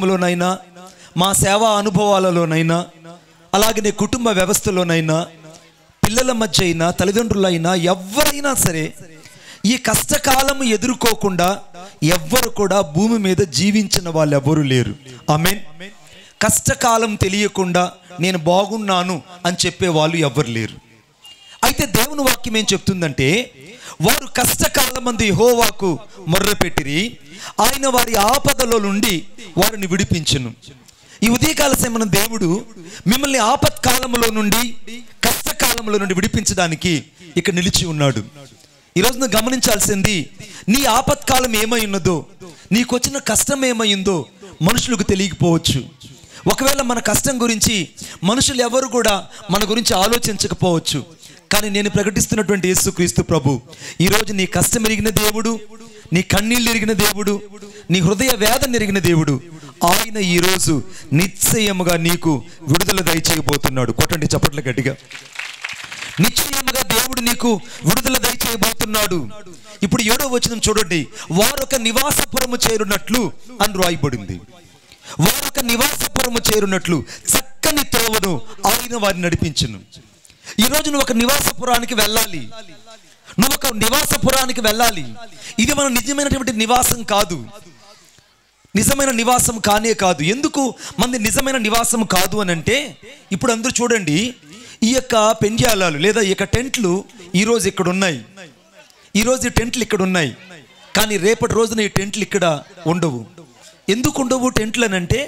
లోనైనా, మా సేవా అనుభవాలలోనైనా, అలాగనే కుటుంబ వ్యవస్థలోనైనా, పిల్లల మధ్య అయినా, తల్లిదండ్రులైనా, ఎవరైనా సరే ఈ కష్టకాలము ఎదుర్కోకుండా ఎవ్వరు కూడా భూమి మీద జీవించిన వాళ్ళు ఎవరు లేరు. ఆమేన్. కష్టకాలం తెలియకుండా నేను బాగున్నాను అని చెప్పే వాళ్ళు ఎవ్వరు లేరు. అయితే దేవుని వాక్యం ఏం చెప్తుందంటే, వారు కష్టకాలమందు యెహోవాకు మొర్రపెట్టిరి, ఆయన వారి ఆపదలో నుండి వారిని విడిపించును. ఈ ఉదయకాల సమయంలో దేవుడు మిమ్మల్ని ఆపత్కాలంలో నుండి, కష్టకాలంలో నుండి విడిపించడానికి ఇక్కడ నిలిచి ఉన్నాడు. ఈరోజు నువ్వు గమనించాల్సింది, నీ ఆపత్కాలం ఏమై ఉన్నదో, నీకు వచ్చిన కష్టం ఏమైందో మనుషులకు తెలియకపోవచ్చు. ఒకవేళ మన కష్టం గురించి మనుషులు ఎవరు కూడా మన గురించి ఆలోచించకపోవచ్చు. కానీ నేను ప్రకటిస్తున్నటువంటి యేసుక్రీస్తు ప్రభు ఈరోజు నీ కష్టం ఎరిగిన దేవుడు, నీ కన్నీళ్ళు ఎరిగిన దేవుడు, నీ హృదయ వేదన ఎరిగిన దేవుడు. ఆయన ఈరోజు నిశ్చయముగా నీకు విడుదల దయచేయబోతున్నాడు. కొట్టండి చప్పట్ల గట్టిగా. నిశ్చయముగా దేవుడు నీకు విడుదల దయచేయబోతున్నాడు. ఇప్పుడు 7వ వచనం చూడండి. వారొక నివాసపురము చేరునట్లు అని రాయబడింది. వారొక నివాసపురము చేరునట్లు చక్కని త్రోవను ఆయన వారిని నడిపించును. ఈరోజు నువ్వు ఒక నివాసపురానికి వెళ్ళాలి. నువ్వు ఒక నివాసపురానికి వెళ్ళాలి. ఇది మన నిజమైనటువంటి నివాసం కాదు, నిజమైన నివాసం కానే కాదు. ఎందుకు మంది నిజమైన నివాసం కాదు అని అంటే, ఇప్పుడు అందరూ చూడండి, ఈ యొక్క పెంజాలాలు లేదా ఈ యొక్క టెంట్లు ఈరోజు ఇక్కడ ఉన్నాయి. ఈరోజు ఈ టెంట్లు ఇక్కడ ఉన్నాయి, కానీ రేపటి రోజున ఈ టెంట్లు ఇక్కడ ఉండవు. ఎందుకు ఉండవు టెంట్లు అని అంటే,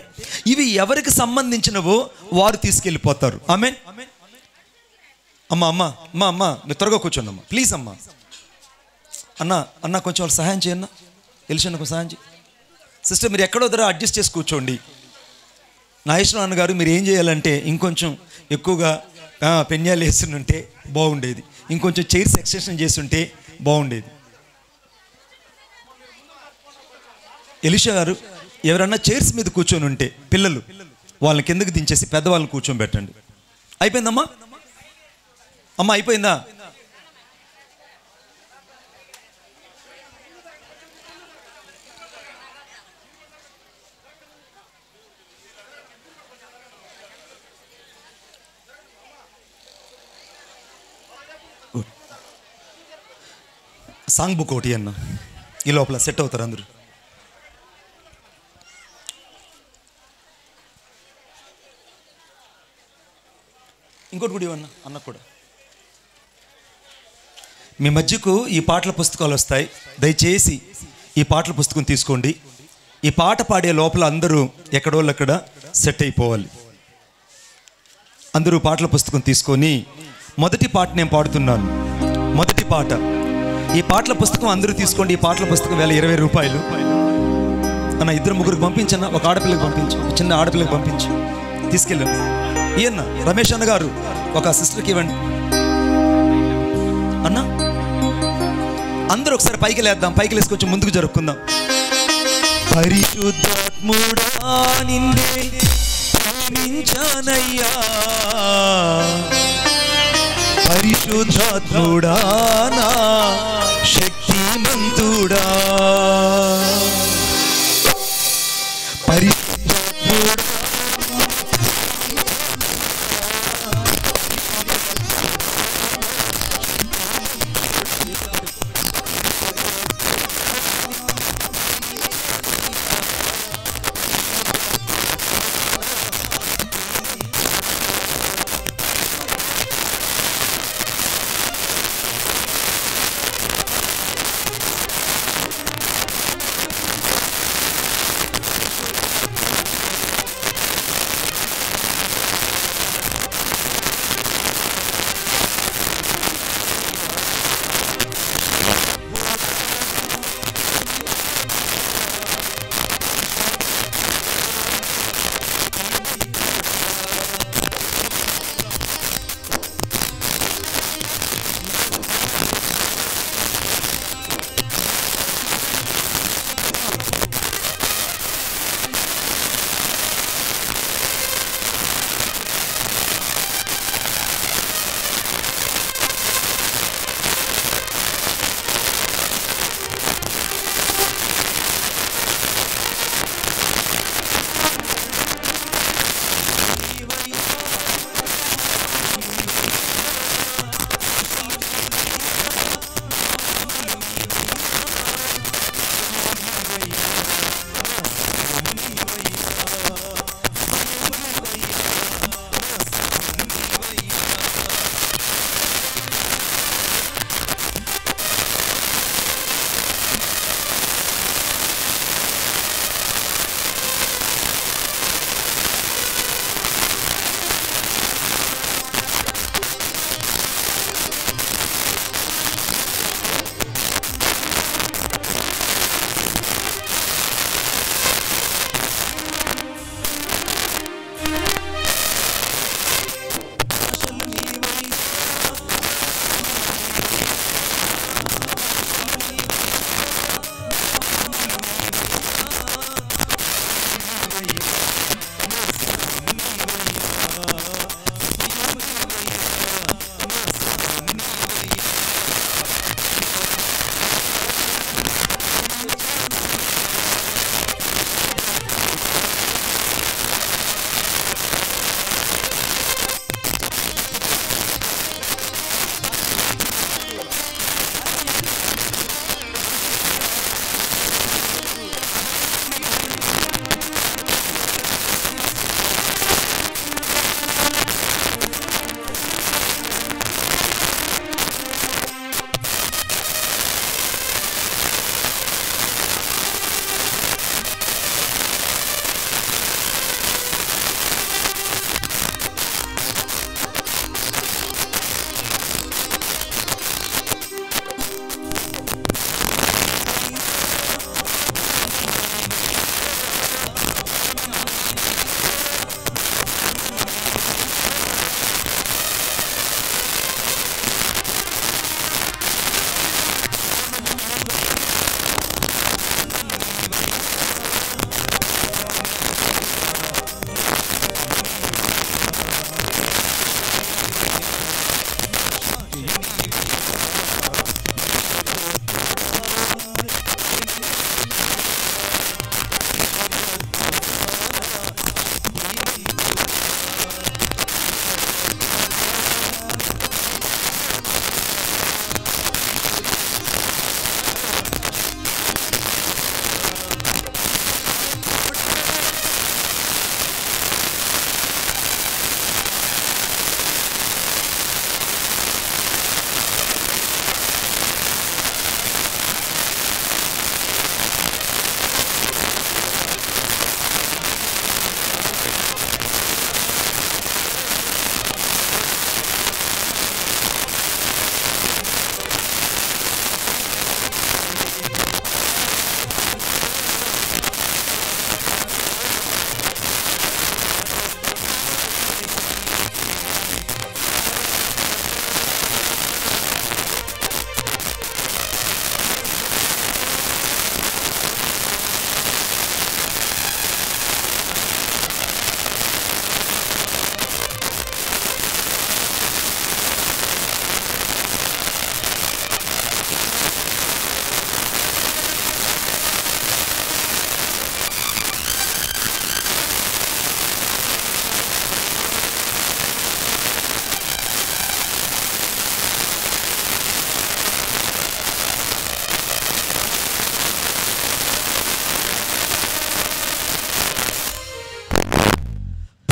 ఇవి ఎవరికి సంబంధించినవో వారు తీసుకెళ్ళిపోతారు. ఆమేన్. అమ్మా అమ్మా అమ్మా అమ్మా మీరు త్వరగా కూర్చోండి అమ్మా, ప్లీజ్ అమ్మా. అన్న కొంచెం వాళ్ళు సహాయం చేయన్న, తెలిసిన కొంచెం సహాయం చేయి. సిస్టర్ మీరు ఎక్కడో దగ్గర అడ్జస్ట్ చేసి కూర్చోండి. నాగేశ్వర అన్నగారు మీరు ఏం చేయాలంటే, ఇంకొంచెం ఎక్కువగా పెన్యాలు వేస్తుంటే బాగుండేది, ఇంకొంచెం చైర్స్ ఎక్స్టెన్షన్ చేస్తుంటే బాగుండేది. ఎలిషా గారు ఎవరన్నా చైర్స్ మీద కూర్చొని ఉంటే పిల్లలు వాళ్ళని కిందకి దించేసి పెద్దవాళ్ళని కూర్చోబెట్టండి. అయిపోయిందమ్మా? అమ్మ అయిపోయిందా? సాంగ్ బుక్ ఒకటి అన్న, ఈ లోపల సెట్ అవుతారు అందరూ. ఇంకోటి కూడా ఇవన్న అన్న కూడా. మీ మధ్యకు ఈ పాటల పుస్తకాలు వస్తాయి. దయచేసి ఈ పాటల పుస్తకం తీసుకోండి. ఈ పాట పాడే లోపల అందరూ ఎక్కడోళ్ళక్కడ సెట్ అయిపోవాలి. అందరూ పాటల పుస్తకం తీసుకొని, మొదటి పాట నేను పాడుతున్నాను. మొదటి పాట, ఈ పాటల పుస్తకం అందరూ తీసుకోండి. ఈ పాటల పుస్తకం వేల 20 రూపాయలు. అన్న 2-3 పంపించన్న, ఒక ఆడపిల్లకి పంపించు, ఒక చిన్న ఆడపిల్లకి పంపించు, తీసుకెళ్ళాను. ఈయన్న రమేష్ అన్న గారు ఒక సిస్టర్కి ఇవ్వండి అన్న. అందరూ ఒకసారి పైకి లేద్దాం, పైకి లేసి కొంచెం ముందుకు జరుపుకుందాం. పరిశుద్ధాత్ముడా నిన్నే ప్రేమించానయ్యా, పరిశుద్ధాత్ముడా నా శక్తిమంతుడా, పరిశుద్ధాత్ముడా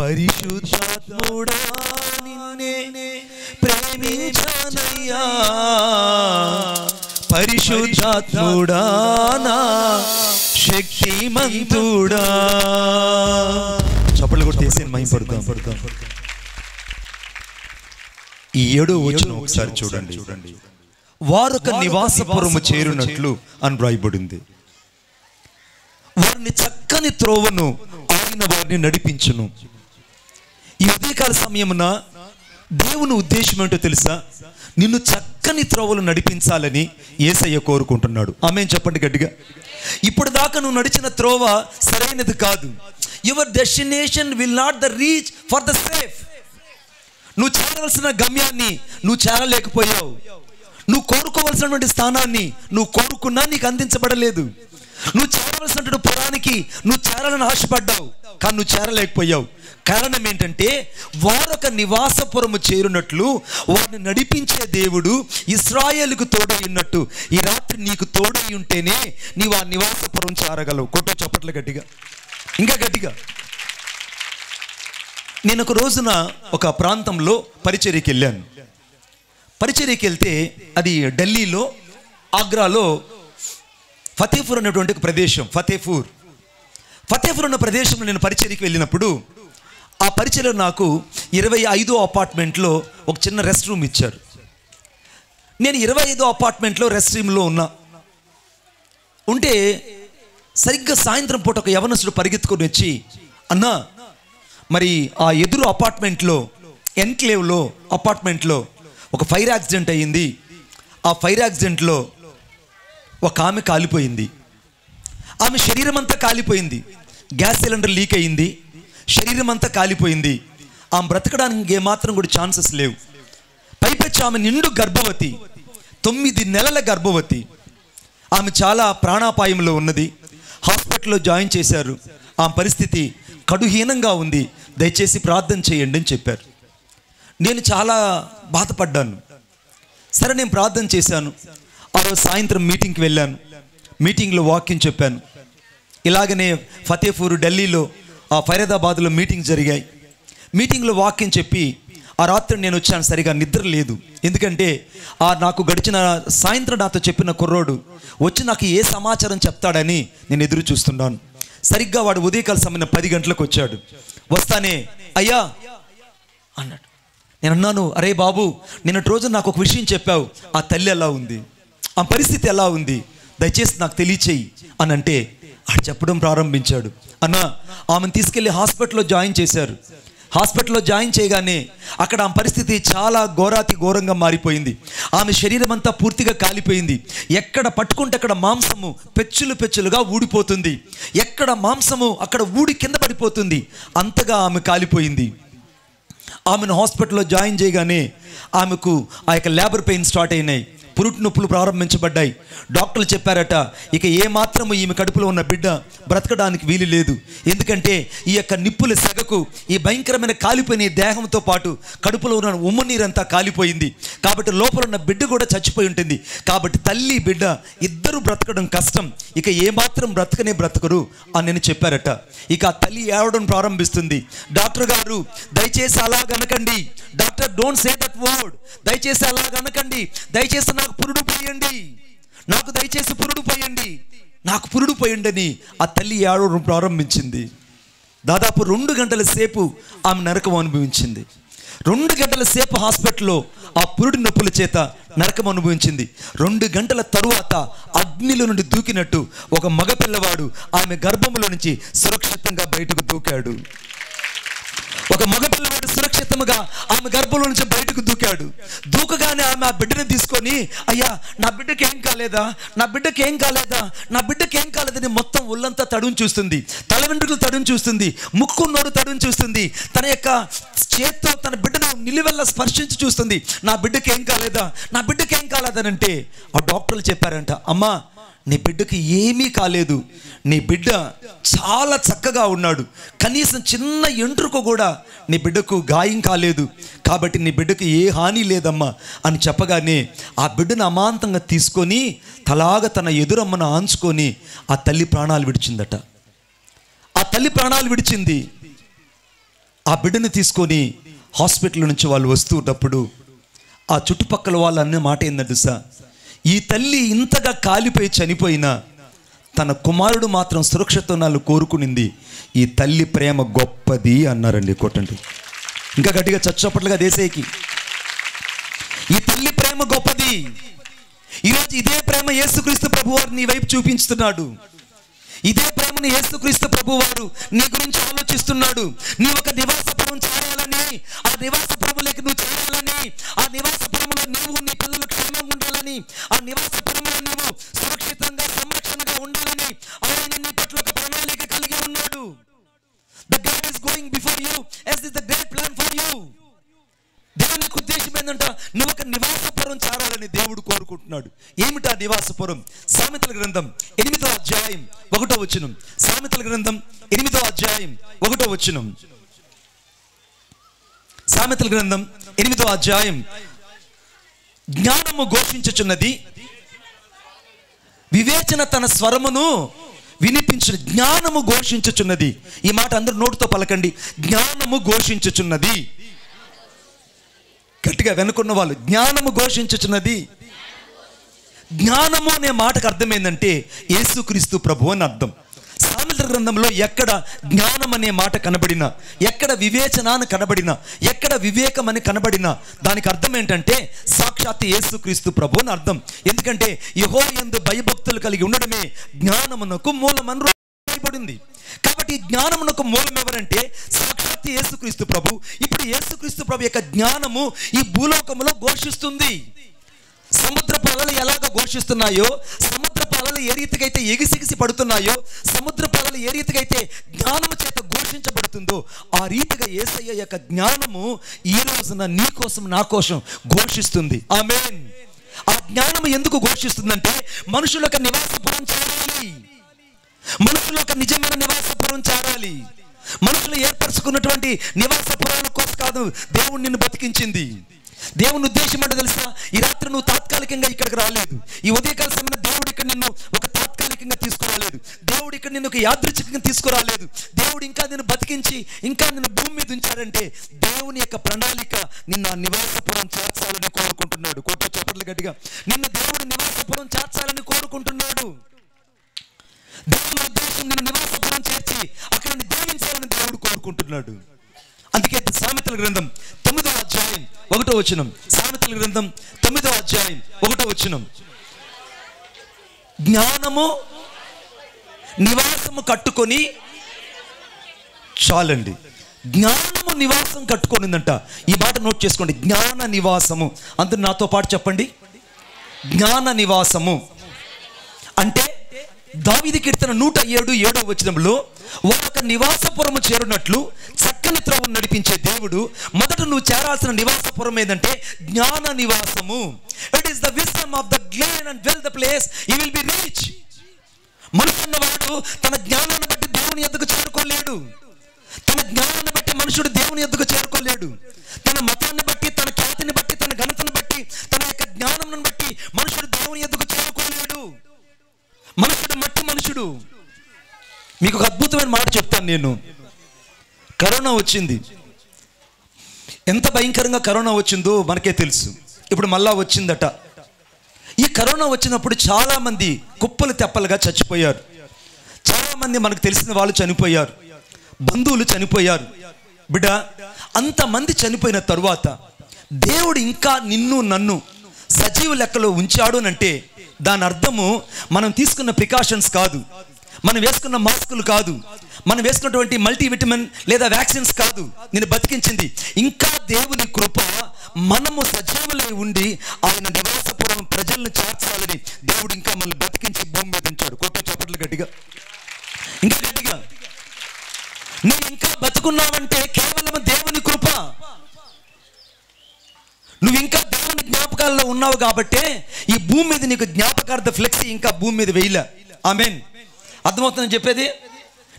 పరిశుద్ధాత్ముడా నిన్నే ప్రేమించానయ్యా, పరిశుద్ధాత్ముడా నా శక్తిమంతుడా. చప్పట్లు కొట్టి యేసుని మహిమపడదాం. ఈ 7వ వచనం ఒకసారి చూడండి. వారొక నివాసపురము చేరునట్లు అని రాయబడింది. వారిని చక్కని త్రోవను ఆయన వారిని నడిపించును. ఈ ఉదయకాల సమయమున దేవుని ఉద్దేశం ఏంటో తెలుసా? నిన్ను చక్కని త్రోవలు నడిపించాలని యేసయ్య కోరుకుంటున్నాడు. ఆమేన్ చెప్పండి గట్టిగా. ఇప్పుడు దాకా నువ్వు నడిచిన త్రోవ సరైనది కాదు. Your destination will not the reach for the safe. నువ్వు చేరవలసిన గమ్యాన్ని నువ్వు చేరలేకపోయావు. నువ్వు కోరుకోవలసినటువంటి స్థానాన్ని నువ్వు కోరుకున్నా నీకు అందించబడలేదు. నువ్వు చేరవలసినటువంటి పురానికి నువ్వు చేరాలని ఆశపడ్డావు, కానీ నువ్వు చేరలేకపోయావు. కారణం ఏంటంటే వారొక నివాసపురము చేరునట్లు వారిని నడిపించే దేవుడు ఇశ్రాయేలుకు తోడై ఉన్నట్టు ఈ రాత్రి నీకు తోడై ఉంటేనే నీవు ఆ నివాసపురం చేరగలవు. కొట్టో చప్పట్లు గట్టిగా, ఇంకా గట్టిగా. నేను ఒక రోజున ఒక ప్రాంతంలో పరిచర్యకి వెళ్ళాను. పరిచర్యకి వెళ్తే అది ఢిల్లీలో, ఆగ్రాలో ఫతేపూర్ అనేటువంటి ఒక ప్రదేశం. ఫతేపూర్ ఉన్న ప్రదేశంలో నేను పరిచర్యకి వెళ్ళినప్పుడు ఆ పరిచర్యలో నాకు 25వ అపార్ట్మెంట్లో ఒక చిన్న రెస్ట్ రూమ్ ఇచ్చారు. నేను 25వ అపార్ట్మెంట్లో రెస్ట్ రూమ్లో ఉంటే సరిగ్గా సాయంత్రం పూట ఒక యవనస్తుడు పరిగెత్తుకొని వచ్చి, అన్నా మరి ఆ ఎదురు అపార్ట్మెంట్లో ఎన్క్లేవ్లో అపార్ట్మెంట్లో ఒక ఫైర్ యాక్సిడెంట్ అయ్యింది. ఆ ఫైర్ యాక్సిడెంట్లో ఒక ఆమె కాలిపోయింది. ఆమె శరీరం అంతా కాలిపోయింది. గ్యాస్ సిలిండర్ లీక్ అయ్యింది. శరీరం అంతా కాలిపోయింది. ఆమె బ్రతకడానికి ఏమాత్రం కూడా ఛాన్సెస్ లేవు. పైపెచ్చి ఆమె నిండు గర్భవతి, 9 నెలల గర్భవతి. ఆమె చాలా ప్రాణాపాయంలో ఉన్నది. హాస్పిటల్లో జాయిన్ చేశారు. ఆమె పరిస్థితి కడుహీనంగా ఉంది, దయచేసి ప్రార్థన చేయండి అని చెప్పారు. నేను చాలా బాధపడ్డాను. సరే నేను ప్రార్థన చేశాను. ఆ రోజు సాయంత్రం మీటింగ్కి వెళ్ళాను. మీటింగ్లో వాక్యం చెప్పాను. ఇలాగనే ఫతేపూర్ ఢిల్లీలో ఫైరదాబాద్లో మీటింగ్ జరిగాయి. మీటింగ్లో వాక్యం చెప్పి ఆ రాత్రి నేను వచ్చాను. సరిగా నిద్ర లేదు. ఎందుకంటే నాకు గడిచిన సాయంత్రం నాతో చెప్పిన కుర్రోడు వచ్చి నాకు ఏ సమాచారం చెప్తాడని నేను ఎదురు చూస్తున్నాను. సరిగ్గా వాడు ఉదయకాల సమయం 10 గంటలకు వచ్చాడు. వస్తానే అయ్యా అన్నాడు. నేను అన్నాను, అరే బాబు, నిన్నటి రోజు నాకు ఒక విషయం చెప్పావు. ఆ తల్లి ఎలా ఉంది, ఆ పరిస్థితి ఎలా ఉంది, దయచేసి నాకు తెలియచేయి అని అంటే ఆడు చెప్పడం ప్రారంభించాడు. అన్నా, ఆమెను తీసుకెళ్ళి హాస్పిటల్లో జాయిన్ చేశారు. హాస్పిటల్లో జాయిన్ చేయగానే అక్కడ ఆమె పరిస్థితి చాలా ఘోరంగా మారిపోయింది. ఆమె శరీరం అంతా పూర్తిగా కాలిపోయింది. ఎక్కడ పట్టుకుంటే అక్కడ మాంసము పెచ్చులుగా ఊడిపోతుంది. ఎక్కడ మాంసము అక్కడ ఊడి కింద పడిపోతుంది. అంతగా ఆమె కాలిపోయింది. ఆమెను హాస్పిటల్లో జాయిన్ చేయగానే ఆమెకు ఆ యొక్క లేబర్ పెయిన్ స్టార్ట్ అయినాయి. పురుటి నొప్పులు ప్రారంభించబడ్డాయి. డాక్టర్లు చెప్పారట, ఇక ఏమాత్రము ఈమె కడుపులో ఉన్న బిడ్డ బ్రతకడానికి వీలు లేదు. ఎందుకంటే ఈ యొక్క నిప్పుల సెగకు ఈ భయంకరమైన కాలిపోయిన దేహంతో పాటు కడుపులో ఉన్న ఉమ్మ నీరంతా కాలిపోయింది. కాబట్టి లోపల ఉన్న బిడ్డ కూడా చచ్చిపోయి ఉంటుంది. కాబట్టి తల్లి బిడ్డ ఇద్దరు బ్రతకడం కష్టం. ఇక ఏమాత్రం బ్రతకరు అని నేను చెప్పారట. ఇక ఆ తల్లి ఏడవడం ప్రారంభిస్తుంది. డాక్టర్ గారు, దయచేసి అలాగనకండి. Doctor, don't say that word. దయచేసి అలాగనకండి. దయచేసి నాకు పురుడు పోయండి, నాకు దయచేసి పురుడు పోయండి, నాకు పురుడు పోయండి అని ఆ తల్లి ఏడవడం ప్రారంభించింది. దాదాపు 2 గంటల సేపు ఆమె నరకం అనుభవించింది. 2 గంటల సేపు హాస్పిటల్లో ఆ పురుడి నొప్పుల చేత నరకం అనుభవించింది. 2 గంటల తరువాత అగ్నిలో నుండి దూకినట్టు ఒక మగ పిల్లవాడు ఆమె గర్భంలో నుంచి సురక్షితంగా బయటకు దూకాడు. ఒక మగ పిల్లవాడు సురక్షితంగా ఆమె గర్భంలో నుంచి బయటకు దూకాడు. దూకగానే ఆమె ఆ బిడ్డను తీసుకొని, అయ్యా నా బిడ్డకి ఏం కాలేదా, నా బిడ్డకి ఏం కాలేదా, నా బిడ్డకి ఏం కాలేదని మొత్తం ఒళ్ళంతా తడుని చూస్తుంది. తల వెంట్రుకలు తడుని చూస్తుంది. ముక్కు నోరు తడుని చూస్తుంది. తన యొక్క చేత్తో తన బిడ్డను నిలువెల్లా స్పర్శించి చూస్తుంది. నా బిడ్డకి ఏం కాలేదా, నా బిడ్డకి ఏం కాలేదనంటే ఆ డాక్టర్లు చెప్పారంట, అమ్మా నీ బిడ్డకి ఏమీ కాలేదు, నీ బిడ్డ చాలా చక్కగా ఉన్నాడు, కనీసం చిన్న ఎంట్రుక కూడా నీ బిడ్డకు గాయం కాలేదు, కాబట్టి నీ బిడ్డకు ఏ హాని లేదమ్మా అని చెప్పగానే ఆ బిడ్డను అమాంతంగా తీసుకొని తలాగా తన ఎదురమ్మను ఆంచుకొని ఆ తల్లి ప్రాణాలు విడిచిందట. ఆ తల్లి ప్రాణాలు విడిచింది. ఆ బిడ్డను తీసుకొని హాస్పిటల్ నుంచి వాళ్ళు వస్తున్నప్పుడు ఆ చుట్టుపక్కల వాళ్ళు అనే మాట ఏంటంటే సార్, ఈ తల్లి ఇంతగా కాలిపోయి చనిపోయినా తన కుమారుడు మాత్రం సురక్షిత నాలు కోరుకునింది. ఈ తల్లి ప్రేమ గొప్పది అన్నారండి. కొట్టండి ఇంకా గట్టిగా చచ్చప్పట్లుగా దేశేకి. ఈ తల్లి ప్రేమ గొప్పది. ఈరోజు ఇదే ప్రేమ యేసుక్రీస్తు ప్రభువారు నీ వైపు చూపించుతున్నాడు. ఇదే ప్రేమను యేసుక్రీస్తు ప్రభువారు నీ గురించి ఆలోచిస్తున్నాడు. నీ ఒక నివాసపురం చేరాలని, ఆ నివాసపురంలోకి నువ్వు చేరాలని, ఆ నివాసపురంలో నువ్వు నీ పిల్లలు క్షేమంగా ఉండాలని, ఆ నివాసపురంలో నువ్వు సురక్షితంగా సంరక్షణగా ఉండాలని ఆయన నీ పట్ల ఒక ప్రణాళిక కలిగి ఉన్నాడు. The God is going before you as is the great plan for you. దేవుని ఉద్దేశం ఏంటంట, నువ్వు ఒక నివాసపురం చేరాలని దేవుడు కోరుకుంటున్నాడు. ఏమిటా నివాసపురం? సామెతల గ్రంథం 8వ అధ్యాయం 1వ వచనం. సామెతల గ్రంథం 8వ అధ్యాయం 1వ వచనం. సామెతల గ్రంథం 8వ అధ్యాయం. జ్ఞానము ఘోషించుచున్నది, వివేచన తన స్వరమును వినిపించు. జ్ఞానము ఘోషించుచున్నది. ఈ మాట అందరూ నోటితో పలకండి. జ్ఞానము ఘోషించుచున్నది. గట్టిగా వెనుకున్న వాళ్ళు, జ్ఞానము ఘోషించుచున్నది. జ్ఞానము అనే మాటకు అర్థం ఏంటంటే యేసుక్రీస్తు ప్రభు అని అర్థం. సామెతల గ్రంథంలో ఎక్కడ జ్ఞానం అనే మాట కనబడినా, ఎక్కడ వివేచన అని కనబడినా, ఎక్కడ వివేకం అని కనబడినా దానికి అర్థం ఏంటంటే సాక్షాత్ యేసుక్రీస్తు ప్రభు అని అర్థం. ఎందుకంటే యెహోవా యందు భయభక్తులు కలిగి ఉండడమే జ్ఞానమునకు మూలమని రాయబడింది. కాబట్టి జ్ఞానమునకు మూలం ఎవరంటే సాక్షాత్ యేసుక్రీస్తు ప్రభు. ఇప్పుడు యేసుక్రీస్తు ప్రభు యొక్క జ్ఞానము ఈ భూలోకములో ఘోషిస్తుంది. సముద్రపు అలలు ఎలాగ ఘోషిస్తున్నాయో, సముద్రపు అలలు ఏ రీతికైతే ఎగిసిగిసి పడుతున్నాయో, సముద్రపు అలలు ఏ రీతికైతే జ్ఞానము చేత ఘోషించబడుతుందో, ఆ రీతిగా యేసయ్య యొక్క జ్ఞానము ఈ రోజున నీ కోసం నా కోసం ఘోషిస్తుంది. ఆమేన్. ఆ జ్ఞానము ఎందుకు ఘోషిస్తుందంటే మనుషుల యొక్క నివాసపురం చేరాలి, మనుషుల యొక్క నిజమైన నివాసపురం చేరాలి. మనుషులు ఏర్పరచుకున్నటువంటి నివాసపురాల కోసం కాదు దేవుడు నిన్ను బతికించింది. దేవుని ఉద్దేశం అంటే తెలుసా, ఈ రాత్రి నువ్వు తాత్కాలికంగా ఇక్కడికి రాలేదు. ఈ ఉదయకాల సమయంలో దేవుడు ఇక్కడ నిన్ను ఒక తాత్కాలికంగా తీసుకురాలేదు. దేవుడు ఇక్కడ నిన్ను ఒక యాదృచ్ఛికంగా తీసుకురాలేదు. దేవుడు ఇంకా నిన్ను బతికించి ఇంకా నిన్ను భూమి మీద ఉంచాడంటే దేవుని యొక్క ప్రణాళిక నిన్ను ఆ నివాసపురం చేర్చాలని కోరుకుంటున్నాడు. కోట చప్పట్లు గట్టిగా. నిన్ను దేవుడు నివాసపురం చేర్చాలని కోరుకుంటున్నాడు. దేవుని ఉద్దేశం నిన్ను నివాసపురం చేర్చి అక్కడ దీవించాలని దేవుడు కోరుకుంటున్నాడు. అందుకే సామెతల గ్రంథం 9వ అధ్యాయం 1వ వచనం. సామెతల గ్రంథం 9వ అధ్యాయం 1వ వచనం. జ్ఞానము నివాసము కట్టుకొని చాలండి. జ్ఞానము నివాసం కట్టుకొనిందంట. ఈ మాట నోట్ చేసుకోండి. జ్ఞాన నివాసము. అందరూ నాతో పాటు చెప్పండి. జ్ఞాన నివాసము అంటే దావీదు కీర్తన 107వ వచనంలో ఒక నివాసపురము చేరునట్లు చక్కని త్రోవను నడిపించే దేవుడు మొదట నువ్వు చేరాల్సిన నివాసపురం ఏదంటే జ్ఞాన నివాసము. It is the wisdom of the glen and well the place you will be reach. మనుషున్నవాడు తన జ్ఞానాన్ని బట్టి దేవుని యొద్దకు చేరుకోలేడు. తన జ్ఞానాన్ని బట్టి మనుషుడు దేవుని యొద్దకు చేరుకోలేడు. తన మతాన్ని బట్టి, తన ఖ్యాతిని బట్టి, తన ఘనతను బట్టి, తన యొక్క జ్ఞానం బట్టి మనుషుడు దేవుని యొద్దకు చేరుకోలేడు. మనుషుడు మట్టి మనుషుడు. మీకు ఒక అద్భుతమైన మాట చెప్తాను నేను. కరోనా వచ్చింది. ఎంత భయంకరంగా కరోనా వచ్చిందో మనకే తెలుసు. ఇప్పుడు మళ్ళా వచ్చిందట. ఈ కరోనా వచ్చినప్పుడు చాలామంది కుప్పలు తెప్పలుగా చచ్చిపోయారు. చాలామంది మనకు తెలిసిన వాళ్ళు చనిపోయారు, బంధువులు చనిపోయారు. బిడ్డ, అంతమంది చనిపోయిన తరువాత దేవుడు ఇంకా నిన్ను నన్ను సజీవ లెక్కలో ఉంచాడు అంటే దాని అర్థము మనం తీసుకున్న ప్రికాషన్స్ కాదు, మనం వేసుకున్న మాస్కులు కాదు, మనం వేసుకున్నటువంటి మల్టీవిటమిన్ లేదా వ్యాక్సిన్స్ కాదు నేను బతికించింది. ఇంకా దేవుని కృప మనము సజీవులై ఉండి ఆయన నివాసపురం ప్రజలను చేర్చాలని దేవుడు ఇంకా మనల్ని బతికించి భూమి మీద ఉంచాడు. కొట్ట చప్పట్లు గట్టిగా, ఇంకా గట్టిగా. నువ్వు ఇంకా బతుకున్నావంటే కేవలం దేవుని కృప. నువ్వు ఇంకా దేవుని జ్ఞాపకాల్లో ఉన్నావు కాబట్టే ఈ భూమి మీద నీకు జ్ఞాపకార్థ ఫ్లెక్సీ ఇంకా భూమి మీద వేయలే. ఆమేన్. అర్థమవుతుందని చెప్పేది.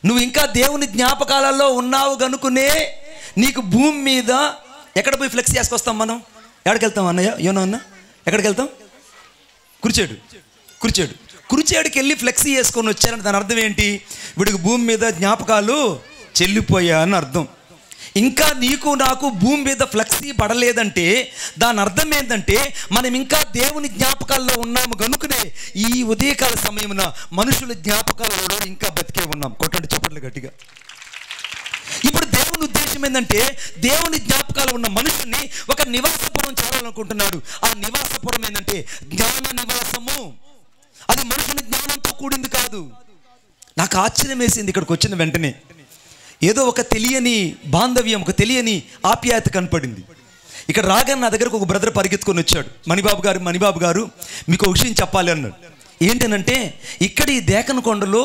నువ్వు ఇంకా దేవుని జ్ఞాపకాలలో ఉన్నావు కనుకునే నీకు భూమి మీద ఎక్కడ పోయి ఫ్లెక్సీ వేసుకొస్తాం మనం? ఎక్కడికి వెళ్తాం అన్నయ్య? ఏమన్నా అన్న ఎక్కడికి వెళ్తాం? కురిచేడుకి వెళ్ళి ఫ్లెక్సీ వేసుకొని వచ్చారని దాని అర్థం ఏంటి? వీడికి భూమి మీద జ్ఞాపకాలు చెల్లిపోయా అని అర్థం. ఇంకా నీకు నాకు భూమి మీద ఫ్లెక్సీ పడలేదంటే దాని అర్థం ఏంటంటే మనం ఇంకా దేవుని జ్ఞాపకాల్లో ఉన్నాము కనుకనే ఈ ఉదయకాల సమయమున మనుషుల జ్ఞాపకాలలో ఇంకా బతికే ఉన్నాం. కొట్టండి చప్పట్లు గట్టిగా. ఇప్పుడు దేవుని ఉద్దేశం ఏంటంటే దేవుని జ్ఞాపకాలు ఉన్న మనుషుల్ని ఒక నివాసపురం చేరాలనుకుంటున్నాడు. ఆ నివాసపురం ఏంటంటే జ్ఞాన నివాసము. అది మనుషుని జ్ఞానంతో కూడింది కాదు. నాకు ఆశ్చర్యం వేసింది ఇక్కడికి వచ్చిన వెంటనే. ఏదో ఒక తెలియని బాంధవ్యం, ఒక తెలియని ఆప్యాయత కనపడింది. ఇక్కడ రాగానే నా దగ్గరకు ఒక బ్రదర్ పరిగెత్తుకొని వచ్చాడు. మణిబాబు గారు మీకు ఒక విషయం చెప్పాలి అన్నాడు. ఏంటనంటే ఇక్కడ ఈ దేకనకొండలో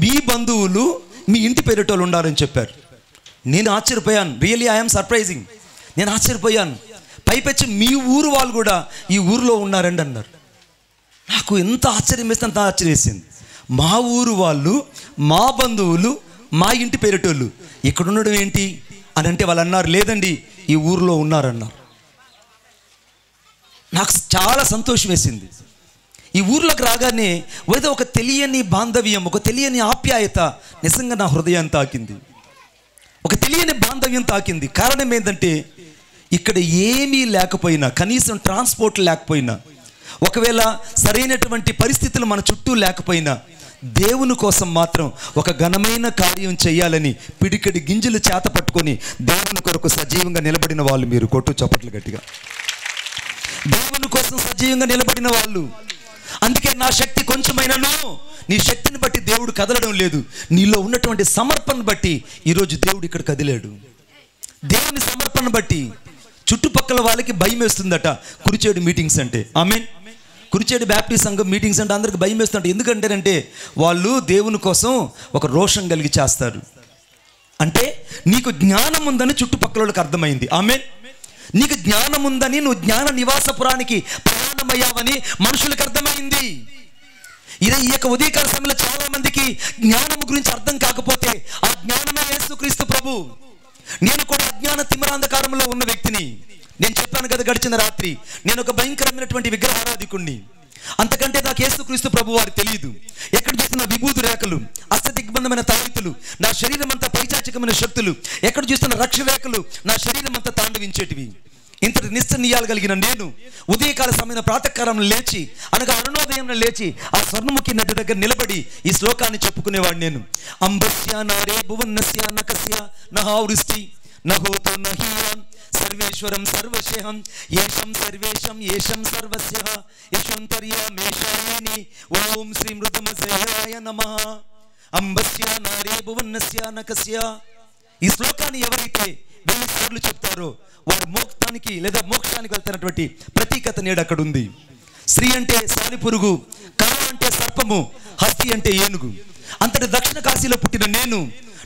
మీ బంధువులు మీ ఇంటి పేరిటోళ్ళు ఉండాలని చెప్పారు. నేను ఆశ్చర్యపోయాను. Really I'm surprising. నేను ఆశ్చర్యపోయాను. పైపెచ్చి మీ ఊరు వాళ్ళు కూడా ఈ ఊరిలో ఉన్నారండి అన్నారు. నాకు ఎంత ఆశ్చర్యం వేస్తే అంత ఆశ్చర్యం వేసింది. మా ఊరు వాళ్ళు, మా బంధువులు, మా ఇంటి పేరిటోళ్ళు ఇక్కడ ఉండడం ఏంటి అని అంటే వాళ్ళు అన్నారు, లేదండి ఈ ఊరిలో ఉన్నారన్నారు. నాకు చాలా సంతోషం వేసింది. ఈ ఊర్లోకి రాగానే ఏదో ఒక తెలియని బాంధవ్యం, ఒక తెలియని ఆప్యాయత నిజంగా నా హృదయాన్ని తాకింది. ఒక తెలియని బాంధవ్యం తాకింది. కారణం ఏంటంటే ఇక్కడ ఏమీ లేకపోయినా, కనీసం ట్రాన్స్పోర్ట్ లేకపోయినా, ఒకవేళ సరైనటువంటి పరిస్థితులు మన చుట్టూ లేకపోయినా దేవుని కోసం మాత్రం ఒక ఘనమైన కార్యం చేయాలని పిడికడి గింజలు చేత పట్టుకొని దేవుని కొరకు సజీవంగా నిలబడిన వాళ్ళు మీరు. కొట్టు చప్పట్లు గట్టిగా. దేవుని కోసం సజీవంగా నిలబడిన వాళ్ళు. అందుకే నా శక్తి కొంచెమైనను, నీ శక్తిని బట్టి దేవుడు కదలడం లేదు. నీలో ఉన్నటువంటి సమర్పణ బట్టి ఈరోజు దేవుడు ఇక్కడ కదిలాడు. దేవుని సమర్పణ బట్టి చుట్టుపక్కల వాళ్ళకి భయం వేస్తుందట కురిచేడు మీటింగ్స్ అంటే. ఆమేన్. కురిచేడు బ్యాప్టిస్ట్ సంఘం మీటింగ్స్ అంటే అందరికి భయం వేస్తుంట. ఎందుకంటేనంటే వాళ్ళు దేవుని కోసం ఒక రోషం కలిగి చేస్తారు. అంటే నీకు జ్ఞానం ఉందని చుట్టుపక్కల వాళ్ళకి అర్థమైంది. ఆమేన్. నీకు జ్ఞానం ఉందని, నువ్వు జ్ఞాన నివాసపురానికి ప్రయాణమయ్యావని మనుషులకు అర్థమైంది. ఈ యొక్క ఉదయకాల సమయంలో చాలా మందికి జ్ఞానం గురించి అర్థం కాకపోతే ఆ జ్ఞానమే యేసుక్రీస్తు ప్రభు. నేను కూడా అజ్ఞాన తిమిరాంధకారంలో ఉన్న వ్యక్తిని. నేను చెప్పాను కదా గడిచిన రాత్రి, నేను ఒక భయంకరమైనటువంటి విగ్రహారాధికుణ్ణి. అంతకంటే నాకు యేసుక్రీస్తు ప్రభు వారు తెలియదు. ఎక్కడ చూస్తున్న విభూతి రేఖలు, అష్టదిగ్బంధమైన తాయితులు, నా శరీరం అంతా పైచాచికమైన శక్తులు, ఎక్కడ చూస్తున్న రక్షరేఖలు నా శరీరం అంతా తాండవించేటివి. ఇంతటి నిశ్చయాలు కలిగిన నేను ఉదయకాల సమయం ప్రాతకాలం లేచి, అనగా అరుణోదయం లేచి ఆ స్వర్ణముఖి నది దగ్గర నిలబడి ఈ శ్లోకాన్ని చెప్పుకునేవాడు నేను. అంబస్య నారే భువన్నస్య నకస్య నహావృష్టి నహోతో నహీయాన్ సర్వేశ్వరం సర్వశేహం ఏషం సర్వేషం ఏషం సర్వస్య యశోంతర్యామేషాయేని ఓం శ్రీ మృదుమసేహాయ నమః. అంబస్య నారే భువన్నస్య నకస్య. ఈ శ్లోకాన్ని ఎవరైతే 1000 సార్లు చెప్తారో వారు మోక్షానికి లేదా మోక్షానికి వెళ్తున్నటువంటి ప్రతీకత నేడు అక్కడ ఉంది. స్త్రీ అంటే సాలిపురుగు, కళ అంటే సర్పము, హస్తి అంటే ఏనుగు. అంతటి దక్షిణ కాశీలో పుట్టిన నేను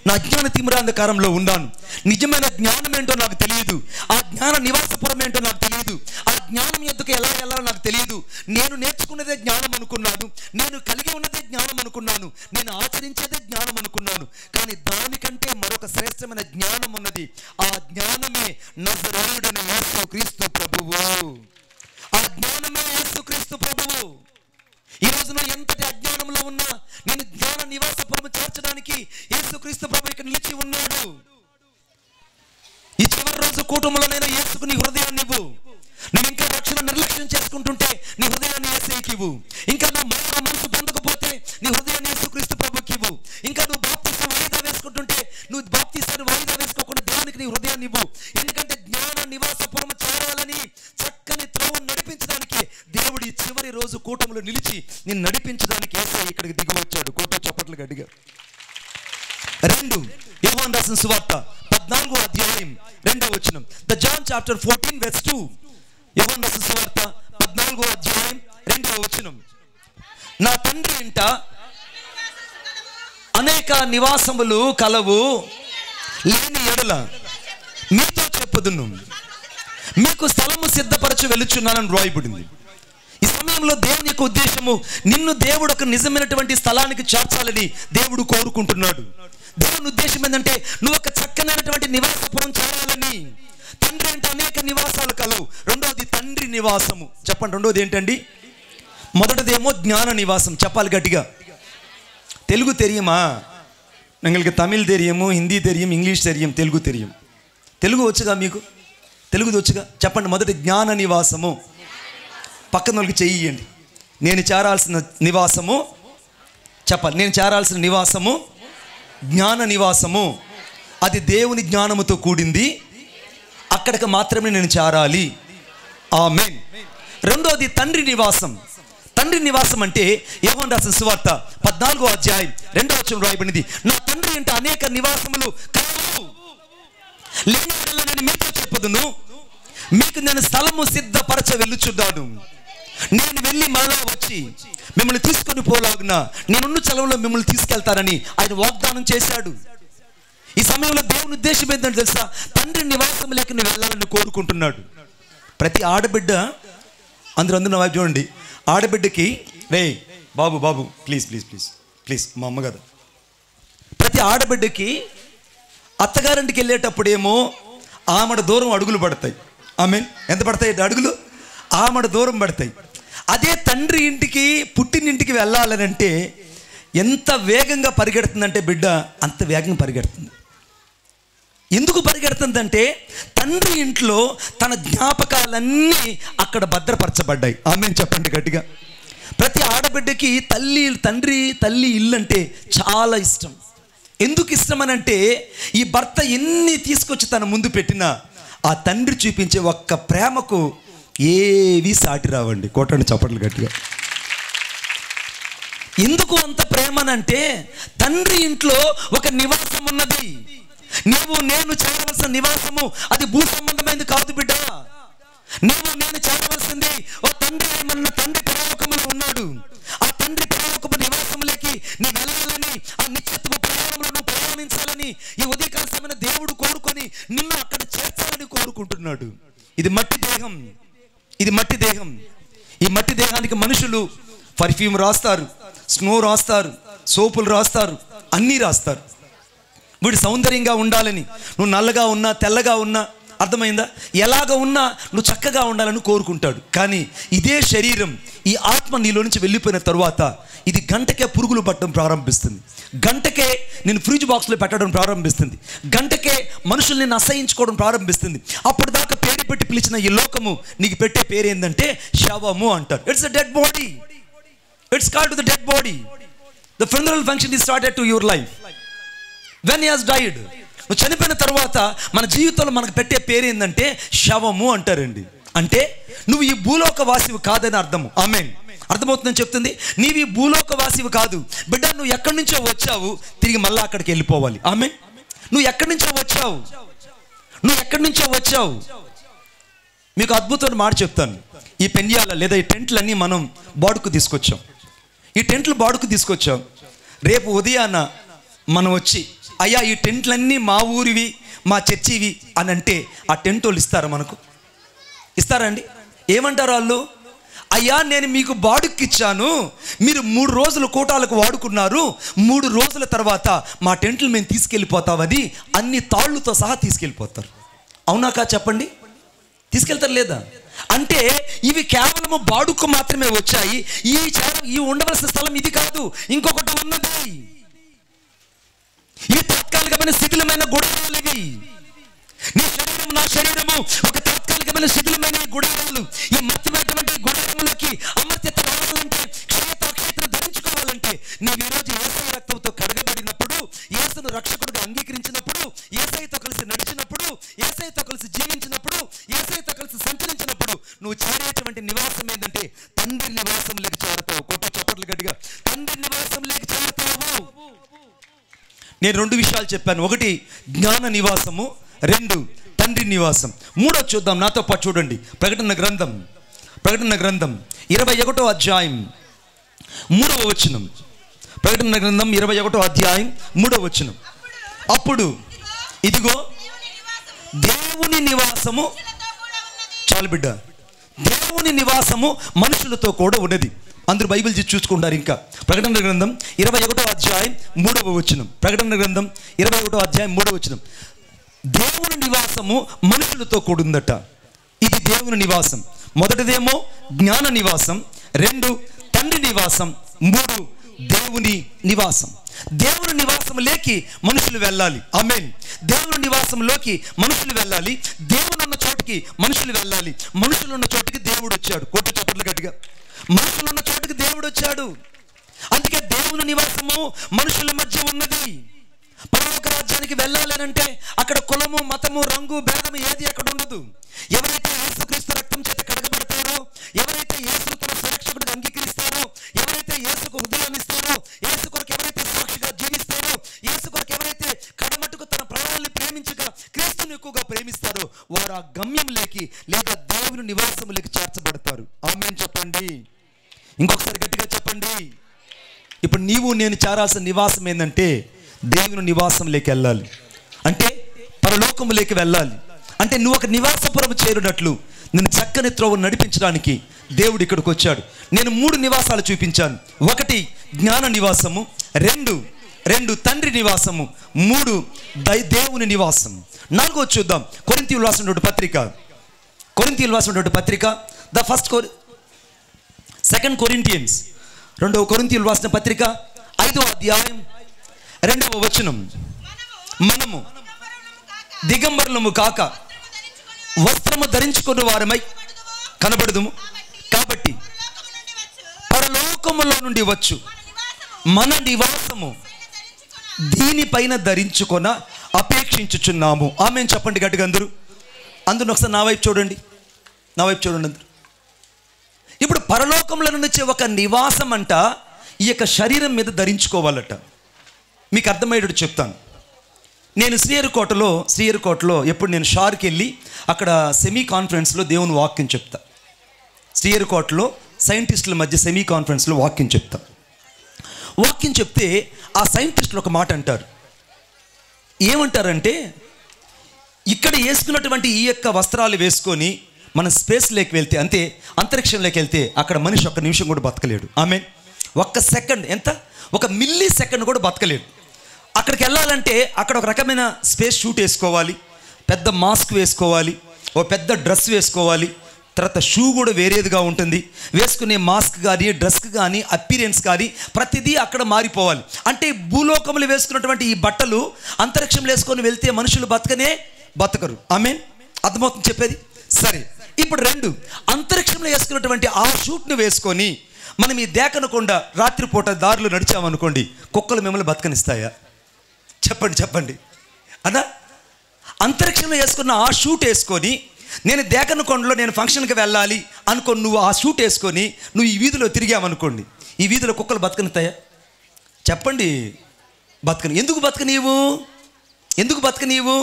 నా అజ్ఞాన తిమిరాంధకారంలో ఉన్నాను. నిజమైన జ్ఞానం ఏంటో నాకు తెలియదు. ఆ జ్ఞాన నివాసపురం ఏంటో నాకు తెలియదు. ఆ జ్ఞానం ఎందుకు ఎలా వెళ్ళాలో నాకు తెలియదు. నేను నేర్చుకున్నదే జ్ఞానం అనుకున్నాను, నేను కలిగి ఉన్నదే జ్ఞానం అనుకున్నాను, నేను ఆచరించేదే జ్ఞానం అనుకున్నాను. కానీ దానికంటే మరొక శ్రేష్టమైన జ్ఞానం ఉన్నది. ఆ జ్ఞానమే నజరేయుడైన యేసుక్రీస్తు ప్రభువు. ఆ జ్ఞానమే యేసుక్రీస్తు ప్రభువు. ఈ రోజున ఎంతటి అజ్ఞానంలో ఉన్నా నేను జ్ఞాన నివాసపురము చేర్చడానికి యేసుక్రీస్తు ప్రభు ఇక్కడ నిలిచి ఉన్నాడు. ఈ చివరి రోజు కూటములోనైనా యేసుకు నీ హృదయాన్ని ఇవ్వు. నువ్వు ఇంకా రక్షణ నిర్లక్ష్యం చేసుకుంటుంటే నీ హృదయాన్ని యేసుకి ఇవ్వు. ఇంకా నువ్వు మానవ మనసు పొందకపోతే నీ హృదయాన్ని యేసుక్రీస్తు ప్రభుకి ఇవ్వు. ఇంకా నువ్వు బాప్తిసం వాయిదా వేసుకుంటుంటే నువ్వు బాప్తిసాన్ని వాయిదా వేసుకోకుండా దేవునికి నీ హృదయాన్ని ఇవ్వు. ఎందుకంటే జ్ఞాన నివాసపురము చేరాలని చక్కని త్రోవ నడిపించడానికి దేవుడు ఈ చివరి రోజు కూటములో నిలిచి నేను నడిపించడానికి యేసయ్య ఇక్కడికి దిగి వచ్చాడు. కోట చప్పట్లు గట్టిగా. 2 యోహాను రాసిన సువార్త 14వ అధ్యాయం 2వ వచనం. The John chapter 14 verse 2. యోహాను రాసిన సువార్త 14వ అధ్యాయం 2వ వచనం. నా తండ్రి ఇంట అనేక నివాసములు కలవు, లేని ఎడల మీతో చెప్పుదును, మీకు స్థలము సిద్ధపరచు వెలుచున్నానని రాయబడింది. ఈ సమయంలో దేవుని యొక్క ఉద్దేశము నిన్ను దేవుడు ఒక నిజమైనటువంటి స్థలానికి చేర్చాలని దేవుడు కోరుకుంటున్నాడు. దేవుని ఉద్దేశం ఏంటంటే నువ్వు ఒక చక్కనైనటువంటి నివాసపురం చేరాలని. తండ్రి అంటే అనేక నివాసాలు కలవు. రెండవది తండ్రి నివాసము. చెప్పండి రెండవది ఏంటండి? మొదటిదేమో జ్ఞాన నివాసం. చెప్పాలి గట్టిగా. తెలుగు తెలియమా? எங்களுக்கு தமிழ் தெரியும், హిందీ தெரியும், ఇంగ్లీష్ தெரியும், తెలుగు தெரியும். తెలుగు వచ్చుగా మీకు? తెలుగుది వచ్చుగా? చెప్పండి. మొదటి జ్ఞాన నివాసము. పక్కన వాళ్ళకి చెయ్యండి. నేను చేరాల్సిన నివాసము చెప్పాలి. నేను చేరాల్సిన నివాసము జ్ఞాన నివాసము. అది దేవుని జ్ఞానముతో కూడింది. అక్కడికి మాత్రమే నేను చేరాలి. ఆమేన్. రెండోది తండ్రి నివాసం. తండ్రి నివాసం అంటే యోహాను రాసిన సువార్త 14వ అధ్యాయం 2వ వచనం రాయబడింది, నా తండ్రి అంటే అనేక నివాసములు కలవు, లేని యెడల నేను మీతో చెప్పుదును, మీకు నేను స్థలము సిద్ధపరచ వెళ్ళుచున్నాను. నేను వెళ్ళి మరలా వచ్చి మిమ్మల్ని తీసుకొని పోలాగున నేనున్న స్థలంలో మిమ్మల్ని తీసుకెళ్తానని ఆయన వాగ్దానం చేశాడు. ఈ సమయంలో దేవుని ఉద్దేశం ఏంటంటే తెలుసా? తండ్రి నివాసం లేక నువ్వు వెళ్ళాలని కోరుకుంటున్నాడు. ప్రతి ఆడబిడ్డ అందరూ వైపు చూడండి. ఆడబిడ్డకి రే బాబు బాబు ప్లీజ్ ప్లీజ్ ప్లీజ్ ప్లీజ్ మా అమ్మ కదా. ప్రతి ఆడబిడ్డకి అత్తగారింటికి వెళ్ళేటప్పుడేమో ఆమెడ దూరం అడుగులు పడతాయి. ఆమేన్. ఎంత పడతాయి అడుగులు? ఆమెడ దూరం పడతాయి. అదే తండ్రి ఇంటికి పుట్టినింటికి వెళ్ళాలనంటే ఎంత వేగంగా పరిగెడుతుందంటే బిడ్డ అంత వేగంగా పరిగెడుతుంది. ఎందుకు పరిగెడుతుందంటే తండ్రి ఇంట్లో తన జ్ఞాపకాలన్నీ అక్కడ భద్రపరచబడ్డాయి. ఆమేన్ చెప్పండి గట్టిగా. ప్రతి ఆడబిడ్డకి తల్లి ఇల్లు అంటే చాలా ఇష్టం. ఎందుకు ఇష్టం అనంటే ఈ భర్త ఎన్ని తీసుకొచ్చి తన ముందు పెట్టినా ఆ తండ్రి చూపించే ఒక్క ప్రేమకు ఏవి సాటి రావండి. కొట్టండి చప్పట్లు గట్టిగా. ఎందుకు అంత ప్రేమనంటే తండ్రి ఇంట్లో ఒక నివాసం ఉన్నది. నీవు నేను చేరవలసిన నివాసము అది భూ సంబంధమైనది కాదు బిడ్డ. నేను చేరవలసింది ఓ తండ్రి మన తండ్రి పరలోకములో ఉన్నాడు. ఆ తండ్రి పరలోకపు నివాసములకి నీ వెళ్ళాలని, ఆ నిత్యత్వ ప్రయాణంలో నువ్వు ప్రయాణించాలని ఈ ఉదయకాల సమయంలో దేవుడు కోరుకొని నిన్ను అక్కడ చేర్చాలని కోరుకుంటున్నాడు. ఇది మట్టి దేహం. ఇది మట్టి దేహం. ఈ మట్టి దేహానికి మనుషులు పర్ఫ్యూమ్ రాస్తారు, స్నో రాస్తారు, సోపులు రాస్తారు, అన్నీ రాస్తారు. వీడు సౌందర్యంగా ఉండాలని, నువ్వు నల్లగా ఉన్నా తెల్లగా ఉన్నా, అర్థమైందా, ఎలాగ ఉన్నా నువ్వు చక్కగా ఉండాలని కోరుకుంటాడు. కానీ ఇదే శరీరం, ఈ ఆత్మ నీలో నుంచి వెళ్ళిపోయిన తరువాత ఇది గంటకే పురుగులు పట్టడం ప్రారంభిస్తుంది. గంటకే నేను ఫ్రిడ్జ్ బాక్స్లో పెట్టడం ప్రారంభిస్తుంది. గంటకే మనుషులు నేను అసహించుకోవడం ప్రారంభిస్తుంది. అప్పటిదాకా పేరు పెట్టి పిలిచిన ఈ లోకము నీకు పెట్టే పేరు ఏంటంటే శవము అంటారు. It's a dead body. It's called the dead body. The funeral function is started to your life when he has died. నువ్వు చనిపోయిన తర్వాత మన జీవితంలో మనకు పెట్టే పేరు ఏంటంటే శవము అంటారండి. అంటే నువ్వు ఈ భూలోక వాసివి కాదని అర్థము. ఆమేన్. అర్థమవుతుందని చెప్తుంది. నీవు ఈ భూలోక వాసివి కాదు బిడ్డ. నువ్వు ఎక్కడి నుంచో వచ్చావు, తిరిగి మళ్ళీ అక్కడికి వెళ్ళిపోవాలి. ఆమేన్. నువ్వు ఎక్కడి నుంచో వచ్చావు. మీకు అద్భుతమైన మాట చెప్తాను. ఈ పెండియాల లేదా ఈ టెంట్లన్నీ మనం బాడుకు తీసుకొచ్చాం. ఈ టెంట్లు బాడుకు తీసుకొచ్చాం. రేపు ఉదయాన మనం వచ్చి అయ్యా ఈ టెంట్లన్నీ మా ఊరివి, మా చర్చివి అని అంటే ఆ టెంట్ వాళ్ళు ఇస్తారా? మనకు ఇస్తారా అండి? ఏమంటారు వాళ్ళు? అయ్యా నేను మీకు బాడుక్కిచ్చాను, మీరు 3 రోజులు కూటాలకు వాడుకున్నారు, 3 రోజుల తర్వాత మా టెంట్లు మేము తీసుకెళ్ళిపోతామని అన్ని తాళ్ళుతో సహా తీసుకెళ్ళిపోతారు. అవునాకా చెప్పండి? తీసుకెళ్తారు లేదా? అంటే ఇవి కేవలము బాడుకు మాత్రమే వచ్చాయి. ఈ ఉండవలసిన స్థలం ఇది కాదు, ఇంకొకటి ఉన్నది. ఈ తాత్కాలికమైన శిథిలమైన గుడారాలు ఇవి. నీ శరీరము నా శరీరము ఒక తాత్కాలికమైన శిథిలమైన గుడారాలు. ఈ మత్యమైనటువంటి గుడారములకి అమర్త్యత రావాలంటే, క్షేత్ర ధరించుకోవాలంటే నీవు ఈరోజు యేసయ్య రక్తంతో కడగబడినప్పుడు, యేసును రక్షకుడుగా అంగీకరించినప్పుడు, యేసయ్యతో కలిసి నడిచినప్పుడు, యేసయ్యతో కలిసి జీవించినప్పుడు, యేసయ్యతో కలిసి సంచరించినప్పుడు నువ్వు చేరేటువంటి నివాసం ఏంటంటే తండ్రి నివాసం లేక చేరతావు. కొట్ట చప్పట్లు గట్టిగా. తండ్రి నివాసం లేక చేరతావు. నేను 2 విషయాలు చెప్పాను. 1 జ్ఞాన నివాసము, 2 తండ్రి నివాసం. 3 చూద్దాం, నాతో పాటు చూడండి. ప్రకటన గ్రంథం 21వ అధ్యాయం 3వ వచనం. ప్రకటన గ్రంథం 21వ అధ్యాయం 3వ వచనం. అప్పుడు ఇదిగో దేవుని నివాసము, చాలు బిడ్డ, దేవుని నివాసము మనుషులతో కూడా ఉన్నది. అందరూ బైబిల్ చూసుకుంటారు. ఇంకా ప్రకటన గ్రంథం 21వ అధ్యాయం 3వ వచనం. ప్రకటన గ్రంథం 21వ అధ్యాయం 3వ వచనం. దేవుని నివాసము మనుషులతో కూడుందట. ఇది దేవుని నివాసం. మొదటిదేమో జ్ఞాన నివాసం, 2 తండ్రి నివాసం, 3 దేవుని నివాసం. దేవుని నివాసం లేకి మనుషులు వెళ్ళాలి. ఆమేన్. దేవుని నివాసంలోకి మనుషులు వెళ్ళాలి. దేవుని ఉన్న చోటికి మనుషులు వెళ్ళాలి. మనుషులు ఉన్న చోటికి దేవుడు వచ్చాడు. కొట్టు చప్పట్లు గట్టిగా. మనుషులు ఉన్న చోటికి దేవుడు వచ్చాడు. అందుకే దేవుని నివాసము మనుషుల మధ్య ఉన్నది. పరలోక రాజ్యానికి వెళ్ళాలనంటే అక్కడ కులము, మతము, రంగు, భేదము ఏది అక్కడ ఉండదు. ఎవరైతే యేసుక్రీస్తు రక్తం చేత కడగబడతారో, ఎవరైతే యేసు తన సురక్షకుడిని అంగీకరిస్తారో, ఎవరైతే యేసుకు హృదయాన్ని ఇస్తారో, యేసు కొరకు ఎవరైతే సాక్షిగా జీవిస్తారో, యేసు కొరకు ఎవరైతే కడమట్టుకు తన ప్రాణాలను ప్రేమించగా క్రీస్తుని ఎక్కువగా ప్రేమిస్తారో, వారు ఆ గమ్యంలోకి లేదా దేవుని నివాసములోకి చేర్చబడతారు. ఆమేన్ చెప్పండి. ఇంకొకసారి గట్టిగా చెప్పండి. ఇప్పుడు నీవు నేను చేరాల్సిన నివాసం ఏంటంటే దేవుని నివాసంలోకి వెళ్ళాలి. అంటే పరలోకములోకి వెళ్ళాలి. అంటే నువ్వు ఒక నివాసపురము చేరునట్లు నేను చక్కని త్రోవ నడిపించడానికి దేవుడు ఇక్కడికి వచ్చాడు. నేను 3 నివాసాలు చూపించాను. 1 జ్ఞాన నివాసము, 2 తండ్రి నివాసము, 3 దేవుని నివాసం. 4 చూద్దాం. కొరింథీయులకు రాసినటువంటి పత్రిక ద ఫస్ట్ 2 కొరింథియన్స్ 2 కొరింథీయులకు రాసిన పత్రిక 5వ అధ్యాయం 2వ వచనం. మనము దిగంబరులము కాక వస్త్రము ధరించుకున్న వారమై కనబడుదుము. కాబట్టి పరలోకములో నుండి వచ్చు మన నివాసము దీనిపైన ధరించుకొన అపేక్షించుచున్నాము. ఆమేన్ చెప్పండి గట్టిగా అందరూ. అందరూ ఒకసారి నా వైపు చూడండి అందరూ. ఇప్పుడు పరలోకంలో నుండి వచ్చే ఒక నివాసం అంట ఈ యొక్క శరీరం మీద ధరించుకోవాలట. మీకు అర్థమయ్యేటట్టు చెప్తాను. నేను శ్రీహరికోటలో ఎప్పుడు నేను షార్కి వెళ్ళి అక్కడ సెమీ కాన్ఫరెన్స్లో దేవుని వాక్యం చెప్తా. శ్రీహరికోటలో సైంటిస్టుల మధ్య సెమీ కాన్ఫరెన్స్లో వాక్యం చెప్తే ఆ సైంటిస్టులు ఒక మాట అంటారు. ఏమంటారంటే, ఇక్కడ వేసుకున్నటువంటి ఈ యొక్క వస్త్రాలు వేసుకొని మన స్పేస్లోకి వెళ్తే, అంతే అంతరిక్షంలోకి వెళ్తే అక్కడ మనిషి 1 నిమిషం కూడా బతకలేడు. ఆమేన్. 1 సెకండ్, ఎంత 1 మిల్లీ సెకండ్ కూడా బతకలేడు. అక్కడికి వెళ్ళాలంటే అక్కడ ఒక రకమైన స్పేస్ షూట్ వేసుకోవాలి, పెద్ద మాస్క్ వేసుకోవాలి, ఓ పెద్ద డ్రెస్ వేసుకోవాలి, తర్వాత షూ కూడా వేరేదిగా ఉంటుంది. వేసుకునే మాస్క్ కానీ, డ్రెస్ కానీ, అపీరెన్స్ కానీ ప్రతిదీ అక్కడ మారిపోవాలి. అంటే భూలోకములు వేసుకున్నటువంటి ఈ బట్టలు అంతరిక్షంలో వేసుకొని వెళ్తే మనుషులు బతకరు. ఆమేన్. అర్థమవుతుంది చెప్పేది? సరే. ఇప్పుడు 2 అంతరిక్షంలో వేసుకున్నటువంటి ఆ షూట్ను వేసుకొని మనం ఈ దేకనకొండ రాత్రిపూట దారిలో నడిచామనుకోండి, కుక్కలు మిమ్మల్ని బతకనిస్తాయా? చెప్పండి అదా? అంతరిక్షంలో వేసుకున్న ఆ షూట్ వేసుకొని నేను దేకనకొండలో నేను ఫంక్షన్కి వెళ్ళాలి అనుకో, నువ్వు ఆ షూట్ వేసుకొని నువ్వు ఈ వీధిలో తిరిగామనుకోండి, ఈ వీధిలో కుక్కలు బతకనిస్తాయా? చెప్పండి. ఎందుకు బతకనీవు?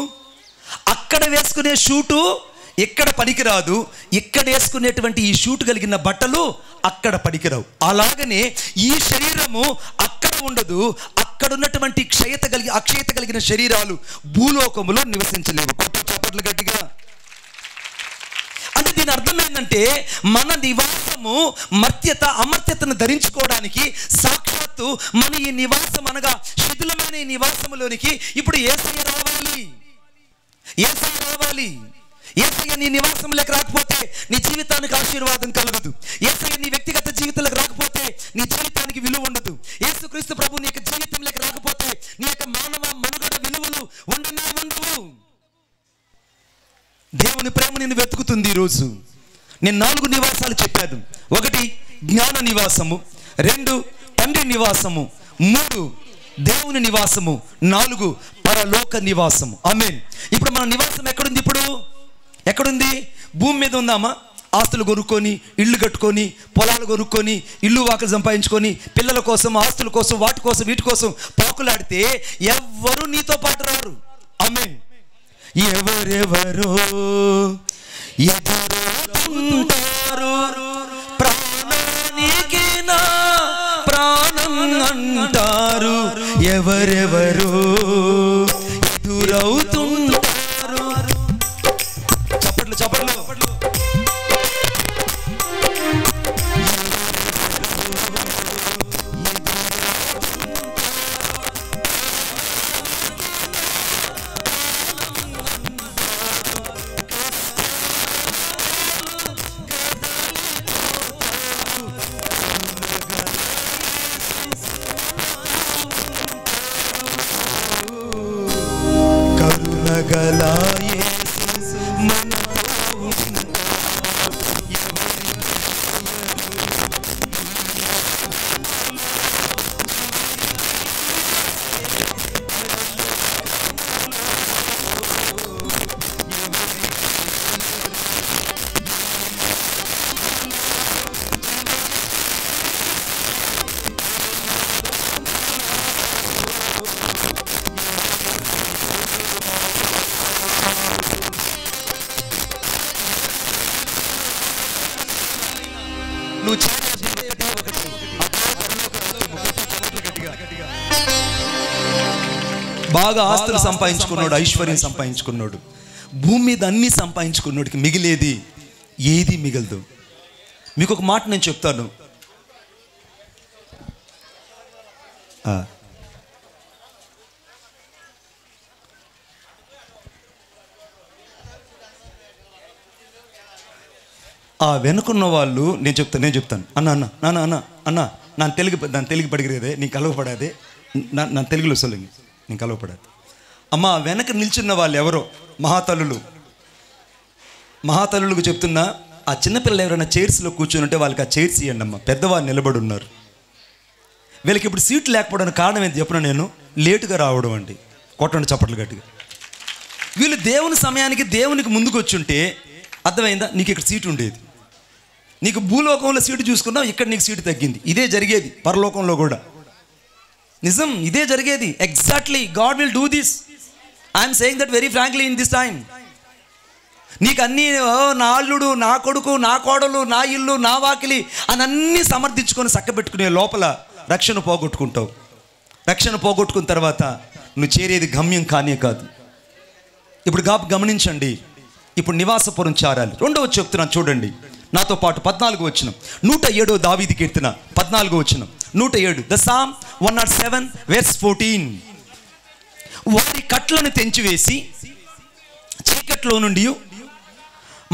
అక్కడ వేసుకునే షూటు ఇక్కడ పనికిరాదు, ఇక్కడ వేసుకునేటువంటి ఈ షూట్ కలిగిన బట్టలు అక్కడ పనికిరావు. అలాగనే ఈ శరీరము అక్కడ ఉండదు. అక్కడ ఉన్నటువంటి అక్షయత కలిగిన శరీరాలు భూలోకములో నివసించలేవు. చప్పట్లు గట్టిగా. అంటే దీని అర్థం ఏంటంటే మన నివాసము అమర్త్యతను ధరించుకోవడానికి సాక్షాత్తు మన ఈ నివాసం అనగా శిథిలమైన ఈ నివాసములోనికి ఇప్పుడు యేసయ్య రావాలి. యేసయ్య నీ నివాసంలోకి రాకపోతే నీ జీవితానికి ఆశీర్వాదం కలగదు. యేసయ్య నీ వ్యక్తిగత జీవితంలోకి రాకపోతే నీ జీవితానికి విలువ ఉండదు. యేసుక్రీస్తు ప్రభు నీ యొక్క జీవితంలోకి రాకపోతే నీ యొక్క మానవ మనుగడ విలువలు ఉండవు. దేవుని ప్రేమ నిన్ను వెతుకుతుంది. ఈరోజు నేను 4 నివాసాలు చెప్పాను. 1 జ్ఞాన నివాసము, 2 తండ్రి నివాసము, 3 దేవుని నివాసము, 4 పరలోక నివాసము. ఆమేన్. ఇప్పుడు మన నివాసం ఎక్కడుంది? భూమి మీద ఉందామా? ఆస్తులు కొనుక్కొని, ఇళ్ళు కట్టుకొని, పొలాలు కొనుక్కొని, ఇల్లు వాకలు సంపాదించుకొని, పిల్లల కోసం, ఆస్తుల కోసం, వాటి కోసం, వీటి కోసం పాకులాడితే ఎవ్వరూ నీతో పాటు రారు. ఆమేన్. ఎవరెవరో ఎదురవుతుంటారు, ప్రాణానికి నా ప్రాణం అంటారు. ఎవరెవరో ఎదురవుతుంటారు. చప్పట్లు. యేసు మనతో ఉంటాడు. బాగా ఆస్తులు సంపాదించుకున్నాడు, ఐశ్వర్యం సంపాదించుకున్నాడు, భూమి మీద అన్ని సంపాదించుకున్నాడికి మిగిలేది ఏది మిగలదు. మీకు ఒక మాట నేను చెప్తాను. ఆ వెనుకున్న వాళ్ళు నేను చెప్తాను అన్న అన్న నాన్న అన్న అన్న நான் தெலுங்கு படிக்கிறதே நீ కలవపడాదే நான் తెలుగులో சொல்லுங்க నేను కలవపడాది. అమ్మ వెనక నిల్చున్న వాళ్ళు ఎవరో మహాతల్లులకు చెప్తున్నా, ఆ చిన్నపిల్లలు ఎవరైనా చైర్స్లో కూర్చొని ఉంటే వాళ్ళకి ఆ చైర్స్ ఇవ్వండి అమ్మ. పెద్దవాళ్ళు నిలబడి ఉన్నారు. వీళ్ళకి ఇప్పుడు సీట్లు లేకపోవడానికి కారణం ఏంటి చెప్పిన, నేను లేటుగా రావడం అండి. కొట్టండి చప్పట్లు గట్టిగా. వీళ్ళు దేవుని సమయానికి దేవునికి ముందుకు వచ్చుంటే అర్థమైందా, నీకు ఇక్కడ సీటు ఉండేది. నీకు భూలోకంలో సీటు చూసుకున్నావు, ఇక్కడ నీకు సీటు తగ్గింది. ఇదే జరిగేది పరలోకంలో కూడా. నిజం, ఇదే జరిగేది. Exactly God will do this. I'm saying that very frankly in this time. నీకు అన్నీ నా అల్లుడు, నా కొడుకు, నా కోడలు, నా ఇల్లు, నా వాకిలి అని అన్నీ సమర్థించుకొని చక్కబెట్టుకునే లోపల రక్షణ పోగొట్టుకుంటావు. రక్షణ పోగొట్టుకున్న తర్వాత నువ్వు చేరేది గమ్యం కానే కాదు. ఇప్పుడు గమనించండి. ఇప్పుడు నివాసపురం చేరాలి. రెండవ చెప్తున్నాను చూడండి నాతో పాటు. 14వ వచనం, 107వ దావీదు కీర్తన 14వ వచనం, 107. The Psalm 107 verse 14. వారి కట్లను తెంచివేసి చీకట్లో నుండి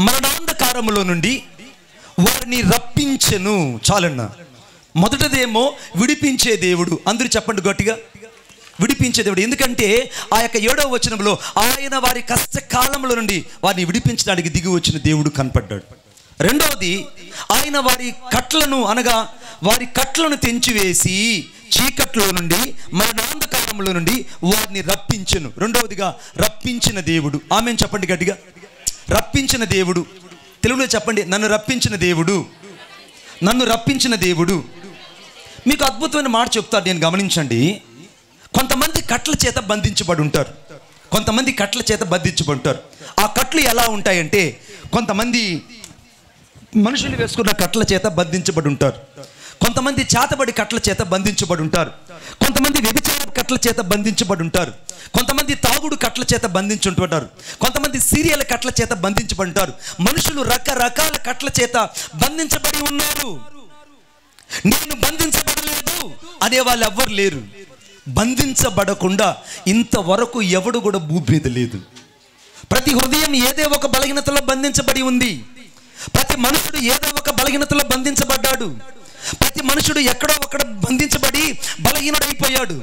మరణాంధకారములో నుండి వారిని రప్పించెను. చాలన్న. మొదటిదేమో విడిపించే దేవుడు. అందరూ చెప్పండి గట్టిగా, విడిపించే దేవుడు. ఎందుకంటే ఆ యొక్క 7వ వచనంలో ఆయన వారి కష్టకాలంలో నుండి వారిని విడిపించడానికి దిగి వచ్చిన దేవుడు కనపడ్డాడు. రెండవది, ఆయన వారి కట్లను అనగా వారి కట్లను తెంచివేసి చీకట్లో నుండి మరణాంధకారంలో నుండి వారిని రప్పించెను. రెండవదిగా రప్పించిన దేవుడు. ఆమేన్ చెప్పండి గట్టిగా. రప్పించిన దేవుడు. తెలుగులో చెప్పండి, నన్ను రప్పించిన దేవుడు, నన్ను రప్పించిన దేవుడు. మీకు అద్భుతమైన మాట చెప్తాను నేను, గమనించండి. కొంతమంది కట్ల చేత బంధించబడి ఉంటారు. కొంతమంది కట్ల చేత బంధించబడి ఉంటారు. ఆ కట్లు ఎలా ఉంటాయంటే, కొంతమంది మనుషులు వేసుకున్న కట్ల చేత బంధించబడి ఉంటారు. కొంతమంది చేతబడి కట్ల చేత బంధించబడి ఉంటారు. కొంతమంది వ్యభిచార కట్ల చేత బంధించబడి ఉంటారు. కొంతమంది తాగుడు కట్ల చేత బంధించుంటుంటారు. కొంతమంది సీరియల్ కట్ల చేత బంధించబడి ఉంటారు. మనుషులు రకరకాల కట్ల చేత బంధించబడి ఉన్నారు. నేను బంధించబడలేదు అనేవాళ్ళు ఎవ్వరు లేరు. బంధించబడకుండా ఇంతవరకు ఎవడు కూడా భూమి మీద లేదు. ప్రతి హృదయం ఏదో ఒక బలహీనతలో బంధించబడి ఉంది. ప్రతి మనుషుడు ఏదో ఒక బలహీనతలో బంధించబడ్డాడు. ప్రతి మనుషుడు ఎక్కడో ఒక్కడ బంధించబడి బలహీనుడైపోయాడు.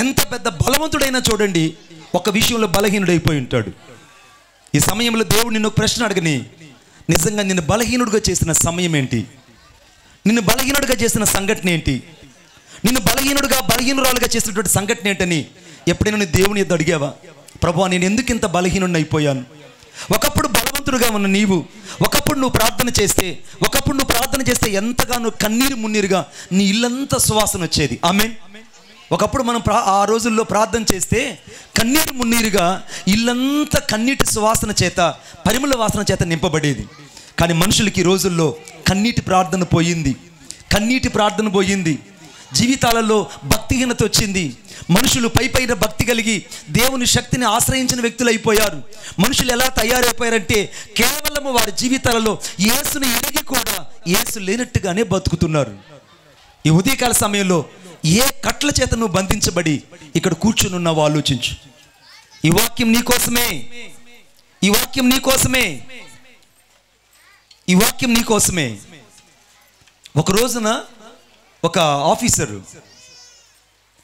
ఎంత పెద్ద బలవంతుడైనా చూడండి, ఒక విషయంలో బలహీనుడైపోయి ఉంటాడు. ఈ సమయంలో దేవుడు నిన్ను ఒక ప్రశ్న అడగని, నిజంగా నిన్ను బలహీనుడిగా చేసిన సమయం ఏంటి? నిన్ను బలహీనుడిగా చేసిన సంఘటన ఏంటి? నిన్ను బలహీనురాలుగా చేసినటువంటి సంఘటన ఏంటని ఎప్పుడైనా నువ్వు దేవుని ఎద్దు అడిగావా? ప్రభువా, నేను ఎందుకు ఇంత బలహీనుడిని అయిపోయాను? ఒకప్పుడు బలవంతుడుగా ఉన్న నీవు ఒకప్పుడు నువ్వు ప్రార్థన చేస్తే ఎంతగానో కన్నీరు మున్నీరుగా నీ ఇల్లంతా సువాసన వచ్చేది. ఆమేన్. ఒకప్పుడు మనం ఆ రోజుల్లో ప్రార్థన చేస్తే కన్నీరు మున్నీరుగా ఇల్లంతా కన్నీటి సువాసన చేత, పరిమళ వాసన చేత నింపబడేది. కానీ మనుషులకి ఈ రోజుల్లో కన్నీటి ప్రార్థన పోయింది. జీవితాలలో భక్తిహీనత వచ్చింది. మనుషులు పైన భక్తి కలిగి దేవుని శక్తిని ఆశ్రయించిన వ్యక్తులు అయిపోయారు. మనుషులు ఎలా తయారైపోయారంటే కేవలం వారి జీవితాలలో యేసుని ఎరిగి కూడా యేసు లేనట్టుగానే బతుకుతున్నారు. ఈ ఉదయకాల సమయంలో ఏ కట్ల చేత నువ్వు బంధించబడి ఇక్కడ కూర్చుని ఉన్నావో ఆలోచించు. ఈ వాక్యం నీకోసమే. ఒక రోజున ఒక ఆఫీసరు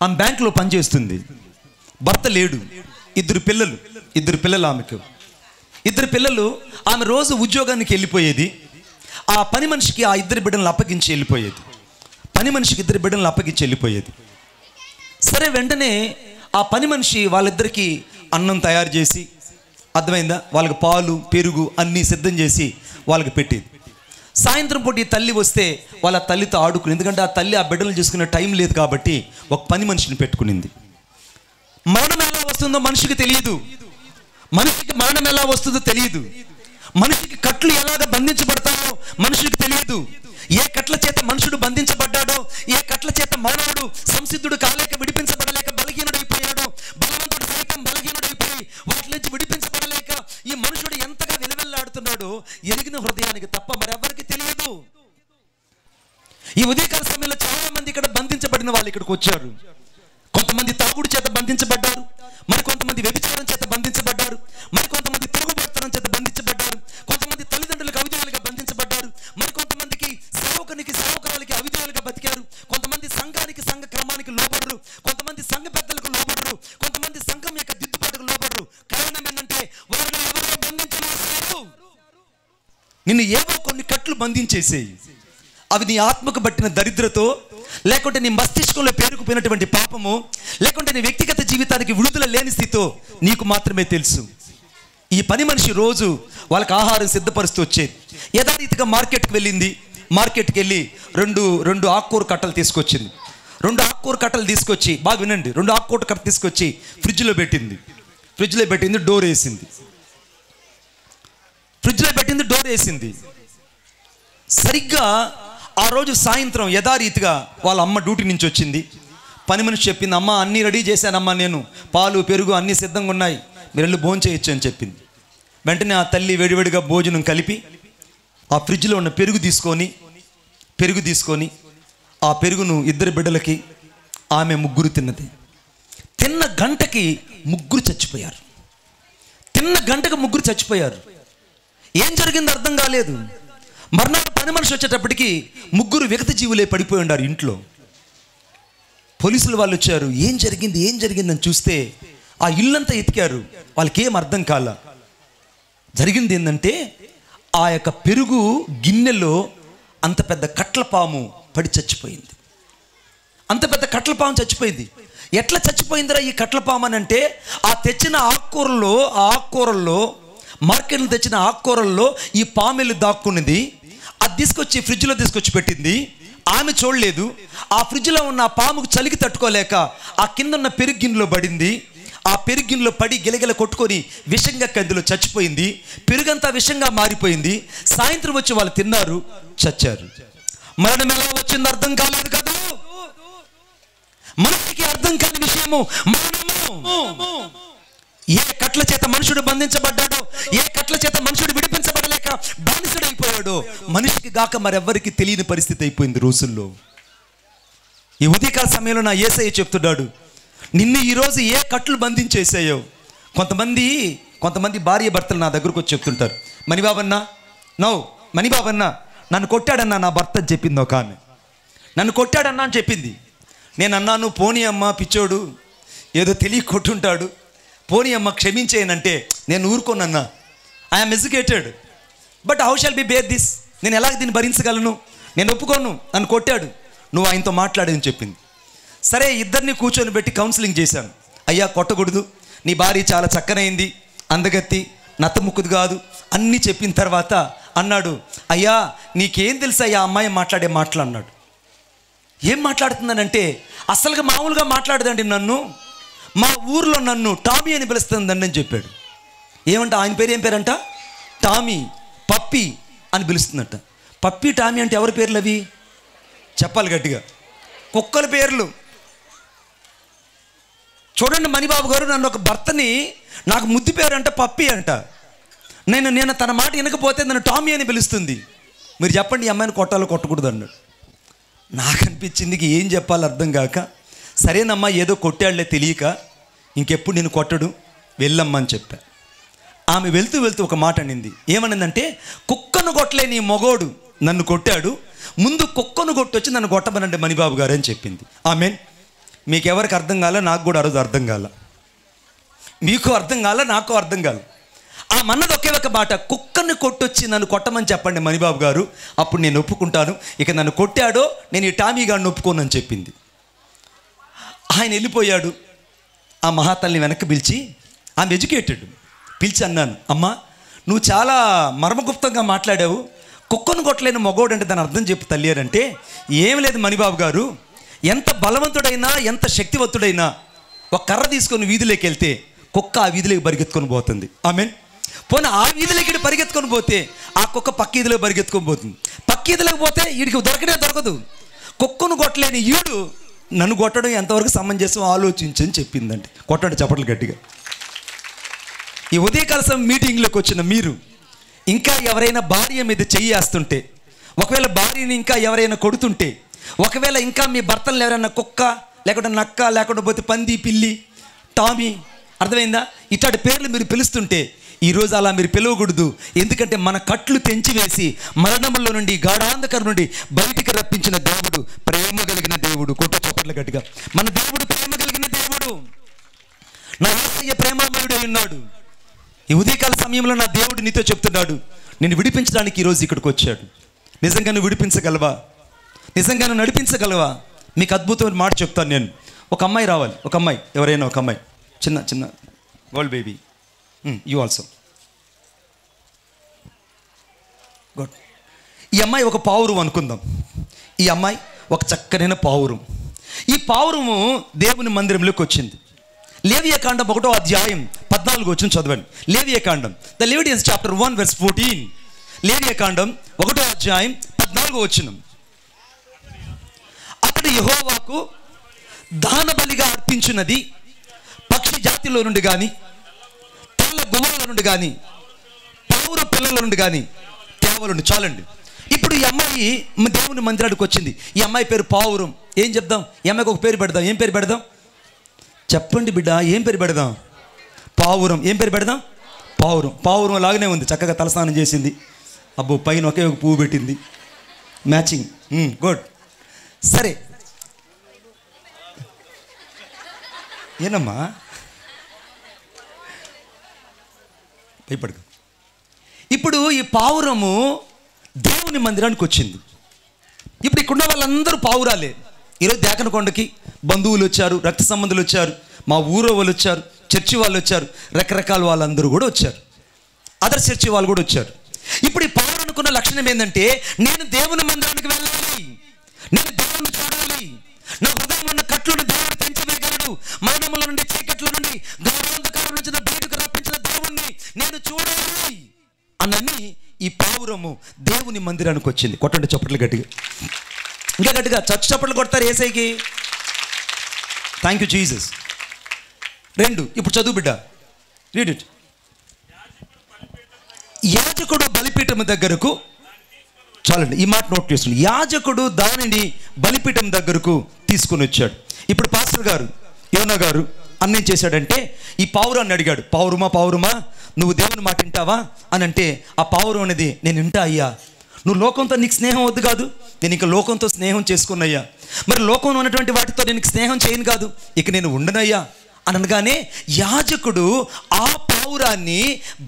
ఆమె బ్యాంకులో పనిచేస్తుంది. భర్త లేడు. ఇద్దరు పిల్లలు ఆమెకు. 2 పిల్లలు. ఆమె రోజు ఉద్యోగానికి వెళ్ళిపోయేది. ఆ పని మనిషికి ఆ 2 బిడ్డలను అప్పగించి వెళ్ళిపోయేది. పని మనిషికి 2 బిడ్డలను అప్పగించి వెళ్ళిపోయేది. సరే, వెంటనే ఆ పని మనిషి వాళ్ళిద్దరికీ అన్నం తయారు చేసి, అర్థమైందా, వాళ్ళకి పాలు పెరుగు అన్నీ సిద్ధం చేసి వాళ్ళకి పెట్టేది. సాయంత్రం పూట ఈ తల్లి వస్తే వాళ్ళ తల్లితో ఆడుకుని, ఎందుకంటే ఆ తల్లి ఆ బిడ్డలను చూసుకునే టైం లేదు కాబట్టి ఒక పని మనిషిని పెట్టుకునింది. మరణం ఎలా వస్తుందో మనిషికి తెలియదు. మనిషికి మరణం ఎలా వస్తుందో తెలియదు. మనిషికి కట్లు ఎలాగ బంధించబడతాయో మనుషుడికి తెలియదు. ఏ కట్ల చేత మనుషుడు బంధించబడ్డాడో, ఏ కట్ల చేత మానవుడు సంసిద్ధుడు కాలేక విడిపించబడలేక బలహీనుడైపోయాడో, బలవంతుడు సైతం బలహీనుడైపోయి వాటి నుంచి విడిపించబడలేక ఈ మనుషుడు ఎంతగా విలువెల్లాడుతున్నాడో ఎరిగిన హృదయానికి తప్ప మరెవరికి తెలియదు. ఈ ఉదయకాల సమయంలో చాలా మంది ఇక్కడ బంధించబడిన వాళ్ళు ఇక్కడికి వచ్చారు. కొంతమంది తాగుడు చేత బంధించబడ్డారు, మరి కొంతమంది వ్యభిచారం చేత బంధించబడ్డారు, మరి కొంతమంది తిరుగుబడతనం చేత బంధించబడ్డారు, కొంతమంది తల్లిదండ్రులకు అవిధేయులుగా బంధించబడ్డారు, మరి కొంతమందికి సేవకునికి సేవకురాలకి అవిధేయులుగా బతికారు, కొంతమంది సంఘానికి సంఘ క్రమానికి లోబడరు, కొంతమంది సంఘ పెద్దలకు లోబడరు, కొంతమంది సంఘం యొక్క దిద్దుబాటుకు లోబడరు. కారణం ఏంటంటే వారిని ఎవరో బంధించలేదు. నిన్ను ఏవో కొన్ని కట్లు బంధించేసేయి. అవి నీ ఆత్మకు బట్టిన దరిద్రతో, లేకుంటే నీ మస్తిష్కంలో పేరుకుపోయినటువంటి పాపము, లేకుంటే నీ వ్యక్తిగత జీవితానికి విడుదల లేని స్థితితో నీకు మాత్రమే తెలుసు. ఈ పని మనిషి రోజు వాళ్ళకి ఆహారం సిద్ధపరుస్తూ వచ్చేది. యథారీతిగా మార్కెట్కి వెళ్ళింది. మార్కెట్కి వెళ్ళి రెండు ఆకుకూర కట్టలు తీసుకొచ్చింది. 2 ఆకుకూర కట్టలు తీసుకొచ్చి, బాగా వినండి, 2 ఆకుకూర కట్టలు తీసుకొచ్చి ఫ్రిడ్జ్లో పెట్టింది. డోర్ వేసింది. సరిగ్గా ఆ రోజు సాయంత్రం యథారీతిగా వాళ్ళ అమ్మ డ్యూటీ నుంచి వచ్చింది. పని మనిషి చెప్పింది, అమ్మ అన్నీ రెడీ చేశానమ్మా, నేను పాలు పెరుగు అన్నీ సిద్ధంగా ఉన్నాయి, మీరు వెళ్ళి భోజనం చేయొచ్చు అని చెప్పింది. వెంటనే ఆ తల్లి వేడివేడిగా భోజనం కలిపి ఆ ఫ్రిడ్జ్లో ఉన్న పెరుగు తీసుకొని ఆ పెరుగును 2 బిడ్డలకి, ఆమె 3 తిన్నది. తిన్న గంటకి 3 చచ్చిపోయారు. ఏం జరిగిందో అర్థం కాలేదు. మర్నాడు పని మనిషి వచ్చేటప్పటికి 3 విగత జీవులే పడిపోయి ఉన్నారు ఇంట్లో. పోలీసులు వాళ్ళు వచ్చారు. ఏం జరిగిందని చూస్తే ఆ ఇల్లంతా ఎతికారు. వాళ్ళకి ఏం అర్థం కాల. జరిగింది ఏంటంటే, ఆ యొక్క పెరుగు గిన్నెలో అంత పెద్ద కట్లపాము పడి చచ్చిపోయింది. అంత పెద్ద కట్లపాము చచ్చిపోయింది. ఎట్లా చచ్చిపోయిందిరా ఈ కట్లపాము అని అంటే, ఆ తెచ్చిన ఆకుకూరల్లో మార్కెట్లో తెచ్చిన ఆకుకూరల్లో ఈ పామెలు దాక్కున్నది. అది తీసుకొచ్చి ఫ్రిడ్జ్లో తీసుకొచ్చి పెట్టింది. ఆమె చూడలేదు. ఆ ఫ్రిడ్జ్లో ఉన్న పాముకు చలికి తట్టుకోలేక ఆ కింద ఉన్న పెరుగు గిన్నెలో పడింది. ఆ పెరుగు గిన్నెలో పడి గిలగిల కొట్టుకొని విషంగా కందిలో చచ్చిపోయింది. పెరుగంతా విషంగా మారిపోయింది. సాయంత్రం వచ్చి వాళ్ళు తిన్నారు, చచ్చారు. మరణం ఎలా వచ్చిందో అర్థం కాలేదు కదా. మనిషికి అర్థం కాని విషయము మరణము. ఏ కట్ల చేత మనుషుడు బంధించబడ్డాడో, ఏ కట్ల చేత మనుషుడు విడిపించబడలేక బానిసడైపోయాడో మనిషికి గాక మరెవ్వరికి తెలియని పరిస్థితి అయిపోయింది రోజుల్లో. ఈ ఉదయకాల సమయంలో నా యేసయ్య చెప్తున్నాడు, నిన్ను ఈరోజు ఏ కట్లు బంధించేసాయో. కొంతమంది భార్య భర్తలు నా దగ్గరకు వచ్చి చెప్తుంటారు, మణిబాబన్నా నన్ను కొట్టాడన్నా నా భర్త అని చెప్పింది. ఒక ఆమె నన్ను కొట్టాడన్నా అని చెప్పింది. నేను అన్నాను, పోనీ అమ్మ పిచ్చోడు, ఏదో తెలియ కొట్టుంటాడు, పోనీ అమ్మ క్షమించేయనంటే నేను ఊరుకోనన్నా. I'm educated, but how shall be bear this, నేను ఎలాగ దీన్ని భరించగలను, నేను ఒప్పుకోను, నన్ను కొట్టాడు, నువ్వు ఆయనతో మాట్లాడని చెప్పింది. సరే, ఇద్దరిని కూర్చొని పెట్టి కౌన్సిలింగ్ చేశాను. అయ్యా కొట్టకూడదు, నీ భార్య చాలా చక్కనైంది, అందగత్తి, నత్తముక్కుది కాదు అన్నీ చెప్పిన తర్వాత అన్నాడు, అయ్యా నీకేం తెలుసు అయ్యా అమ్మాయి మాట్లాడే మాటలు అన్నాడు. ఏం మాట్లాడుతుందనంటే, అసలుగా మామూలుగా మాట్లాడదండి, నన్ను మా ఊర్లో నన్ను టామీ అని పిలుస్తుందండి అని చెప్పాడు. ఏమంట ఆయన పేరు, ఏం పేరంట? టామీ, పప్పి అని పిలుస్తుందట. పప్పి టామీ అంటే ఎవరి పేర్లు అవి? చెప్పాలి గట్టిగా. కుక్కల పేర్లు. చూడండి మణిబాబు గారు, నన్ను ఒక భర్తని నాకు ముద్దు పేరు అంట పప్పి అంట. నేను తన మాట వినకపోతే నన్ను టామీ అని పిలుస్తుంది. మీరు చెప్పండి, ఈ అమ్మాయిని కొట్టాలో కొట్టకూడదు అన్నాడు. నాకు అనిపించింది ఏం చెప్పాలో అర్థం కాక, సరేనమ్మా ఏదో కొట్టాడులే తెలియక, ఇంకెప్పుడు నేను కొట్టడు, వెళ్ళమ్మా అని చెప్పా. ఆమె వెళ్తూ ఒక మాట అనింది. ఏమనిందంటే, కుక్కను కొట్టలే నీ మొగోడు నన్ను కొట్టాడు, ముందు కుక్కను కొట్టొచ్చి నన్ను కొట్టమనండి మణిబాబు గారు అని చెప్పింది. ఆమెన్. మీకు ఎవరికి అర్థం కాల, నాకు కూడా ఆ రోజు అర్థం కాల. మీకు అర్థం కాల, నాకు అర్థం కాల. ఆ మన్నది ఒకే ఒక మాట, కుక్కని కొట్టొచ్చి నన్ను కొట్టమని చెప్పండి మణిబాబు గారు, అప్పుడు నేను ఒప్పుకుంటాను. ఇక నన్ను కొట్టాడో నేను ఈ టామీ గారిని ఒప్పుకోనని చెప్పింది. ఆయన వెళ్ళిపోయాడు. ఆ మహాతల్ని వెనక్కి పిలిచి, ఆమె ఎడ్యుకేటెడ్, పిలిచి అన్నాను, అమ్మా నువ్వు చాలా మర్మగుప్తంగా మాట్లాడావు. కుక్కను కొట్టలేని మగోడు అంటే దాని అర్థం చెప్పు తల్లి అంటే, ఏం లేదు మణిబాబు గారు, ఎంత బలవంతుడైనా ఎంత శక్తివంతుడైనా ఒక కర్ర తీసుకొని వీధిలోకి వెళ్తే కుక్క ఆ వీధిలోకి పరిగెత్తుకొని పోతుంది. ఆమెన్. పోనీ ఆ వీధిలోకి పరిగెత్తుకొని పోతే ఆ కుక్క పక్క వీధిలోకి పరిగెత్తుకొని పోతుంది. పక్క వీధిలోకి పోతే వీడికి దొరకదు. కుక్కను కొట్టలేని ఈడు నన్ను కొట్టడం ఎంతవరకు సమంజసం ఆలోచించని చెప్పిందండి. కొట్టండి చప్పట్లు గట్టిగా. ఈ ఉదయకాల మీటింగ్లోకి వచ్చిన మీరు ఇంకా ఎవరైనా భార్య మీద చెయ్యేస్తుంటే, ఒకవేళ భార్యని ఇంకా ఎవరైనా కొడుతుంటే, ఒకవేళ ఇంకా మీ భర్తలు ఎవరైనా కుక్క లేకుంటే నక్క లేకుండా పోతే పంది, పిల్లి, టామీ, అర్థమైందా, ఇట్లాంటి పేర్లు మీరు పిలుస్తుంటే ఈరోజు అలా మీరు పిలవకూడదు. ఎందుకంటే మన కట్లు తెంచివేసి మరణంలో నుండి గాఢాంధకరం నుండి బయటికి రప్పించిన దేవుడు ప్రేమ కలిగిన దేవుడు. కొట్ట చప్పట్లు గట్టిగా. మన దేవుడు ప్రేమ కలిగిన దేవుడు. నా యేసయ్య ప్రేమమయుడై ఉన్నాడు. ఈ ఉదయకాల సమయంలో నా దేవుడు నీతో చెప్తున్నాడు, నేను విడిపించడానికి ఈరోజు ఇక్కడికి వచ్చాడు. నిజంగా నువ్వు విడిపించగలవా? నిజంగా నువ్వు నడిపించగలవా? మీకు అద్భుతమైన మాట చెప్తాను నేను. ఒక అమ్మాయి రావాలి, ఒక అమ్మాయి, ఎవరైనా ఒక అమ్మాయి, చిన్న girl baby, you also good. ఈ అమ్మాయి ఒక పావురం అనుకుందాం. ఈ అమ్మాయి ఒక చక్కనైన పావురం. ఈ పావురము దేవుని మందిరంలోకి వచ్చింది. లేవియాకాండం 1వ అధ్యాయం 14 చదవండి. లేవియాకాండం, ద లెవిటియన్స్ చాప్టర్ 1 verse 14. లేవియాకాండం 1వ అధ్యాయం 14. అతడు యెహోవాకు దాన బలిగా అర్పించినది పక్షి జాతిలో నుండి కానీ, తెల్ల గువ్వల నుండి కానీ, పావుర పిల్లల నుండి కానీ తేవలుండి. చాలండి. ఇప్పుడు ఈ అమ్మాయి దేవుని మందిరానికి వచ్చింది. ఈ అమ్మాయి పేరు పావురం. ఏం చెప్దాం? ఈ అమ్మాయికి ఒక పేరు పెడదాం. ఏం పేరు పెడదాం? చెప్పండి బిడ్డ, ఏం పేరు పెడదాం? పావురం. ఏం పేరు పెడదాం? పావురం. పావురం లాగానే ఉంది, చక్కగా తలస్నానం చేసింది. అబ్బో, పైన ఒకే ఒక పువ్వు పెట్టింది, మ్యాచింగ్. గుడ్. సరే, ఏనమ్మా భయపడదు. ఇప్పుడు ఈ పావురము దేవుని మందిరానికి వచ్చింది. ఇప్పుడు ఇక్కడున్న వాళ్ళందరూ పావురాలే. ఈరోజు దేకనకొండకి బంధువులు వచ్చారు, రక్త సంబంధులు వచ్చారు, మా ఊరో వాళ్ళు వచ్చారు, చర్చి వాళ్ళు వచ్చారు, రకరకాల వాళ్ళందరూ కూడా వచ్చారు, అదర్ చర్చి వాళ్ళు కూడా వచ్చారు. ఇప్పుడు ఈ పావురం అనుకున్న లక్షణం ఏంటంటే, నేను దేవుని మందిరానికి వెళ్ళాలి, నేను దేవుని చూడాలి, నా హృదయంలో ఉన్న కట్లను దేవుడు తెంచివేయగలడు, మరణముల నుండి, చీకట్ల నుండి, గాఢాంధకారం నుంచి బయటకు రప్పించిన దేవుణ్ణి నేను చూడాలి అని ఈ పావురము దేవుని మందిరానికి వచ్చింది. కొట్టండి చప్పట్లు గట్టిగా, ఇంకా గట్టిగా. చప్పట్లు కొడతారు యేసయ్యకి. Thank you Jesus. 2, ఇప్పుడు చదువు బిడ్డ, రీడ్ ఇట్. యాజకుడు బలిపీఠం దగ్గరకు, చాలండి ఈ మాట నోట్ చేసుకోండి. యాజకుడు దానిని బలిపీఠం దగ్గరకు తీసుకుని వచ్చాడు. ఇప్పుడు పాస్టర్ గారు, యోనా గారు అన్నేం చేశాడంటే, ఈ పావురాన్ని అడిగాడు, పావురమా నువ్వు దేవుని మాట వింటావా అని అంటే, ఆ పావురం అనేది, నేను వింటా అయ్యా. నువ్వు లోకంతో నీకు స్నేహం వద్దు కాదు, నేను ఇంకా లోకంతో స్నేహం చేసుకున్నయ్యా. మరి లోకంలో ఉన్నటువంటి వాటితో నేను స్నేహం చేయను కాదు, ఇక నేను ఉండనయ్యా అని అనగానే యాజకుడు ఆ పావురాన్ని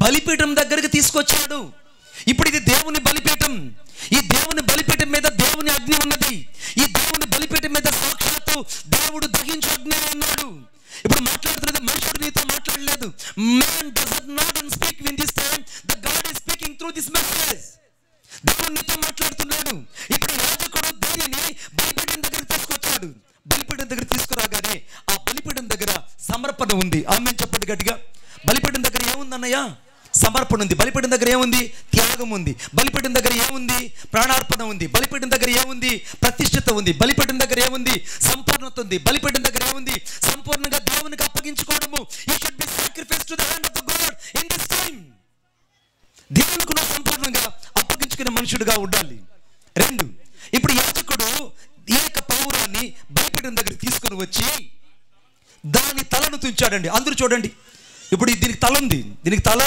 బలిపీఠం దగ్గరికి తీసుకొచ్చాడు. ఇప్పుడు ఇది దేవుని బలిపీఠం. ఈ దేవుని బలిపీఠం మీద దేవుని అగ్ని ఉన్నది. ఈ దేవుని బలిపీఠం మీద సాక్షాత్తు దేవుడు దహించు అగ్ని ఉన్నాడు. ఇప్పుడు మాట్లాడుతున్నది మనుషుడు నీతో మాట్లాడలేదు. Man does not speak in this time. The God is speaking through this message. దేవుడు నీతో మాట్లాడుతున్నాడు. ఇప్పుడు యాజకుడు దీనిని బలిపీఠం దగ్గర తీసుకొచ్చాడు. బలిపీఠం దగ్గర తీసుకురాగానే ఆ బలిపీఠం దగ్గర సమర్పణ ఉంది. ఆమేన్ చెప్పండి గట్టిగా. బలిపీఠం దగ్గర ఏముంది అన్నయ్య? సమర్పణ ఉంది. బలిపీఠం దగ్గర ఏముంది? త్యాగం ఉంది. బలిపీఠం దగ్గర ఏముంది? ప్రాణార్పణ ఉంది. బలిపీఠం దగ్గర ఏముంది? ప్రతిష్ఠిత ఉంది. బలిపీఠం దగ్గర ఏముంది? సంపూర్ణత ఉంది. బలిపీఠం దగ్గర ఏముంది? సంపూర్ణంగా దేవునికి అప్పగించుకోవడము. You should be sacrificed to the hand of the God in this time. దేవునికి నువ్వు సంపూర్ణంగా అప్పగించుకునే మనుషుడిగా ఉండాలి. 2, ఇప్పుడు యాజకుడు ఈ యొక్క పావురాన్ని బలిపీఠం దగ్గర తీసుకుని వచ్చి దాని తలను తుంచాడండి. అందరూ చూడండి, ఇప్పుడు దీనికి తల ఉంది, దీనికి తల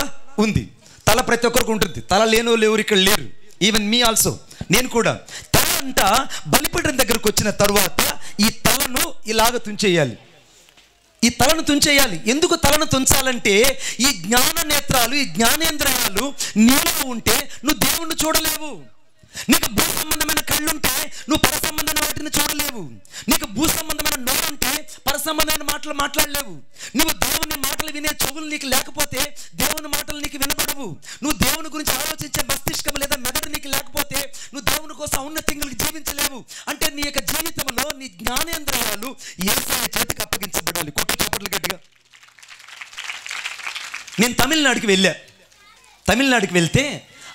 ఉంది. తల ప్రతి ఒక్కరికి ఉంటుంది. తల లేని వాళ్ళు ఎవరు ఇక్కడ లేరు. ఈవెన్ మీ ఆల్సో, నేను కూడా. తల అంట బలిపీఠం దగ్గరకు వచ్చిన తరువాత ఈ తలను ఇలాగ తుంచేయాలి. ఈ తలను తుంచేయాలి. ఎందుకు తలను తుంచాలంటే ఈ జ్ఞాన నేత్రాలు, ఈ జ్ఞానేంద్రియాలు నీలో ఉంటే నువ్వు దేవుణ్ణి చూడలేవు. నీకు భూ సంబంధమైన కళ్ళుంటే నువ్వు పర సంబంధమైన వాటిని చూడలేవు. నీకు భూ సంబంధమైన నోరుంటే పర సంబంధమైన మాటలు మాట్లాడలేవు. నువ్వు దేవుని మాటలు వినే చెవులు నీకు లేకపోతే దేవుని మాటలు నీకు వినపడవు. నువ్వు దేవుని గురించి ఆలోచించే మస్తిష్కం లేదా మెదడు నీకు లేకపోతే నువ్వు దేవుని కోసం ఉన్నతంగా జీవించలేవు. అంటే నీ యొక్క జీవితంలో నీ జ్ఞానేంద్రియాలు యేసయ్య చేతికి అప్పగించబడాలి. కొట్టు చప్పట్లు గట్టిగా. నేను తమిళనాడుకి వెళ్తే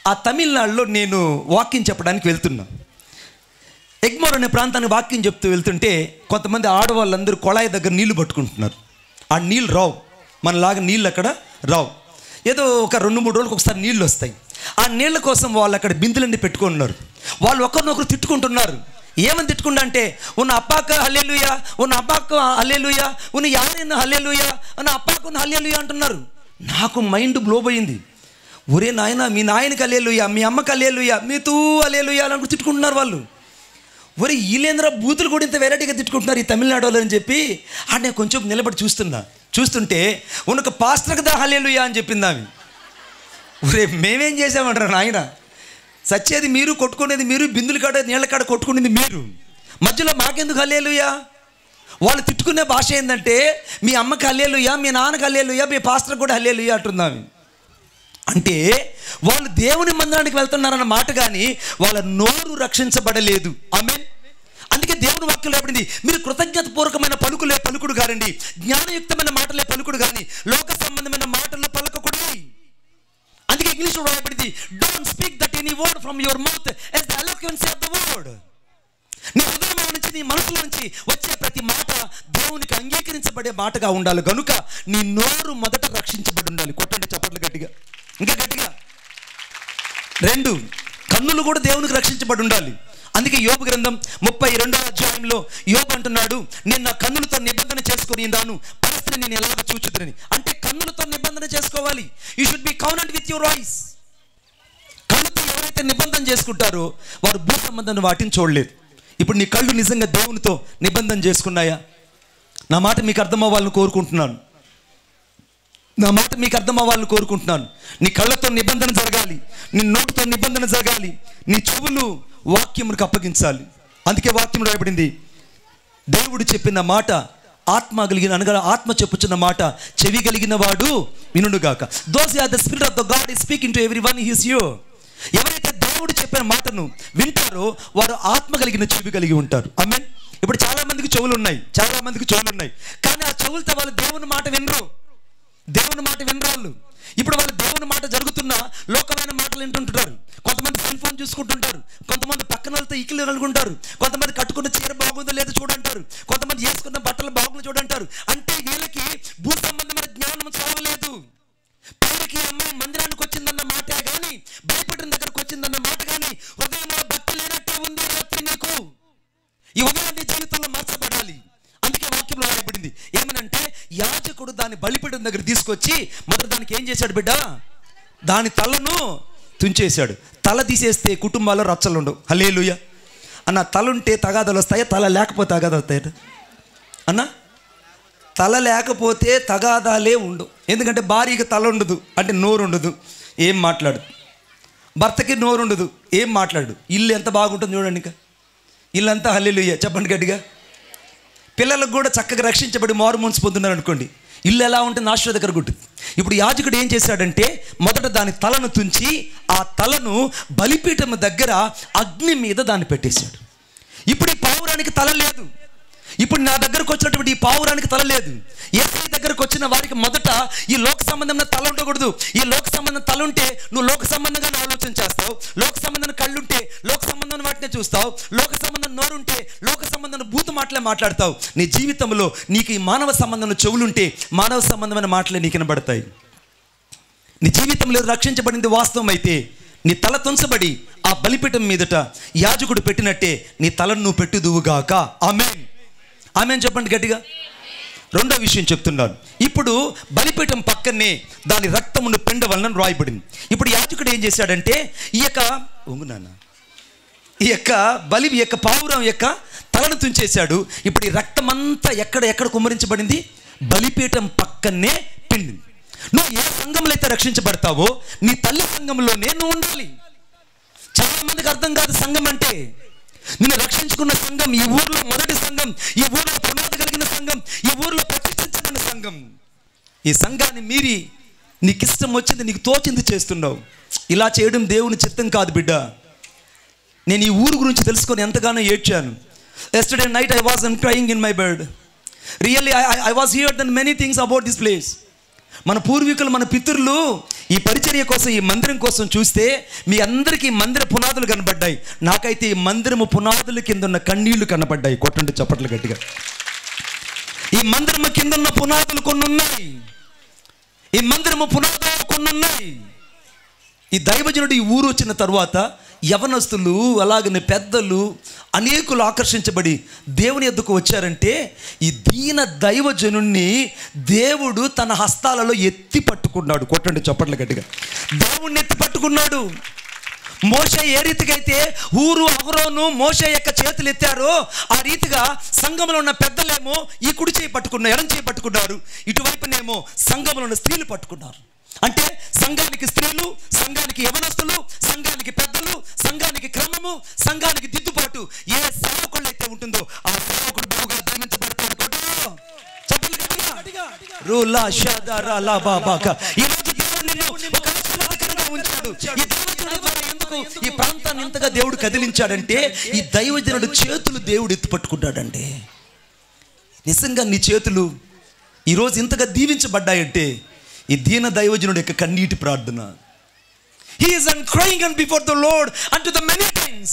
ఆ తమిళనాడులో నేను వాక్యం చెప్పడానికి వెళ్తున్నా. ఎగ్మోర్ అనే ప్రాంతానికి వాక్యం చెప్తూ వెళ్తుంటే కొంతమంది ఆడవాళ్ళందరూ కొళాయి దగ్గర నీళ్లు పట్టుకుంటున్నారు. ఆ నీళ్ళు రావు, మనలాగా నీళ్ళు అక్కడ రావు. ఏదో ఒక 2-3 రోజులకు ఒకసారి నీళ్ళు వస్తాయి. ఆ నీళ్ళ కోసం వాళ్ళు అక్కడ బిందులన్నీ పెట్టుకున్నారు. వాళ్ళు ఒకరినొకరు తిట్టుకుంటున్నారు. ఏమని తిట్టుకుంటా అంటే, ఉన్న అప్పాక హల్లెలూయా, ఉన్న అబ్బాకు హల్లెలూయా, ఉన్న యారైనా హల్లెలూయా, ఉన్న అప్పాకు హల్లెలూయా అంటున్నారు. నాకు మైండ్ బ్లో పోయింది. ఒరే నాయన, మీ నాయనకి హల్లెలూయా, మీ అమ్మకి హల్లెలూయా, మీ తూ హల్లెలూయా అని తిట్టుకుంటున్నారు వాళ్ళు. ఒరే వీళ్ళేంద్ర బూతులు కూడా ఇంత వెరైటీగా తిట్టుకుంటున్నారు ఈ తమిళనాడు వాళ్ళు అని చెప్పి నేను కొంచెం నిలబడి చూస్తుంటే ఉనకు పాస్టర్కి దా హల్లెలూయా అని చెప్పింది ఆమె. ఒరే మేమేం చేసామంటారా నాయన, సచ్చేది మీరు, కొట్టుకునేది మీరు, బిందులు కాడ నీళ్ళ కాడ కొట్టుకునేది మీరు, మధ్యలో మాకెందుకు హల్లెలూయా? వాళ్ళు తిట్టుకునే భాష ఏంటంటే మీ అమ్మకి హల్లెలూయా, మీ నాన్నకి హల్లెలూయా, మీ పాస్టర్కి కూడా హల్లెలూయా అంటుంది ఆమె. అంటే వాళ్ళు దేవుని మందిరానికి వెళ్తున్నారన్న మాట కానీ వాళ్ళ నోరు రక్షించబడలేదు. ఆమేన్. అందుకే దేవుని వాక్యం రాబడింది, మీరు కృతజ్ఞతపూర్వకమైన పలుకుడు కారండి, జ్ఞానయుక్తమైన మాటలే పలుకుడు కానీ లోక సంబంధమైన మాటలు పలకకూడదు. అందుకే ఇంగ్లీష్లో రాయబడింది, don't speak that any word from your mouth as the eloquence of the word. నీ హృదయం నుంచి, నీ మనసు నుంచి వచ్చే ప్రతి మాట దేవునికి అంగీకరించబడే మాటగా ఉండాలి. కనుక నీ నోరు మొదట రక్షించబడి ఉండాలి. కొట్టండి చప్పట్లు గట్టిగా, ఇంకా గట్టిగా. 2, కన్నులు కూడా దేవునికి రక్షించబడి ఉండాలి. అందుకే యోబు గ్రంథం 32వ అధ్యాయంలో యోబు అంటున్నాడు, నేను నా కన్నులతో నిబంధన చేసుకొని ఉన్నాను, పరిస్థితిని నేను ఎలాగ చూచుదునని. అంటే కన్నులతో నిబంధన చేసుకోవాలి. You should be covenant with your eyes. కళ్ళుతో ఎవరైతే నిబంధన చేసుకుంటారో వారు భూ సంబంధాన్ని వాటిని చూడలేదు. ఇప్పుడు నీ కళ్ళు నిజంగా దేవునితో నిబంధన చేసుకున్నాయా? నా మాట మీకు అర్థమవ్వాలని కోరుకుంటున్నాను. నీ కళ్ళతో నిబంధన జరగాలి, నీ నోటితో నిబంధన జరగాలి, నీ చెవులు వాక్యమునికి అప్పగించాలి. అందుకే వాక్యం రాయబడింది, దేవుడు చెప్పిన మాట ఆత్మ కలిగిన, అనగా ఆత్మ చెప్పుచున్న మాట చెవి కలిగిన వాడు వినుగాక. Those are the spirit of the God is speaking to everyone he is you. ఎవరైతే దేవుడు చెప్పిన మాటను వింటారో వారు ఆత్మ కలిగిన చెవి కలిగి ఉంటారు. ఆమేన్. ఇప్పుడు చాలా మందికి చెవులు ఉన్నాయి, కానీ ఆ చెవులతో వాళ్ళు దేవుని మాట వినరు. వాళ్ళు ఇప్పుడు వాళ్ళు దేవుని మాట జరుగుతున్న లోకమైన మాటలు వింటుంటారు. కొంతమంది సెల్ ఫోన్ చూసుకుంటుంటారు, కొంతమంది పక్కన వాళ్ళతో ఇకిలు కలుగుంటారు, కొంతమంది కట్టుకున్న చీర బాగుందో లేదో చూడంటారు, కొంతమంది వేసుకున్న బట్టలు బాగుందో చూడంటారు. అంటే వీళ్ళకి భూ సంబంధమైన జ్ఞానం చావలేదు. పైకి అమ్మాయి మందిరానికి వచ్చిందన్న మాటే కానీ, భయపడిన దగ్గరకు వచ్చిందన్న మాట కానీ హృదయంలో భక్తి లేనట్టే ఉంది. నీకు ఈ ఉదయం నీ జీవితంలో మార్చబడాలి. అందుకే వాక్యంలో రాయబడింది ఏమనంటే, యాజకుడు దాని బలిపీఠం దగ్గర తీసుకొచ్చి మొదట దానికి ఏం చేశాడు బిడ్డ, దాని తలను తుంచేశాడు. తల తీసేస్తే కుటుంబాల్లో రచ్చలు ఉండవు. హల్లెలూయా అన్న. తల ఉంటే తగాదాలు వస్తాయా? తల లేకపోతే తగాదాలు వస్తాయట అన్న. తల లేకపోతే తగాదాలే ఉండవు. ఎందుకంటే భార్యకి తల ఉండదు అంటే నోరు ఉండదు, ఏం మాట్లాడు. భర్తకి నోరు ఉండదు, ఏం మాట్లాడు. ఇల్లు ఎంత బాగుంటుంది చూడండి, ఇంకా ఇల్లంతా హల్లెలూయా చెప్పండి గట్టిగా. పిల్లలకు కూడా చక్కగా రక్షించబడి మారు మనసు పొందున్నారు అనుకోండి, ఇల్లు ఎలా ఉంటుంది, ఆశీర్వాదకరంగా ఉంటుంది. ఇప్పుడు యాజకుడు ఏం చేశాడంటే మొదట దాని తలను తుంచి ఆ తలను బలిపీఠం దగ్గర అగ్ని మీద దాన్ని పెట్టేశాడు. ఇప్పుడు ఈ పావురానికి తల లేదు. ఇప్పుడు నా దగ్గరకు వచ్చినటువంటి ఈ పావురానికి తల లేదు. యేసయ్య దగ్గరకు వచ్చిన వారికి మొదట ఈ లోక సంబంధమైన తల ఉండకూడదు. ఈ లోక సంబంధం తల ఉంటే నువ్వు లోక సంబంధంగానే ఆలోచన చేస్తావు, లోక సంబంధం కళ్ళుంటే లోక సంబంధం వాటినే చూస్తావు, లోక సంబంధం నోరుంటే లోక సంబంధం భూత మాటలే మాట్లాడతావు. నీ జీవితంలో నీకు ఈ మానవ సంబంధంలో చెవులుంటే మానవ సంబంధమైన మాటలే నీకు వినబడతాయి. నీ జీవితంలో రక్షించబడింది వాస్తవం అయితే నీ తల తుంచబడి ఆ బలిపీఠం మీదట యాజకుడు పెట్టినట్టే నీ తలను నువ్వు పెట్టుదువుగాక. ఆమేన్, ఆమేన్ చెప్పండి గట్టిగా. రెండో విషయం చెప్తున్నాను. ఇప్పుడు బలిపీఠం పక్కనే దాని రక్తమును పిండవలన రాయబడింది. ఇప్పుడు యాజకుడు ఏం చేశాడంటే ఈ యొక్క పావురం యొక్క తలను తుంచేశాడు. ఇప్పుడు ఈ రక్తం అంతా ఎక్కడ కుమ్మరించబడింది? బలిపీఠం పక్కనే పిండి. నువ్వు ఏ సంఘంలో అయితే రక్షించబడతావో నీ తల్లి సంఘంలోనే నువ్వు ఉండాలి. చాలా మందికి అర్థం కాదు సంఘం అంటే. నిన్ను రక్షించుకున్న సంఘం, ఈ ఊర్లో మొదటి సంఘం, ఈ ఊర్లో పునాది కలిగిన సంఘం, ఈ ఊర్లో ప్రతిష్ఠించబడిన సంఘం. ఈ సంఘాన్ని మీరి నీకు ఇష్టం వచ్చింది, నీకు తోచింది చేస్తున్నావు. ఇలా చేయడం దేవుని చిత్తం కాదు బిడ్డ. నేను ఈ ఊరు గురించి తెలుసుకొని ఎంతగానో ఏడ్చాను. Yesterday night I was crying in my bed. Really I was heard that many things about this place. మన పూర్వీకులు, మన పితరులు ఈ పరిచర్య కోసం, ఈ మందిరం కోసం చూస్తే మీ అందరికీ మందిర పునాదులు కనబడ్డాయి. నాకైతే ఈ మందిరము పునాదుల కింద ఉన్న కన్నీళ్లు కనబడ్డాయి. కొట్టండి చప్పట్లు గట్టిగా. ఈ మందిరము కింద ఉన్న పునాదులు కొన్ని ఉన్నాయి. ఈ మందిరము పునాదులు కొన్ని ఉన్నాయి. ఈ దైవజనుడు ఈ ఊరు వచ్చిన తర్వాత యవనస్తులు, అలాగనే పెద్దలు అనేకులు ఆకర్షించబడి దేవుని ఎద్దుకు వచ్చారంటే ఈ దీన దైవజనుణ్ణి దేవుడు తన హస్తాలలో ఎత్తి పట్టుకున్నాడు. కొట్టండి చప్పట్లు గట్టిగా. దేవుణ్ణి ఎత్తి పట్టుకున్నాడు. మోషే ఏ రీతిగా అయితే ఊరు అహరోను మోషే యొక్క చేతులు ఎత్తారో ఆ రీతిగా సంఘంలో ఉన్న పెద్దలేమో ఈ కుడి చేయి పట్టుకున్నారు, ఎడం చేయి పట్టుకున్నారు. ఇటువైపునేమో సంఘంలో ఉన్న స్త్రీలు పట్టుకున్నారు. అంటే సంఘానికి స్త్రీలు, సంఘానికి యవనస్తులు, సంఘానికి పెద్దలు, సంఘానికి క్రమము, సంఘానికి దిద్దుబాటు ఏ సేవకులు అయితే ఉంటుందో ఆ సేవకుడు బాగా దీవించబడతాడు. ఈ ప్రాంతాన్ని ఇంతగా దేవుడు కదిలించాడంటే ఈ దైవజనుడు చేతులు దేవుడు ఎత్తి పట్టుకుంటాడండి. నిజంగా నీ చేతులు ఈరోజు ఇంతగా దీవించబడ్డాయంటే ఈ దీన దైవజనుడు యొక్క కన్నీటి ప్రార్థన. He is crying before the Lord unto the many things.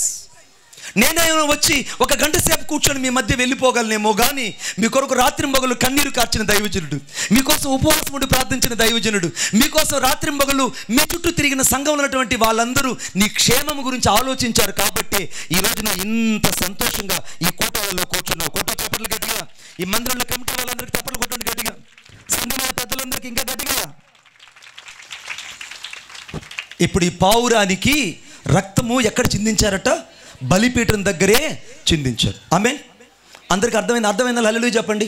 నేనే వచ్చి ఒక గంట సేపు కూర్చొని మీ మధ్య వెళ్ళిపోగలనేమో కానీ మీ కొరకు రాత్రింబగలు కన్నీరు కార్చిన దైవజనుడు, మీకోసం ఉపవాసం ఉండి ప్రార్థించిన దైవజనుడు, మీకోసం రాత్రింబగలు మీ చుట్టూ తిరిగిన సంఘంలో ఉన్నటువంటి వాళ్ళందరూ నీ క్షేమం గురించి ఆలోచించారు. కాబట్టి ఈ రోజున ఇంత సంతోషంగా ఈ కోటలలో కూర్చున్నావు. కోట చప్పట్లు గట్టిగా. ఈ మందిరంలో కమిటీ వాళ్ళందరికీ చప్పట్లు కొట్టండి గట్టిగా. సంఘంలో పెద్దలందరికీ ఇంకా గట్టిగా. ఇప్పుడు ఈ పావురానికి రక్తము ఎక్కడ చిందించారట? బలిపీఠం దగ్గరే చిందించారు. ఆమేన్. అందరికి అర్థమైందా? హల్లెలూయా చెప్పండి.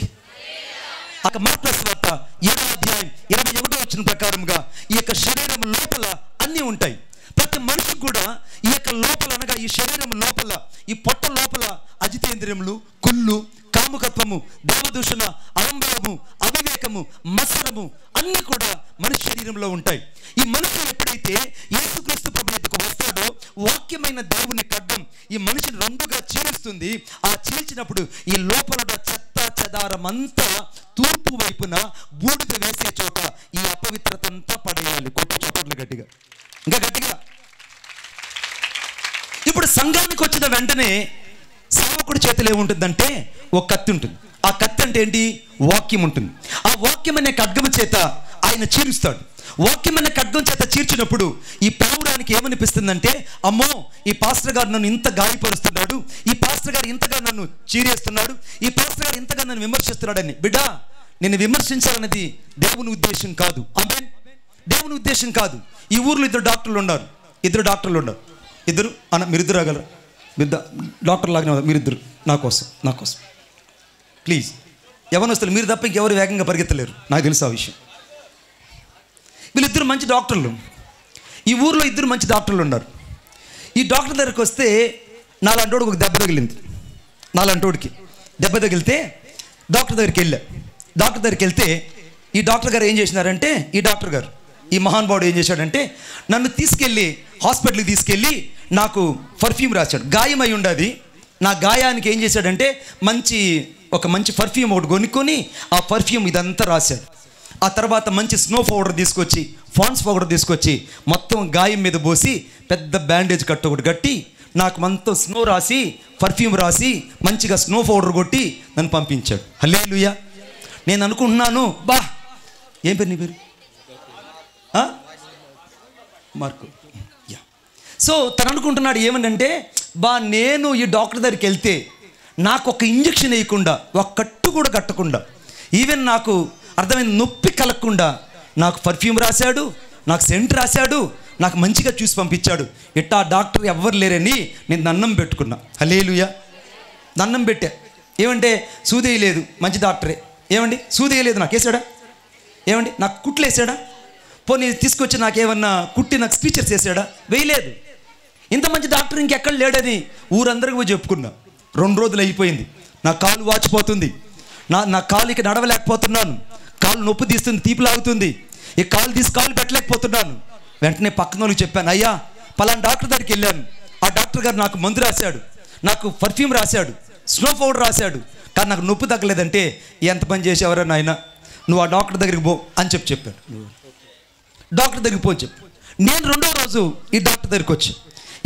అక్కడ మార్కు సువార్త 7వ అధ్యాయం 21వ వచనం ప్రకారంగా ఈ యొక్క శరీరం లోపల అన్నీ ఉంటాయి. ప్రతి మనిషికి కూడా ఈ యొక్క లోపల, అనగా ఈ శరీరం లోపల, ఈ పొట్ట లోపల అజితేంద్రియములు, కుళ్ళు, కాముకత్వము, దేవదూషణ, అలంబరము, అవివేకము, మత్సరము అన్నీ కూడా మనిషి శరీరంలో ఉంటాయి. ఈ మనిషి ఎప్పుడైతే యేసుక్రీస్తు ప్రభువు ఎదుకు వస్తాడో వాక్యమైన దేవుని ఖడ్గం ఈ మనిషిని రెండుగా చీలుస్తుంది. ఆ చీల్చినప్పుడు ఈ లోపల చెత్త చెదారం అంతా తూర్పు వైపున బూడిద వేసే చోట ఈ అపవిత్రత అంతా పడేయాలి. కొట్టు చోట్ల గట్టిగా, ఇంకా గట్టిగా. ఇప్పుడు సంఘానికి వచ్చిన వెంటనే సేవకుడి చేతిలో ఏముంటుందంటే ఒక కత్తి ఉంటుంది. ఆ కత్తి అంటే ఏంటి? వాక్యం ఉంటుంది. ఆ వాక్యం అనే ఖడ్గం చేత ఆయన చీరుస్తాడు. వాక్యం అనే ఖడ్గం చేత చీర్చినప్పుడు ఈ పావురానికి ఏమనిపిస్తుందంటే, అమ్మో ఈ పాస్టర్ గారు నన్ను ఇంత గాయపరుస్తున్నాడు, ఈ పాస్టర్ గారు ఇంతగా నన్ను చీరేస్తున్నాడు, ఈ పాస్టర్ గారు ఇంతగా నన్ను విమర్శిస్తున్నాడని. బిడ్డ, నిన్ను విమర్శించాలనేది దేవుని ఉద్దేశం కాదు. ఆమేన్. దేవుని ఉద్దేశం కాదు. ఈ ఊర్లో ఇద్దరు డాక్టర్లు ఉన్నారు. ఇద్దరు అన్న మీరిద్దరు రాగలరు? డాక్టర్ లాగానే మీరిద్దరు నా కోసం ప్లీజ్. యవనస్తులు మీరు తప్ప ఇంకెవరు వేగంగా పరిగెత్తలేరు, నాకు తెలుసు ఆ విషయం. వీళ్ళిద్దరు మంచి డాక్టర్లు. ఈ ఊర్లో ఇద్దరు మంచి డాక్టర్లు ఉన్నారు. ఈ డాక్టర్ దగ్గరికి వస్తే నాలంటోడికి ఒక దెబ్బ తగిలింది. నాలంటోడికి దెబ్బ తగిలితే డాక్టర్ దగ్గరికి వెళ్తే ఈ డాక్టర్ గారు ఏం చేసినారంటే, ఈ మహానుభావుడు ఏం చేశాడంటే నన్ను తీసుకెళ్ళి హాస్పిటల్కి తీసుకెళ్ళి నాకు పర్ఫ్యూమ్ రాశాడు. గాయం అయి ఉండదు. నా గాయానికి ఏం చేశాడంటే ఒక మంచి పర్ఫ్యూమ్ ఒకటి కొనుక్కొని ఆ పర్ఫ్యూమ్ ఇదంతా రాశాడు. ఆ తర్వాత మంచి ఫాన్స్ పౌడర్ తీసుకొచ్చి మొత్తం గాయం మీద పోసి పెద్ద బ్యాండేజ్ ఒకటి కట్టి నాకు మొత్తం స్నో రాసి, పర్ఫ్యూమ్ రాసి, మంచిగా స్నో పౌడర్ కొట్టి నన్ను పంపించాడు. హల్లెలూయా. నేను అనుకుంటున్నాను, ఏం పేరు నీ పేరు? మార్కు. సో తను అనుకుంటున్నాడు ఏమనంటే, నేను ఈ డాక్టర్ దగ్గరికి వెళ్తే నాకు ఒక ఇంజక్షన్ వేయకుండా, ఒక కట్టు కూడా కట్టకుండా, ఈవెన్ నాకు అర్థమైన నొప్పి కలగకుండా నాకు పర్ఫ్యూమ్ రాశాడు, నాకు సెంట్ రాశాడు, నాకు మంచిగా చూసి పంపించాడు. ఇట్టా డాక్టర్ ఎవ్వరు లేరని నేను దండం పెట్టుకున్నా. హల్లెలూయా. దండం పెట్టా. ఏమంటే సూదేయలేదు, మంచి డాక్టరే. ఏమండి సూది వేయలేదు, నాకు వేసాడా? ఏమండి నాకు కుట్లు వేసాడా? పోనీ తీసుకొచ్చి నాకేమన్నా కుట్టి నాకు స్పీచర్స్ వేసాడా? వేయలేదు. ఇంత మంచి డాక్టర్ ఇంకెక్కడ లేడని ఊరందరికీ పోయి చెప్పుకున్నా. 2 రోజులు అయిపోయింది, నా కాలు వాచిపోతుంది, నా కాలుకి నడవలేకపోతున్నాను, కాలు నొప్పి తీస్తుంది, తీపి లాగుతుంది, ఈ కాలు తీసి కాలు పెట్టలేకపోతున్నాను. వెంటనే పక్కన వాళ్ళకి చెప్పాను, అయ్యా పలానా డాక్టర్ దగ్గరికి వెళ్ళాను, ఆ డాక్టర్ గారు నాకు మందు రాశాడు, నాకు పర్ఫ్యూమ్ రాశాడు, స్నో పౌడర్ రాశాడు, కానీ నాకు నొప్పి తగ్గలేదంటే ఎంత పని చేసేవరా నాయన, నువ్వు ఆ డాక్టర్ దగ్గరికి పో అని చెప్పాడు. డాక్టర్ దగ్గరికి పో చెప్పు. నేను 2వ రోజు ఈ డాక్టర్ దగ్గరికి వచ్చి,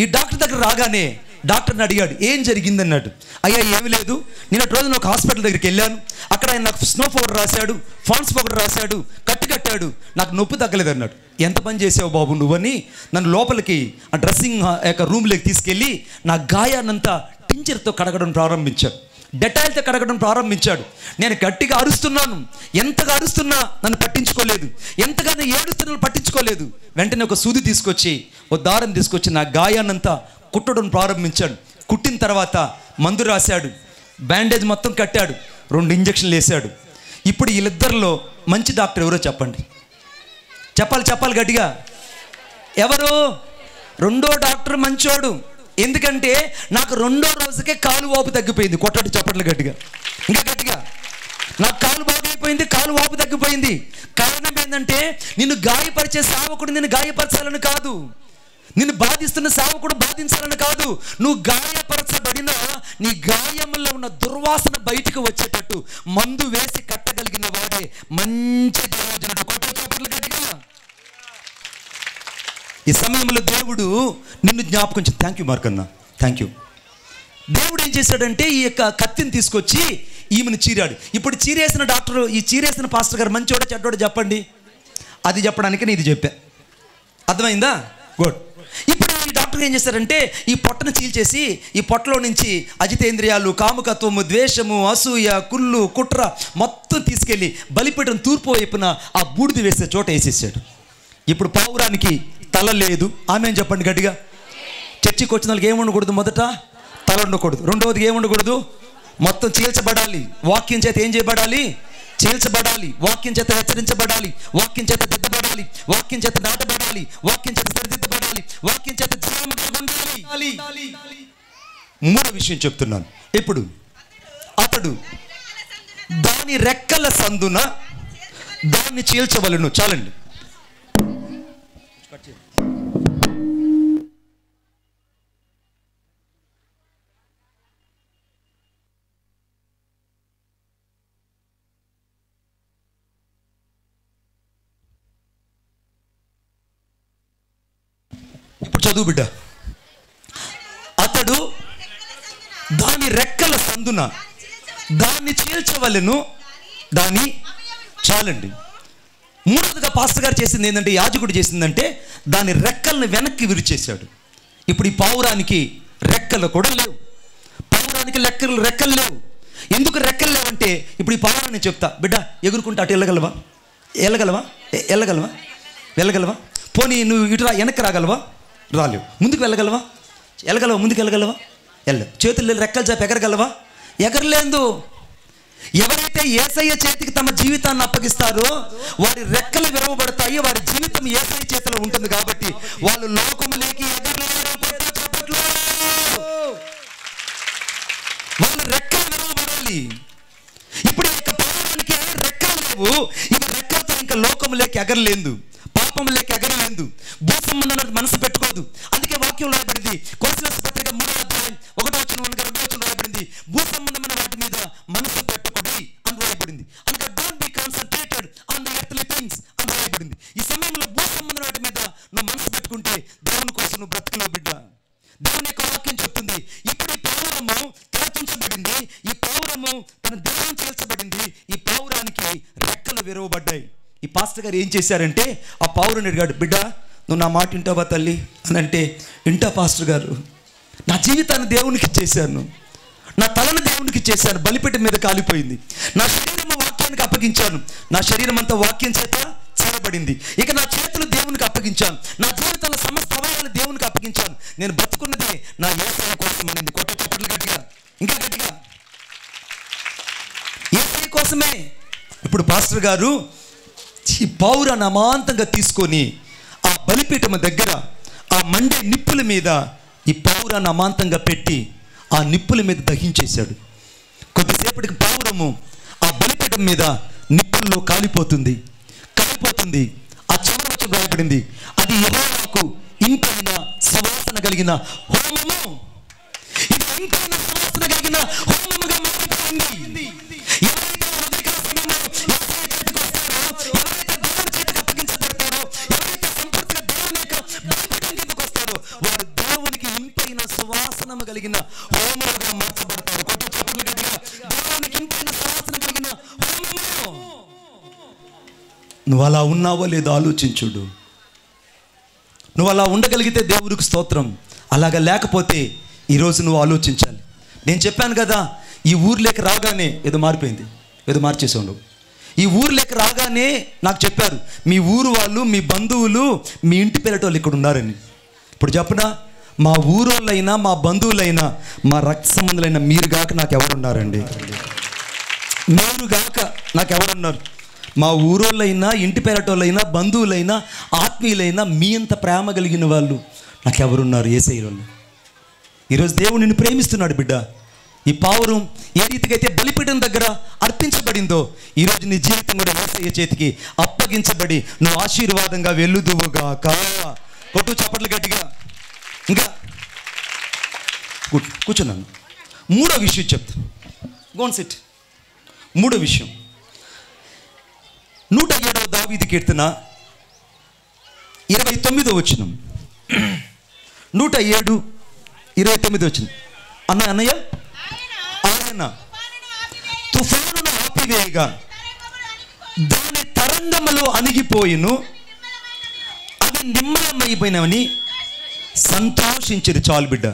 ఈ డాక్టర్ దగ్గర రాగానే డాక్టర్ని అడిగాడు, ఏం జరిగింది అన్నాడు. అయ్యా ఏమి లేదు, నిన్నటి రోజున ఒక హాస్పిటల్ దగ్గరికి వెళ్ళాను, అక్కడ ఆయన నాకు స్నో పౌడర్ రాశాడు, ఫాన్స్ పౌడర్ రాశాడు, కట్టాడు, నాకు నొప్పి తగ్గలేదు అన్నాడు. ఎంత పని చేసావు బాబు నువ్వని నన్ను లోపలికి ఆ డ్రెస్సింగ్ యొక్క రూమ్లోకి తీసుకెళ్ళి నా గాయాన్నంతా టించర్తో కడగడం ప్రారంభించాడు, డెటాయిల్తో కడగడం ప్రారంభించాడు. నేను గట్టిగా అరుస్తున్నాను, ఎంతగా అరుస్తున్నా నన్ను పట్టించుకోలేదు, ఎంతగానో ఏడుస్తున్నా పట్టించుకోలేదు. వెంటనే ఒక సూది తీసుకొచ్చి, ఒక దారం తీసుకొచ్చి నా గాయాన్నంతా కుట్టడం ప్రారంభించాడు. కుట్టిన తర్వాత మందు రాశాడు, బ్యాండేజ్ మొత్తం కట్టాడు, 2 ఇంజక్షన్లు వేశాడు. ఇప్పుడు వీళ్ళిద్దరిలో మంచి డాక్టర్ ఎవరో చెప్పండి, చెప్పాలి గట్టిగా. ఎవరు? 2వ డాక్టర్ మంచోడు. ఎందుకంటే నాకు 2వ రోజుకే కాలు వాపు తగ్గిపోయింది. కొట్టడు చప్పట్లు గట్టిగా, ఇంకా గట్టిగా. నాకు కాలు బాగైపోయింది, కాలు వాపు తగ్గిపోయింది. కారణం ఏంటంటే నిన్ను గాయపరిచే సేవకుడు నిన్ను గాయపరచాలని కాదు, నిన్ను బాధిస్తున్న సేవకుడు బాధించాలని కాదు. నువ్వు గాయపరచబడిన నీ గాయముల్లో ఉన్న దుర్వాసన బయటకు వచ్చేటట్టు మందు వేసి కట్టగలిగిన వాడే మంచి దైవజనుడు. కొట్టడు చప్పట్లు గట్టిగా. ఈ సమయంలో దేవుడు నిన్ను జ్ఞాపకం. థ్యాంక్ యూ మార్కన్న, థ్యాంక్ యూ. దేవుడు ఏం చేశాడంటే ఈ యొక్క కత్తిని తీసుకొచ్చి ఈమెను చీరాడు. ఇప్పుడు చీరేసిన డాక్టర్, ఈ చీరేసిన పాస్టర్ గారు మంచోడా చెడ్డోడా చెప్పండి, అది చెప్పడానికి నేను ఇది చెప్పా. అర్థమైందా? గుడ్. ఇప్పుడు ఈ డాక్టర్ ఏం చేశారంటే ఈ పొట్టను చీల్చేసి ఈ పొట్టలో నుంచి అజితేంద్రియాలు, కాముకత్వము, ద్వేషము, అసూయ, కుళ్ళు, కుట్ర మొత్తం తీసుకెళ్ళి బలిపీఠం తూర్పు వైపున ఆ బూడిద వేసే చోట వేసేసాడు. ఇప్పుడు పావురానికి తల లేదు. ఆమె ఏం చెప్పండి గట్టిగా. చర్చికి వచ్చిన వాళ్ళకి ఏమి ఉండకూడదు? మొదట తల ఉండకూడదు. 2వది ఏమి ఉండకూడదు? మొత్తం చీల్చబడాలి. వాక్యం చేత ఏం చేయబడాలి? చీల్చబడాలి. వాక్యం చేత హెచ్చరించబడాలి, వాక్యం చేత దిద్దబడాలి, వాక్యం చేత నాటబడాలి, వాక్యం చేత సరిదిద్దబడాలి, వాక్యం చేత జీవముగా ఉండాలి. 3వ విషయం చెప్తున్నాను. ఇప్పుడు అతడు దాని రెక్కల సందున దాన్ని చీల్చవలను. చాలండి. ఇప్పుడు చదువు బిడ్డ. అతడు దాని రెక్కల సందున దాన్ని చీల్చవలెను, దాని చాలండి. 3వదిగా పాస్టర్ గారు చేసింది ఏంటంటే, యాజకుడు చేసిందంటే దాని రెక్కలను వెనక్కి విరిచేశాడు. ఇప్పుడు ఈ పావురానికి రెక్కలు కూడా లేవు, పావురానికి రెక్కలు లేవు. ఎందుకు రెక్కలు లేవంటే, ఇప్పుడు ఈ పావురాన్ని చెప్తా, బిడ్డ ఎగురుకుంటా అటు వెళ్ళగలవా? పోనీ నువ్వు ఇటు వెనక్కి రాగలవా? రాలేవు. ముందుకు వెళ్ళగలవా? ముందుకు వెళ్ళగలవా? చేతులు రెక్కలు చాపి ఎగరగలవా? ఎగరలేదు. ఎవరైతే యేసయ్య చేతికి తమ జీవితాన్ని అప్పగిస్తారో వారి రెక్కలు విరవబడతాయి, వారి జీవితం యేసయ్య చేతిలో ఉంటుంది. కాబట్టి వాళ్ళు లోకములోకి ఎగరలేరు, వాళ్ళ రెక్కలు విరవబడాలి. ఇప్పుడు ఇక పాపానికి రెక్కలు లేవు, ఇక రెక్కలతో ఇంకా లోకములోకి ఎగరలేదు, పాపములోకి ఎగరలేదు, భూ సంబంధం మనసు పెట్టుకోదు. అందుకే వాక్యం రాయబడింది, కొలస్సీయుల పత్రిక 3వ అధ్యాయం 1వ వచనం 2వ వచనం రాయబడింది, భూ సంబంధమైన వాటి మీద మనసు పెట్టుకోండి అని రాయబడింది. అందుకే don't be concentrated on the earthly things అని రాయబడింది. ఈ సమయంలో భూ సంబంధమైన వాటి మీద నువ్వు మనసు పెట్టుకుంటే దేవుని కోసం నువ్వు బ్రతుకులో బిడ్డ. దేవుని యొక్క వాక్యం చెప్తుంది. ఇప్పుడు ఈ పావురము కల్పించబడింది, ఈ పావురము తన దేహం చేర్చబడింది, ఈ పావురానికి రెక్కలు విరవబడ్డాయి. ఈ పాస్టర్ గారు ఏం చేశారంటే ఆ పావురాన్ని అడిగాడు, బిడ్డ నువ్వు నా మాట వింటావా తల్లి అని అంటే, వింటా పాస్టర్ గారు, నా జీవితాన్ని దేవునికి ఇచ్చేసాను, నా తలను దేవునికి ఇచ్చేసాను, బలిపీఠం మీద కాలిపోయింది, నా శరీరం వాక్యానికి అప్పగించాను, నా శరీరం అంతా వాక్యం చేత చేరబడింది, ఇక నా చేతులు దేవునికి అప్పగించాను, నా జీవితంలో సమస్త అవయవాలు దేవునికి అప్పగించాను, నేను బతుకున్నది నా యేసయ్య కోసం అనింది. కొట్ట చప్పట్లు గట్టిగా, ఇంకా గట్టిగా. యేసయ్య కోసమే పాస్టర్ గారు ఈ పావురాన్ని అమాంతంగా తీసుకొని ఆ బలిపీఠం దగ్గర ఆ మండే నిప్పుల మీద ఈ పావురాన్ని అమాంతంగా పెట్టి ఆ నిప్పుల మీద దహించేశాడు. కొద్దిసేపటికి పావురము ఆ బలిపీఠం మీద నిప్పుల్లో కాలిపోతుంది. ఆ చివరి రాయబడింది, అది యెహోవాకు ఇంపైన సువాసన కలిగిన హోమము. ఇది ఇంపైన సువాసన కలిగిన హోమముగా మారిపోయింది. ఎవరైతే ఉదయకాల సమయంలో యేసయ్య చేతికి వస్తారో, ఎవరైతే దేవుని చేతికి అప్పగించబడతారో, ఎవరైతే సంపూర్తిగా దేవుని యొక్క బలిపీఠం కిందకు వస్తారో, వారు దేవునికి ఇంపైన సువాసనము కలిగిన హోమముగా మార్చబడతారు. దేవునికి ఇంపైన సువాసన కలిగిన హోమము. నువ్వు అలా ఉన్నావో లేదో ఆలోచించుడు. నువ్వు అలా ఉండగలిగితే దేవుడికి స్తోత్రం. అలాగా లేకపోతే ఈరోజు నువ్వు ఆలోచించాలి. నేను చెప్పాను కదా, ఈ ఊర్లోకి రాగానే ఏదో మారిపోయింది, ఏదో మార్చేసావు నువ్వు. ఈ ఊర్లోకి రాగానే నాకు చెప్పారు, మీ ఊరు వాళ్ళు, మీ బంధువులు, మీ ఇంటి పేరటోళ్ళు ఇక్కడ ఉన్నారని. ఇప్పుడు చెప్పనా, మా ఊరోళ్ళైనా, మా బంధువులైనా, మా రక్త సంబంధులైనా మీరు గాక నాకు ఎవరున్నారండి? మీరు గాక నాకు ఎవరున్నారు? మా ఊరోళ్ళైనా, ఇంటి పేరటోళ్ళైనా, బంధువులైనా, ఆత్మీయులైనా మీ అంత ప్రేమ కలిగిన వాళ్ళు నాకెవరున్నారు? యేసయ్యలో. ఈరోజు దేవుడు నిన్ను ప్రేమిస్తున్నాడు బిడ్డ. ఈ పావురం ఏ రీతిగా అయితే బలిపీఠం దగ్గర అర్పించబడిందో, ఈరోజు నీ జీవితం కూడా యేసయ్య చేతికి అప్పగించబడి నువ్వు ఆశీర్వాదంగా వెల్లుదువుగాక. కొట్టు చప్పట్లు గట్టిగా. ఇంకా కూర్చున్నాను. మూడో విషయం చెప్తాను. Gone sit. మూడో విషయం, 107వ దావీదు కీర్తన 29వ వచనం. 107:29 వచనం. అన్నయ్య, ఆయన తుఫానును ఆపివేయగా దాని తరంగములో అణిగిపోయిను, అవి నిమ్మలమైపోయినవని సంతోషించరు. చాలు బిడ్డ.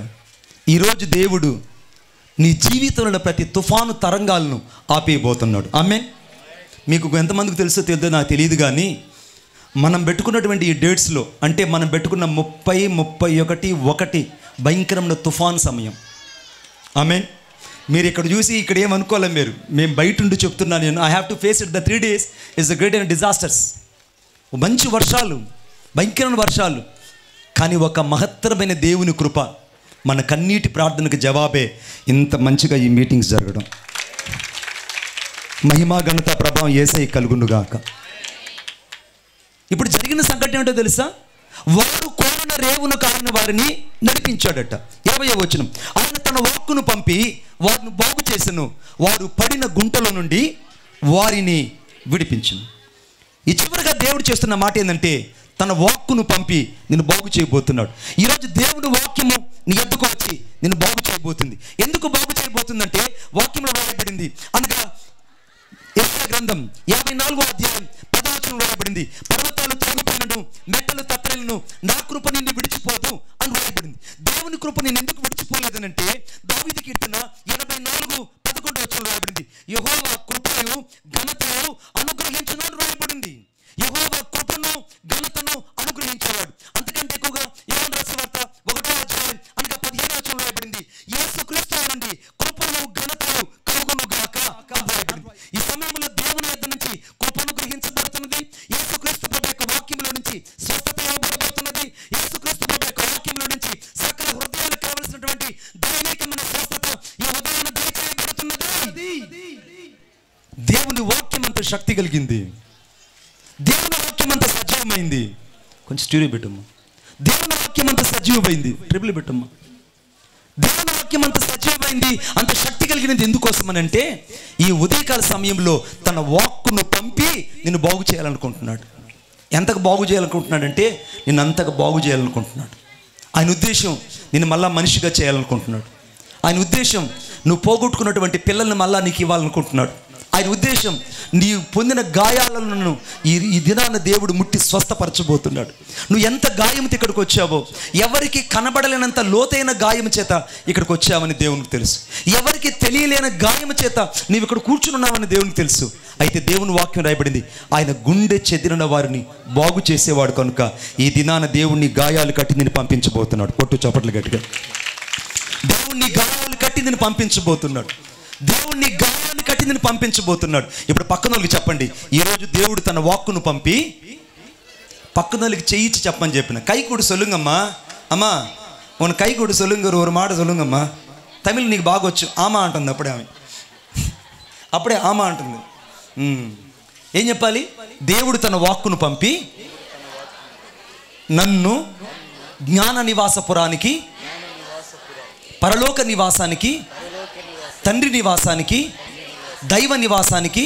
ఈరోజు దేవుడు నీ జీవితంలో ప్రతి తుఫాను తరంగాలను ఆపేయబోతున్నాడు. ఆమేన్. మీకు ఎంతమందికి తెలుసో తెలియదో నాకు తెలియదు, కానీ మనం పెట్టుకున్నటువంటి ఈ డేట్స్లో, అంటే మనం పెట్టుకున్న 30, 31 భయంకరమైన తుఫాను సమయం. ఆమేన్. మీరు ఇక్కడ చూసి ఇక్కడ ఏమనుకోవాలి, మేము బయట ఉండి చెప్తున్నాను నేను. I have to face it. The 3 days is the great and disasters. మంచి వర్షాలు, భయంకరమైన వర్షాలు, కానీ ఒక మహత్తరమైన దేవుని కృప, మన కన్నీటి ప్రార్థనకు జవాబే ఇంత మంచిగా ఈ మీటింగ్స్ జరగడం. మహిమా ఘనత ప్రభావం యేసయ్య కలుగునుగాక. ఇప్పుడు జరిగిన సంఘటన ఏంటో తెలుసా? వారు కోరిన రేవును కారిన వారిని నడిపించాడట. 20వ వచనం. ఆయన తన వాక్కును పంపి వారిని బాగు చేసెను, వారు పడిన గుంటలో నుండి వారిని విడిపించును. ఈ చివరిగా దేవుడు చేస్తున్న మాట ఏంటంటే, తన వాక్కును పంపి నిన్ను బాగు చేయబోతున్నాడు. ఈరోజు దేవుడి వాక్యము నీ ఎద్దుకు వచ్చి నిన్ను బాగు చేయబోతుంది. ఎందుకు బాగు చేయబోతుందంటే, వాక్యంలో రాయబడింది. అనగా యెషయా గ్రంథం 54వ అధ్యాయం 10వ వచనం రాయబడింది, పర్వతాలు తొలగిపోయినను, మెట్టలు తత్తరిల్లును, నా కృప నిన్ను విడిచిపోదు అని రాయబడింది. దేవుని కృప నేను ఎందుకు విడిచిపోలేదనంటే, దావీదు కీర్తన 84:11 వచనం రాయబడింది, యెహోవా కృపను ఘనతను అనుగ్రహించును అని రాయబడింది. యెహోవా కృపను ఘనతను అనుగ్రహించేవాడు. అంతకంటే ఎక్కువగా యోహాను రాసిన వార్త 1వ అధ్యాయం అనగా 15వ వచనం రాయబడింది, యేసుక్రీస్తు నుండి కృపను ఘనతను కలుగునుగాక అని రాయబడింది. ఈ సమయంలో దేవుని యొద్ద నుంచి కృపను గ్రహించబడుతున్నది. యేసుక్రీస్తు ప్రభు యొక్క వాక్యంలో నుంచి స్వస్థత ఇవ్వబడుతున్నది. యేసుక్రీస్తు ప్రభు యొక్క వాక్యంలో నుంచి సకల హృదయాలకు కావలసినటువంటి దైవికమైన స్వస్థత ఈ ఉదయాన దయచేయబడుతున్నది. దేవుని వాక్యం అంత శక్తి కలిగింది. దేవుని వాక్యం అంత సజీవమైంది. కొంచెం స్టూడియో పెట్టమ్మా. దేవుని వాక్యం అంత సజీవమైంది. ట్రిపుల్ పెట్టమ్మా. దేవుని వాక్యం అంత సజీవమైంది, అంత శక్తి కలిగినది. ఎందుకోసమని అంటే, ఈ ఉదయకాల సమయంలో తన వాక్కును పంపి నిన్ను బాగు చేయాలనుకుంటున్నాడు. ఎంతకు బాగు చేయాలనుకుంటున్నాడంటే, నిన్ను అంతగా బాగు చేయాలనుకుంటున్నాడు. ఆయన ఉద్దేశం నిన్ను మళ్ళా మనిషిగా చేయాలనుకుంటున్నాడు. ఆయన ఉద్దేశం నువ్వు పోగొట్టుకున్నటువంటి పిల్లల్ని మళ్ళా నీకు ఇవ్వాలనుకుంటున్నాడు. ఆయన ఉద్దేశం నీ పొందిన గాయాలను ఈ దినాన దేవుడు ముట్టి స్వస్థపరచబోతున్నాడు. నువ్వు ఎంత గాయంతో ఇక్కడికి వచ్చావో, ఎవరికి కనబడలేనంత లోతైన గాయం చేత ఇక్కడికి వచ్చావని దేవునికి తెలుసు. ఎవరికి తెలియలేని గాయం చేత నీవు ఇక్కడ కూర్చున్నావని దేవునికి తెలుసు. అయితే దేవుని వాక్యం రాయబడింది, ఆయన గుండె చెదిరిన వారిని బాగు చేసేవాడు కనుక ఈ దినాన దేవుణ్ణి గాయాలు కట్టి నేను పంపించబోతున్నాడు. కొట్టు చప్పట్లు గట్టిగా. దేవుణ్ణి గాయాలు కట్టి నేను పంపించబోతున్నాడు. దేవుడిని గాయాన్ని కట్టి నేను పంపించబోతున్నాడు. ఇప్పుడు పక్కన వాళ్ళకి చెప్పండి, ఈరోజు దేవుడు తన వాక్కును పంపి పక్కన వాళ్ళకి చేయించి చెప్పని చెప్పిన. కై కూడా సొల్లుంగమ్మా, అమ్మా ఉన్ కై కూడా సొల్లుంగరు ఒక మాట సొల్లుంగమ్మా. తమిళ్ నీకు బాగొచ్చు, ఆమా అంటుంది. అప్పుడే ఆమా అంటుంది. ఏం చెప్పాలి? దేవుడు తన వాక్కును పంపి నన్ను జ్ఞాన నివాసపురానికి, పరలోక నివాసానికి, తండ్రి నివాసానికి, దైవ నివాసానికి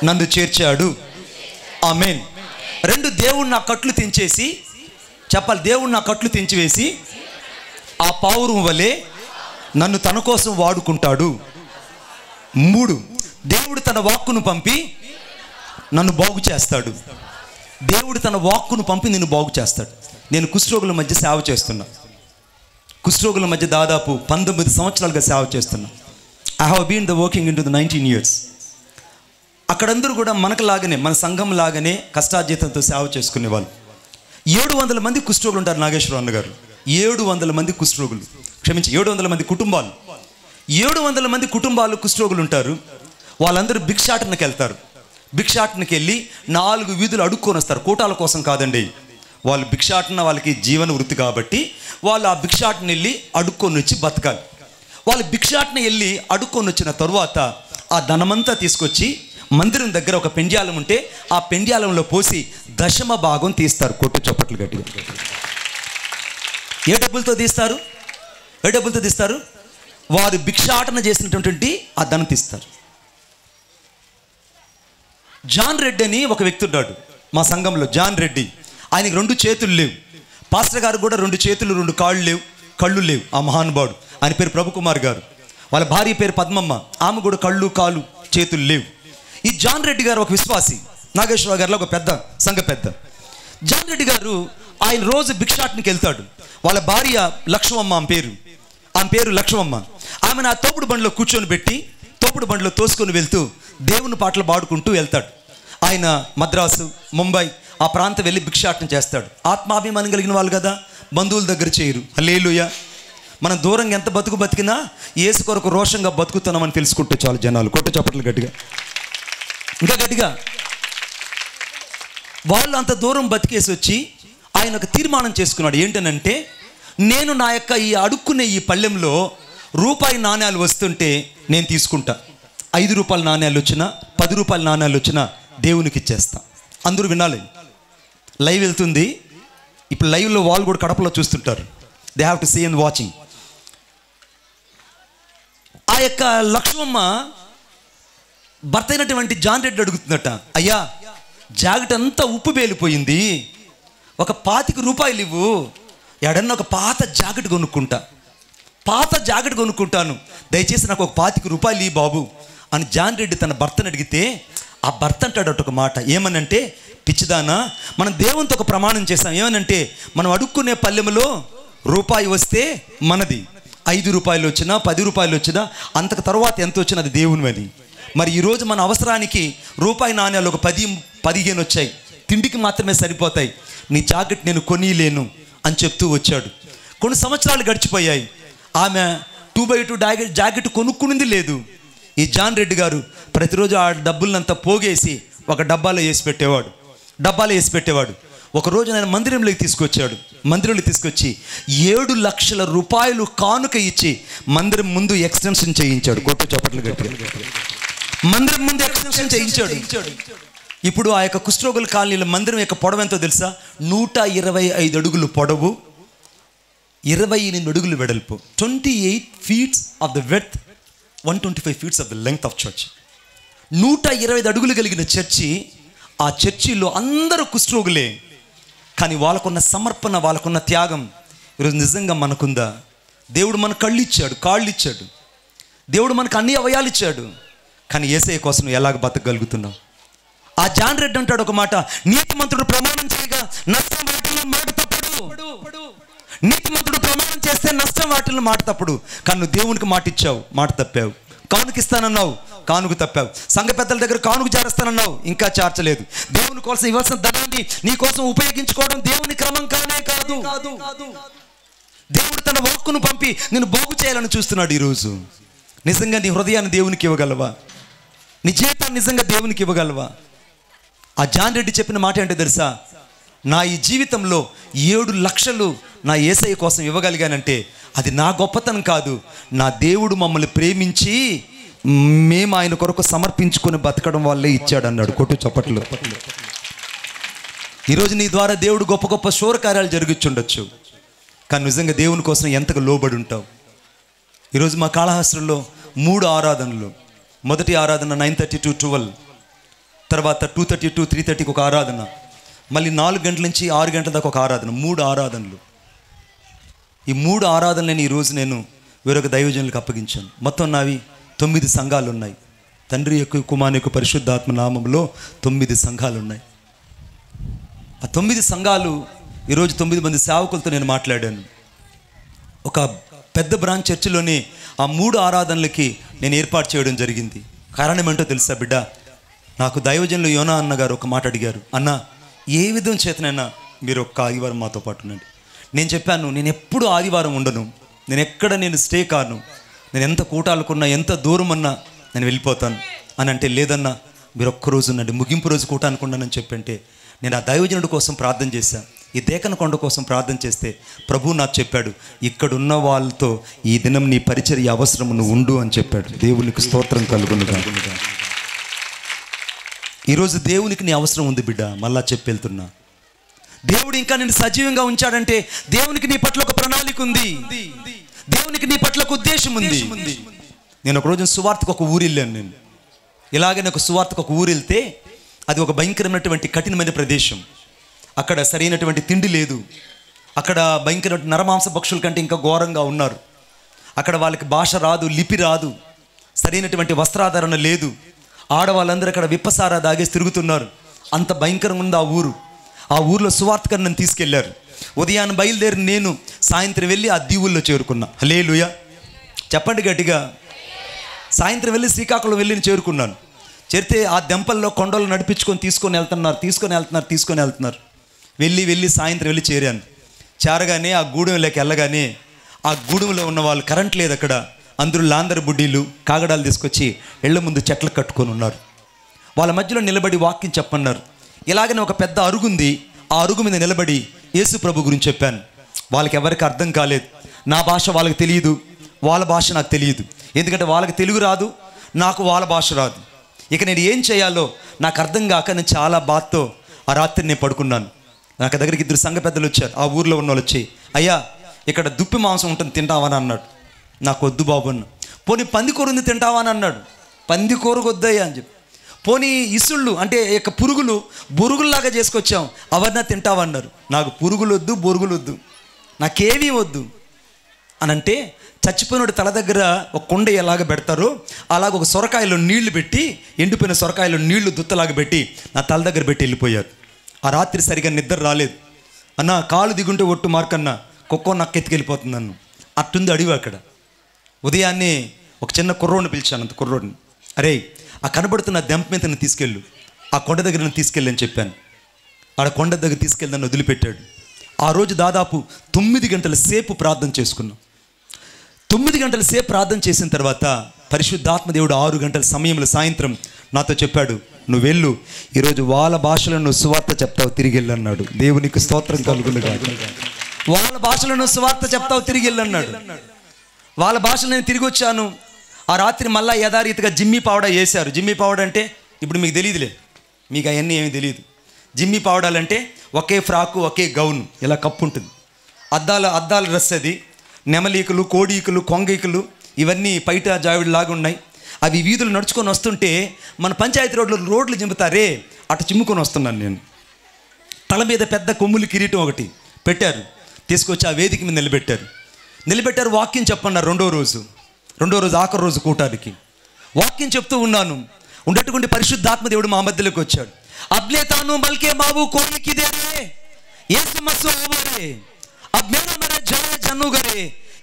నన్ను చేర్చాడు. ఆమేన్. 2, దేవుడు నా కట్లు తెంచేసి చెప్పాలి, దేవుడు నా కట్లు తెంచివేసి ఆ పావురం వలె నన్ను తన కోసం వాడుకుంటాడు. 3, దేవుడు తన వాక్కును పంపి నన్ను బాగు చేస్తాడు. దేవుడు తన వాక్కును పంపి నిన్ను బాగు చేస్తాడు. నేను కుష్ఠరోగుల మధ్య సేవ చేస్తున్నా. కుష్ఠరోగుల మధ్య దాదాపు 19 సంవత్సరాలుగా సేవ చేస్తున్నా. I have been the working in to the 19 years. అక్కడందరూ కూడా మనకులాగానే, మన సంఘం లాగానే కష్టార్జితంతో సేవ చేసుకునే వాళ్ళు. 700 మంది కుష్ఠరోగులు ఉంటారు నాగేశ్వరరావు అన్న గారు. 700 మంది కుష్ఠరోగులు, క్షమించి 700 మంది కుటుంబాలు. 700 మంది కుటుంబాలు కుష్ఠరోగులు ఉంటారు. వాళ్ళందరూ భిక్షాటనకి వెళ్తారు. భిక్షాటనకి వెళ్ళి 4 వీధులు అడుక్కొని వస్తారు. కూటాల కోసం కాదండి, వాళ్ళు భిక్షాటన వాళ్ళకి జీవన వృత్తి కాబట్టి వాళ్ళు ఆ భిక్షాటన వెళ్ళి అడుక్కొని వచ్చి బతకాలి. వాళ్ళు భిక్షాటన వెళ్ళి అడుక్కొని వచ్చిన తరువాత ఆ ధనమంతా తీసుకొచ్చి మందిరం దగ్గర ఒక పెండ్యాలం ఉంటే ఆ పెండ్యాలంలో పోసి 10వ భాగం తీస్తారు. కొట్టు చప్పట్లు గట్టిగా. ఏ డబ్బులతో తీస్తారు? ఏ డబ్బులతో తీస్తారు? వారు భిక్షాటన చేసినటువంటి ఆ ధనం తీస్తారు. జాన్ రెడ్డి అని ఒక వ్యక్తి ఉన్నాడు మా సంఘంలో. జాన్ రెడ్డి, ఆయనకి 2 చేతులు లేవు. పాస్టర్ గారు కూడా 2 చేతులు 2 కాళ్ళు లేవు, కళ్ళు లేవు. ఆ మహానుభావుడు, ఆయన పేరు ప్రభుకుమార్ గారు. వాళ్ళ భార్య పేరు పద్మమ్మ, ఆమె కూడా కళ్ళు కాలు చేతులు లేవు. ఈ జాన్ రెడ్డి గారు ఒక విశ్వాసి, నాగేశ్వరరావు గారిలో ఒక పెద్ద సంఘ పెద్ద. జాన్ రెడ్డి గారు ఆయన రోజు భిక్షాటనకి వెళ్తాడు. వాళ్ళ భార్య లక్ష్మమ్మ, ఆమె పేరు లక్ష్మమ్మ. ఆమెను ఆ తోపుడు బండిలో కూర్చొని పెట్టి తోపుడు బండిలో తోసుకొని వెళ్తూ దేవుని పాటలు పాడుకుంటూ వెళ్తాడు. ఆయన మద్రాసు, ముంబై ఆ ప్రాంతం వెళ్ళి భిక్షాటన చేస్తాడు. ఆత్మాభిమానం కలిగిన వాళ్ళు కదా, బంధువుల దగ్గర చేయరు. హల్లెలూయా. మనం దూరంగా ఎంత బతికినా యేసు కొరకు రోషంగా బతుకుతున్నామని తెలుసుకుంటే చాలు జనాలు. కొట్టు చప్పట్లు గట్టిగా, ఇంకా గట్టిగా. వాళ్ళు అంత దూరం బతికేసి వచ్చి ఆయన ఒక తీర్మానం చేసుకున్నాడు. ఏంటనంటే, నేను నా యొక్క ఈ అడుక్కునే ఈ పళ్ళెంలో రూపాయి నాణ్యాలు వస్తుంటే నేను తీసుకుంటా. 5 రూపాయల నాణ్యాలు వచ్చినా 10 రూపాయల నాణ్యాలు వచ్చినా దేవునికి ఇచ్చేస్తా. అందరూ వినాలి. లైవ్ వెళ్తుంది ఇప్పుడు. లైవ్లో వాళ్ళు కూడా కడపలో చూస్తుంటారు. They have to see and watching. ఆ యొక్క లక్ష్మమ్మ భర్త అయినటువంటి జాన్ రెడ్డి అడుగుతుందట, అయ్యా జాకెట్ అంతా ఉప్పు పేలిపోయింది, ఒక 25 రూపాయలు ఇవ్వు, ఎడన్నా ఒక పాత జాకెట్ కొనుక్కుంటాను, దయచేసి నాకు ఒక 25 రూపాయలు ఇవ్వు బాబు అని జాన్ రెడ్డి తన భర్తను అడిగితే ఆ భర్త అంటాడట ఒక మాట. ఏమనంటే, పిచ్చిదానా, మనం దేవునితో ఒక ప్రమాణం చేస్తాం. ఏమనంటే, మనం అడుక్కునే పల్లెములో రూపాయి వస్తే మనది, 5 రూపాయలు వచ్చినా 10 రూపాయలు వచ్చినా అంతకు తర్వాత ఎంత వచ్చినా అది దేవుని అని. మరి ఈరోజు మన అవసరానికి రూపాయి నాణ్యాలు ఒక 10-15 వచ్చాయి, తిండికి మాత్రమే సరిపోతాయి, నీ జాకెట్ నేను కొనిలేను అని చెప్తూ వచ్చాడు. కొన్ని సంవత్సరాలు గడిచిపోయాయి. ఆమె 2x2 జాకెట్ కొనుక్కునింది లేదు. ఈ జాన్ రెడ్డి గారు ప్రతిరోజు ఆ డబ్బులంతా పోగేసి ఒక డబ్బాలో వేసి పెట్టేవాడు. ఒకరోజు ఆయన మందిరంలోకి తీసుకొచ్చి 7 లక్షల రూపాయలు కానుక ఇచ్చి మందిరం ముందు ఎక్స్టెన్షన్ చేయించాడు. కొట్టు చప్పట్లు గట్టిగా. మందిరం ముందు ఎక్స్టెన్షన్ చేయించాడు. ఇప్పుడు ఆ యొక్క కుష్ఠరోగుల కాలనీలో మందిరం యొక్క పొడవు ఎంతో తెలుసా? 125 అడుగులు పొడవు, 28 అడుగులు వెడల్పు. 28 feet of the width, 125 feet of the length of church. 125 అడుగులు కలిగిన చర్చి. ఆ చర్చిలో అందరూ కుష్ఠరోగులే. కానీ వాళ్ళకున్న సమర్పణ, వాళ్ళకున్న త్యాగం ఈరోజు నిజంగా మనకుందా? దేవుడు మనకు కళ్ళు ఇచ్చాడు, కాళ్ళు ఇచ్చాడు, దేవుడు మనకు అన్ని అవయాలు ఇచ్చాడు. కానీ యేసయ్య కోసం ఎలాగ బతకగలుగుతున్నావు? ఆ జాన్ రెడ్డి అంటాడు ఒక మాట, నీతిమంతుడు ప్రమాణం చేయగా నష్టం వాటిల్లో మాట తప్పుడు. నీతిమంతుడు ప్రమాణం చేస్తే నష్టం వాటిల్లో మాట తప్పుడు. కానీ నువ్వు దేవునికి మాట ఇచ్చావు, మాట తప్పావు. కానుక ఇస్తానన్నావు, కానుక తప్పావు. సంఘ పెద్దల దగ్గర కానుక చేస్తానన్నావు, ఇంకా చేర్చలేదు. దేవుని కోసం ఇవ్వాల్సిన ధనాన్ని నీ కోసం ఉపయోగించుకోవడం దేవుని క్రమం కానే కాదు. దేవుడు తన వాక్కును పంపి నేను బాగు చేయాలని చూస్తున్నాడు. ఈరోజు నిజంగా నీ హృదయాన్ని దేవునికి ఇవ్వగలవా? నీ జీవితాన్ని నిజంగా దేవునికి ఇవ్వగలవా? ఆ జాన్ రెడ్డి చెప్పిన మాట ఏంటో తెలుసా? నా ఈ జీవితంలో 7 లక్షలు నా యేసయ్య కోసం ఇవ్వగలిగానంటే అది నా గొప్పతనం కాదు, నా దేవుడు మమ్మల్ని ప్రేమించి మేము ఆయన కొరకు సమర్పించుకొని బతకడం వల్లే ఇచ్చాడు అన్నాడు. కొట్టు చప్పట్లు. ఈరోజు నీ ద్వారా దేవుడు గొప్ప గొప్ప శూరకార్యాలు జరిగించుండొచ్చు, కానీ నిజంగా దేవుని కోసం ఎంతగా లోబడి ఉంటావు? ఈరోజు మా కాళహస్తిలో 3 ఆరాధనలు. మొదటి ఆరాధన 9:30 to 12, తర్వాత 2:30 to 3:30 ఒక ఆరాధన, మళ్ళీ 4 గంటల నుంచి 6 గంటల దాకా ఒక ఆరాధన. 3 ఆరాధనలు. ఈ 3 ఆరాధనలని ఈరోజు నేను వేరొక దైవజనులకు అప్పగించాను. మొత్తం నావి 9 సంఘాలు ఉన్నాయి. తండ్రి యొక్క, కుమారుని యొక్క, పరిశుద్ధాత్మ నామంలో 9 సంఘాలు ఉన్నాయి. ఆ 9 సంఘాలు ఈరోజు 9 మంది సేవకులతో నేను మాట్లాడాను. ఒక పెద్ద బ్రాంచ్ చర్చిలోనే ఆ 3 ఆరాధనలకి నేను ఏర్పాటు చేయడం జరిగింది. కారణం ఏంటో తెలుసా బిడ్డ? నాకు దైవజనులు యోనా అన్నగారు ఒక మాట అడిగారు, అన్న ఏ విధం చేతనైనా మీరు ఒక్క ఆదివారం మాతో పాటు ఉండండి. నేను చెప్పాను, నేను ఎప్పుడు ఆదివారం ఉండను, నేను స్టే కాను, నేను ఎంత కూటాలకున్నా ఎంత దూరం అన్నా నేను వెళ్ళిపోతాను అని అంటే, లేదన్నా మీరు ఒక్కరోజు ఉండండి, ముగింపు రోజు కూటానికి ఉండనని చెప్పంటే, నేను ఆ దైవజనుడి కోసం ప్రార్థన చేశాను. ఈ దేకన కొండ కోసం ప్రార్థన చేస్తే ప్రభువు నాకు చెప్పాడు, ఇక్కడున్న వాళ్ళతో ఈ దినం నీ పరిచర్య అవసరం, నువ్వు ఉండు అని చెప్పాడు. దేవునికి స్తోత్రం కలుగునుగా. ఈరోజు దేవునికి నీ అవసరం ఉంది బిడ్డ. మళ్ళా చెప్పెళ్తున్నా, దేవుడు ఇంకా నేను సజీవంగా ఉంచాడంటే దేవునికి నీ పట్ల ఒక ప్రణాళిక ఉంది, దేవునికి నీ పట్ల ఒక ఉద్దేశం ఉంది. నేను ఒక రోజు సువార్తకు ఒక ఊరు వెళ్ళాను. నేను ఇలాగనే ఒక సువార్తకు ఒక ఊరు వెళ్తే అది ఒక భయంకరమైనటువంటి కఠినమైన ప్రదేశం. అక్కడ సరైనటువంటి తిండి లేదు, అక్కడ భయంకరమైన నరమాంస పక్షుల కంటే ఇంకా ఘోరంగా ఉన్నారు. అక్కడ వాళ్ళకి భాష రాదు, లిపి రాదు, సరైనటువంటి వస్త్రాధారణ లేదు. ఆడవాళ్ళందరూ అక్కడ విప్పసారా దాగేసి తిరుగుతున్నారు. అంత భయంకరంగా ఉంది ఆ ఊరు. ఆ ఊర్లో సువార్తకని నన్ను తీసుకెళ్లారు. ఉదయాన్ని బయలుదేరి నేను సాయంత్రం వెళ్ళి ఆ దీవుల్లో చేరుకున్నా. హల్లెలూయా చెప్పండి గట్టిగా. సాయంత్రం వెళ్ళి శ్రీకాకుళం వెళ్ళి చేరుకున్నాను. చేరితే ఆ దెంపల్లో కొండలు నడిపించుకొని తీసుకొని వెళ్తున్నారు. వెళ్ళి సాయంత్రం వెళ్ళి చేరాను. చేరగానే ఆ గూడెంలోకి వెళ్ళగానే ఆ గూడెంలో ఉన్న వాళ్ళు, కరెంట్ లేదు అక్కడ, అందరూ లాందరు బుడ్డీలు కాగడాలు తీసుకొచ్చి ఇళ్ల ముందు చెట్లు కట్టుకొని ఉన్నారు. వాళ్ళ మధ్యలో నిలబడి వాక్యం చెప్పన్నారు. ఇలాగనే ఒక పెద్ద అరుగుంది. ఆ అరుగు మీద నిలబడి యేసు ప్రభు గురించి చెప్పాను. వాళ్ళకి ఎవరికి అర్థం కాలేదు. నా భాష వాళ్ళకి తెలియదు, వాళ్ళ భాష నాకు తెలియదు. ఎందుకంటే వాళ్ళకి తెలుగు రాదు, నాకు వాళ్ళ భాష రాదు. ఇక నేను ఏం చేయాలో నాకు అర్థం కాక నేను చాలా బాధతో ఆ రాత్రి నేను పడుకున్నాను. నాకు దగ్గరికి 2 సంఘ పెద్దలు వచ్చారు. ఆ ఊర్లో ఉన్న వాళ్ళు వచ్చి, అయ్యా ఇక్కడ దుప్పి మాంసం ఉంటుంది తింటావని అన్నాడు. నాకు వద్దు బాబు అన్న. పోనీ పందికూర ఉంది తింటావా అని అన్నాడు. పందికూర వద్దయ్యా అని చెప్పి. పోనీ ఇసుళ్ళు అంటే ఇక పురుగులు బొరుగుల్లాగా చేసుకొచ్చాం, అవన్నా తింటావన్నారు. నాకు పురుగులు వద్దు, బొరుగులు వద్దు, నాకేమీ వద్దు అని అంటే, చచ్చిపోయినోడు తల దగ్గర ఒక కుండ ఎలాగ పెడతారో అలాగ ఒక సొరకాయలో నీళ్లు పెట్టి, ఎండిపోయిన సొరకాయలో నీళ్లు దుత్తలాగా పెట్టి నా తల దగ్గర పెట్టి వెళ్ళిపోయారు. ఆ రాత్రి సరిగా నిద్ర రాలేదు. అన్న కాలు దిగుంటే ఒట్టు మార్కన్నా కుక్కో నాకు ఎత్తుకెళ్ళిపోతుంది అన్ను. అట్టుంది అడివి అక్కడ. ఉదయాన్నే ఒక చిన్న కుర్రోడిని పిలిచాను. అంత కుర్రోడిని, అరే ఆ కనబడుతున్న దెంప మీద నన్ను తీసుకెళ్ళు, ఆ కొండ దగ్గర నన్ను తీసుకెళ్ళి అని చెప్పాను. ఆడ కొండ దగ్గర తీసుకెళ్ళి నన్ను వదిలిపెట్టాడు. ఆ రోజు దాదాపు 9 గంటల సేపు ప్రార్థన చేసుకున్నాం. 9 గంటల సేపు ప్రార్థన చేసిన తర్వాత పరిశుద్ధాత్మ దేవుడు 6 గంటల సమయంలో సాయంత్రం నాతో చెప్పాడు, నువ్వు వెళ్ళు, ఈరోజు వాళ్ళ భాషలో నువ్వు సువార్త చెప్తావు, తిరిగి వెళ్ళు అన్నాడు. దేవునికి స్తోత్రం కలుగునుగాక. వాళ్ళ భాషలో నువ్వు సువార్త చెప్తావు, తిరిగి వెళ్ళు అన్నాడు. వాళ్ళ భాషలో నేను తిరిగి వచ్చాను. ఆ రాత్రి మళ్ళీ యథారీతిగా జిమ్మి పావడా వేశారు. జిమ్మి పావడా అంటే ఇప్పుడు మీకు తెలియదులే, మీకు అవన్నీ ఏమీ తెలియదు. జిమ్మి పావడాలంటే ఒకే ఫ్రాకు, ఒకే గౌను, ఇలా కప్పు ఉంటుంది, అద్దాల డ్రెస్ అది. నెమలీకలు, కోడీకలు, కొంగీకలు ఇవన్నీ పైట జావిడిలాగా ఉన్నాయి. అవి వీధులు నడుచుకొని వస్తుంటే మన పంచాయతీ రోడ్లు జింపుతారే, అటు చిమ్ముకొని వస్తున్నాను నేను. తల మీద పెద్ద కొమ్ములు కిరీటం ఒకటి పెట్టారు, తీసుకొచ్చి ఆ వేదిక మీద నిలబెట్టారు. వాక్యం చెప్పన్నారు. రెండో రోజు ఆఖరి రోజు కూటానికి వాక్యం చెప్తూ ఉన్నాను. ఉండేటువంటి పరిశుద్ధాత్మ దేవుడు మా మధ్యలోకి వచ్చాడు. అబ్లే తాను బల్కే బాబు కోరికి దేరే యేసు మస్సు ఓవరే అబ్ మేరా మరే జానే జన్ను గరే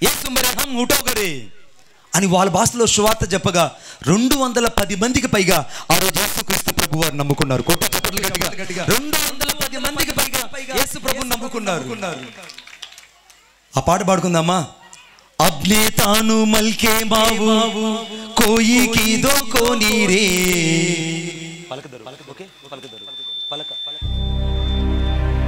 యేసు మరే హమ్ ఉఠో గరే అని వాళ్ళ భాషలో సువార్త చెప్పగా 210 మందికి పైగా ఆ రోజు యేసుక్రీస్తు ప్రభు వారు నమ్ముకున్నారు. 210 మందికి పైగా యేసు ప్రభువుని నమ్ముకున్నారు. ఆ పాట పాడుకుందామా? अपने तानु मल के मावु कोई की दो को नीरे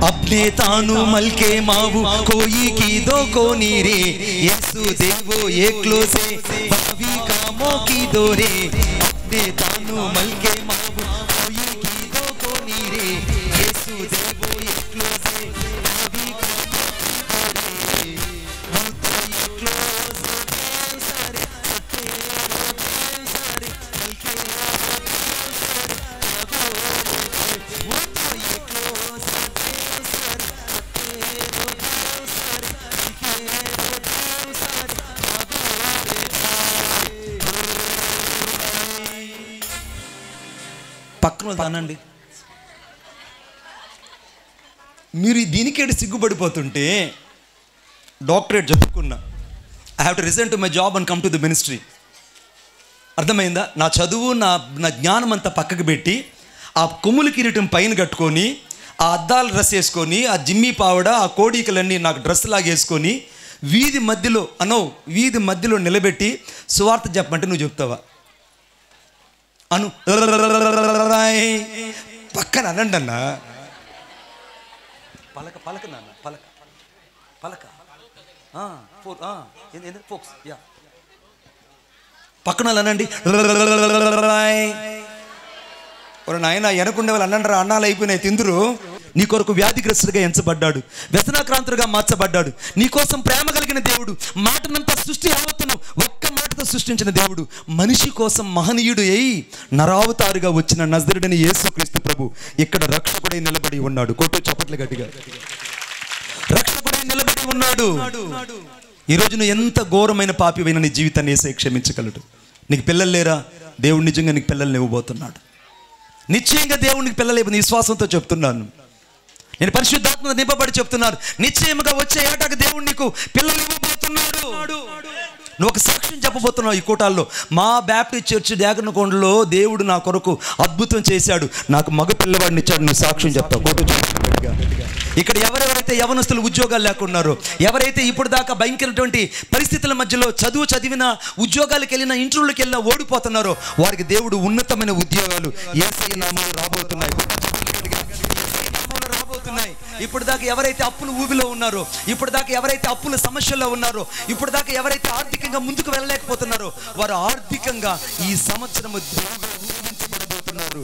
अपने तानु मल के मावु कोई की दो को नीरे यीशु देवो एकलो से भावी कामों की दोरे अपने तानु मल के मावु कोई की दो को नीरे यीशु देवो एकलो से भावी పక్కన దానండి. మీరు దీనికేడు సిగ్గుపడిపోతుంటే డాక్టరేట్ చదువుకున్నా, I have to resign to my job and come to the ministry. అర్థమైందా? నా చదువు నా జ్ఞానం అంతా పక్కకు పెట్టి ఆ కొమ్ముల కిరీటం పైన కట్టుకొని ఆ అద్దాల డ్రెస్ వేసుకొని ఆ జిమ్మి పావడ ఆ కోడికలన్నీ నాకు డ్రెస్ లాగేసుకొని వీధి మధ్యలో నిలబెట్టి సువార్త చెప్పమంటే నువ్వు చెప్తావా? అను పక్కన అనండి అన్న, పలక పలక నాన్న పలక పలక ఫోక్స్ యా పక్కన అనండి. నాయన వెనకుండే వాళ్ళు అన్నంటారా, అన్నాలు అయిపోయినాయి తిందురు. నీ కొరకు వ్యాధిగ్రస్తుడిగా ఎంచబడ్డాడు, వ్యసనాక్రాంతుడిగా మార్చబడ్డాడు. నీ కోసం ప్రేమ కలిగిన దేవుడు, మాటనంతా సృష్టి యావత్తును ఒక్క మాటతో సృష్టించిన దేవుడు మనిషి కోసం మహనీయుడు అయి నరావతారుగా వచ్చిన నజరేయుడైన యేసుక్రీస్తు ప్రభు ఇక్కడ రక్షకుడై నిలబడి ఉన్నాడు. కొట్టు చప్పట్లు గట్టిగా. రక్షకుడై నిలబడి ఉన్నాడు. ఈరోజు నువ్వు ఎంత ఘోరమైన పాపివైన నీ జీవితాన్ని యేసయ్య క్షమించగలడు. నీకు పిల్లలు లేరా? దేవుడు నిజంగా నీకు పిల్లల్ని ఇవ్వబోతున్నాడు. నిశ్చయంగా దేవునికి పిల్లలు నీ విశ్వాసంతో చెప్తున్నాను. నేను పరిశుద్ధాత్మ నింపబడి చెప్తున్నాను, నిశ్చయముగా వచ్చే ఏటాకు దేవుడు నీకు పిల్లలు ఇవ్వబోతున్నాడు. నువ్వు ఒక సాక్ష్యం చెప్పబోతున్నావు ఈ కూటాల్లో. మా బ్యాప్టిస్ట్ చర్చ్ దేగనకొండలో దేవుడు నా కొరకు అద్భుతం చేశాడు, నాకు మగ పిల్లవాడిని ఇచ్చాడు. నువ్వు సాక్ష్యం చెప్తావు. ఇక్కడ ఎవరెవరైతే యవనస్తులు ఉద్యోగాలు లేకున్నారో, ఎవరైతే ఇప్పుడు దాకా భయంకరటువంటి పరిస్థితుల మధ్యలో చదివిన ఉద్యోగాలకు వెళ్ళిన ఇంటర్వ్యూలకు వెళ్ళినా ఓడిపోతున్నారో వారికి దేవుడు ఉన్నతమైన ఉద్యోగాలు యేసయ్య నామములో రాబోతున్నాయి. ఇప్పుడు దాకా ఎవరైతే అప్పుల ఊబిలో ఉన్నారో, ఇప్పుడు దాకా ఎవరైతే అప్పుల సమస్యల్లో ఉన్నారో, ఇప్పుడు దాకా ఎవరైతే ఆర్థికంగా ముందుకు వెళ్ళలేకపోతున్నారో వారు ఆర్థికంగా ఈ సంవత్సరం దీవించబడబోతున్నారు.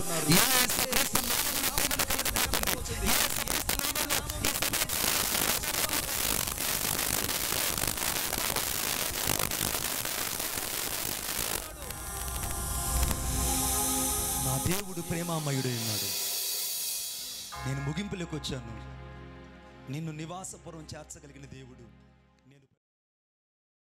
నా దేవుడు ప్రేమామయుడై ఉన్నాడు. నేను ముగింపులోకి వచ్చాను. నిన్ను నివాసపురం చేర్చగలిగిన దేవుడు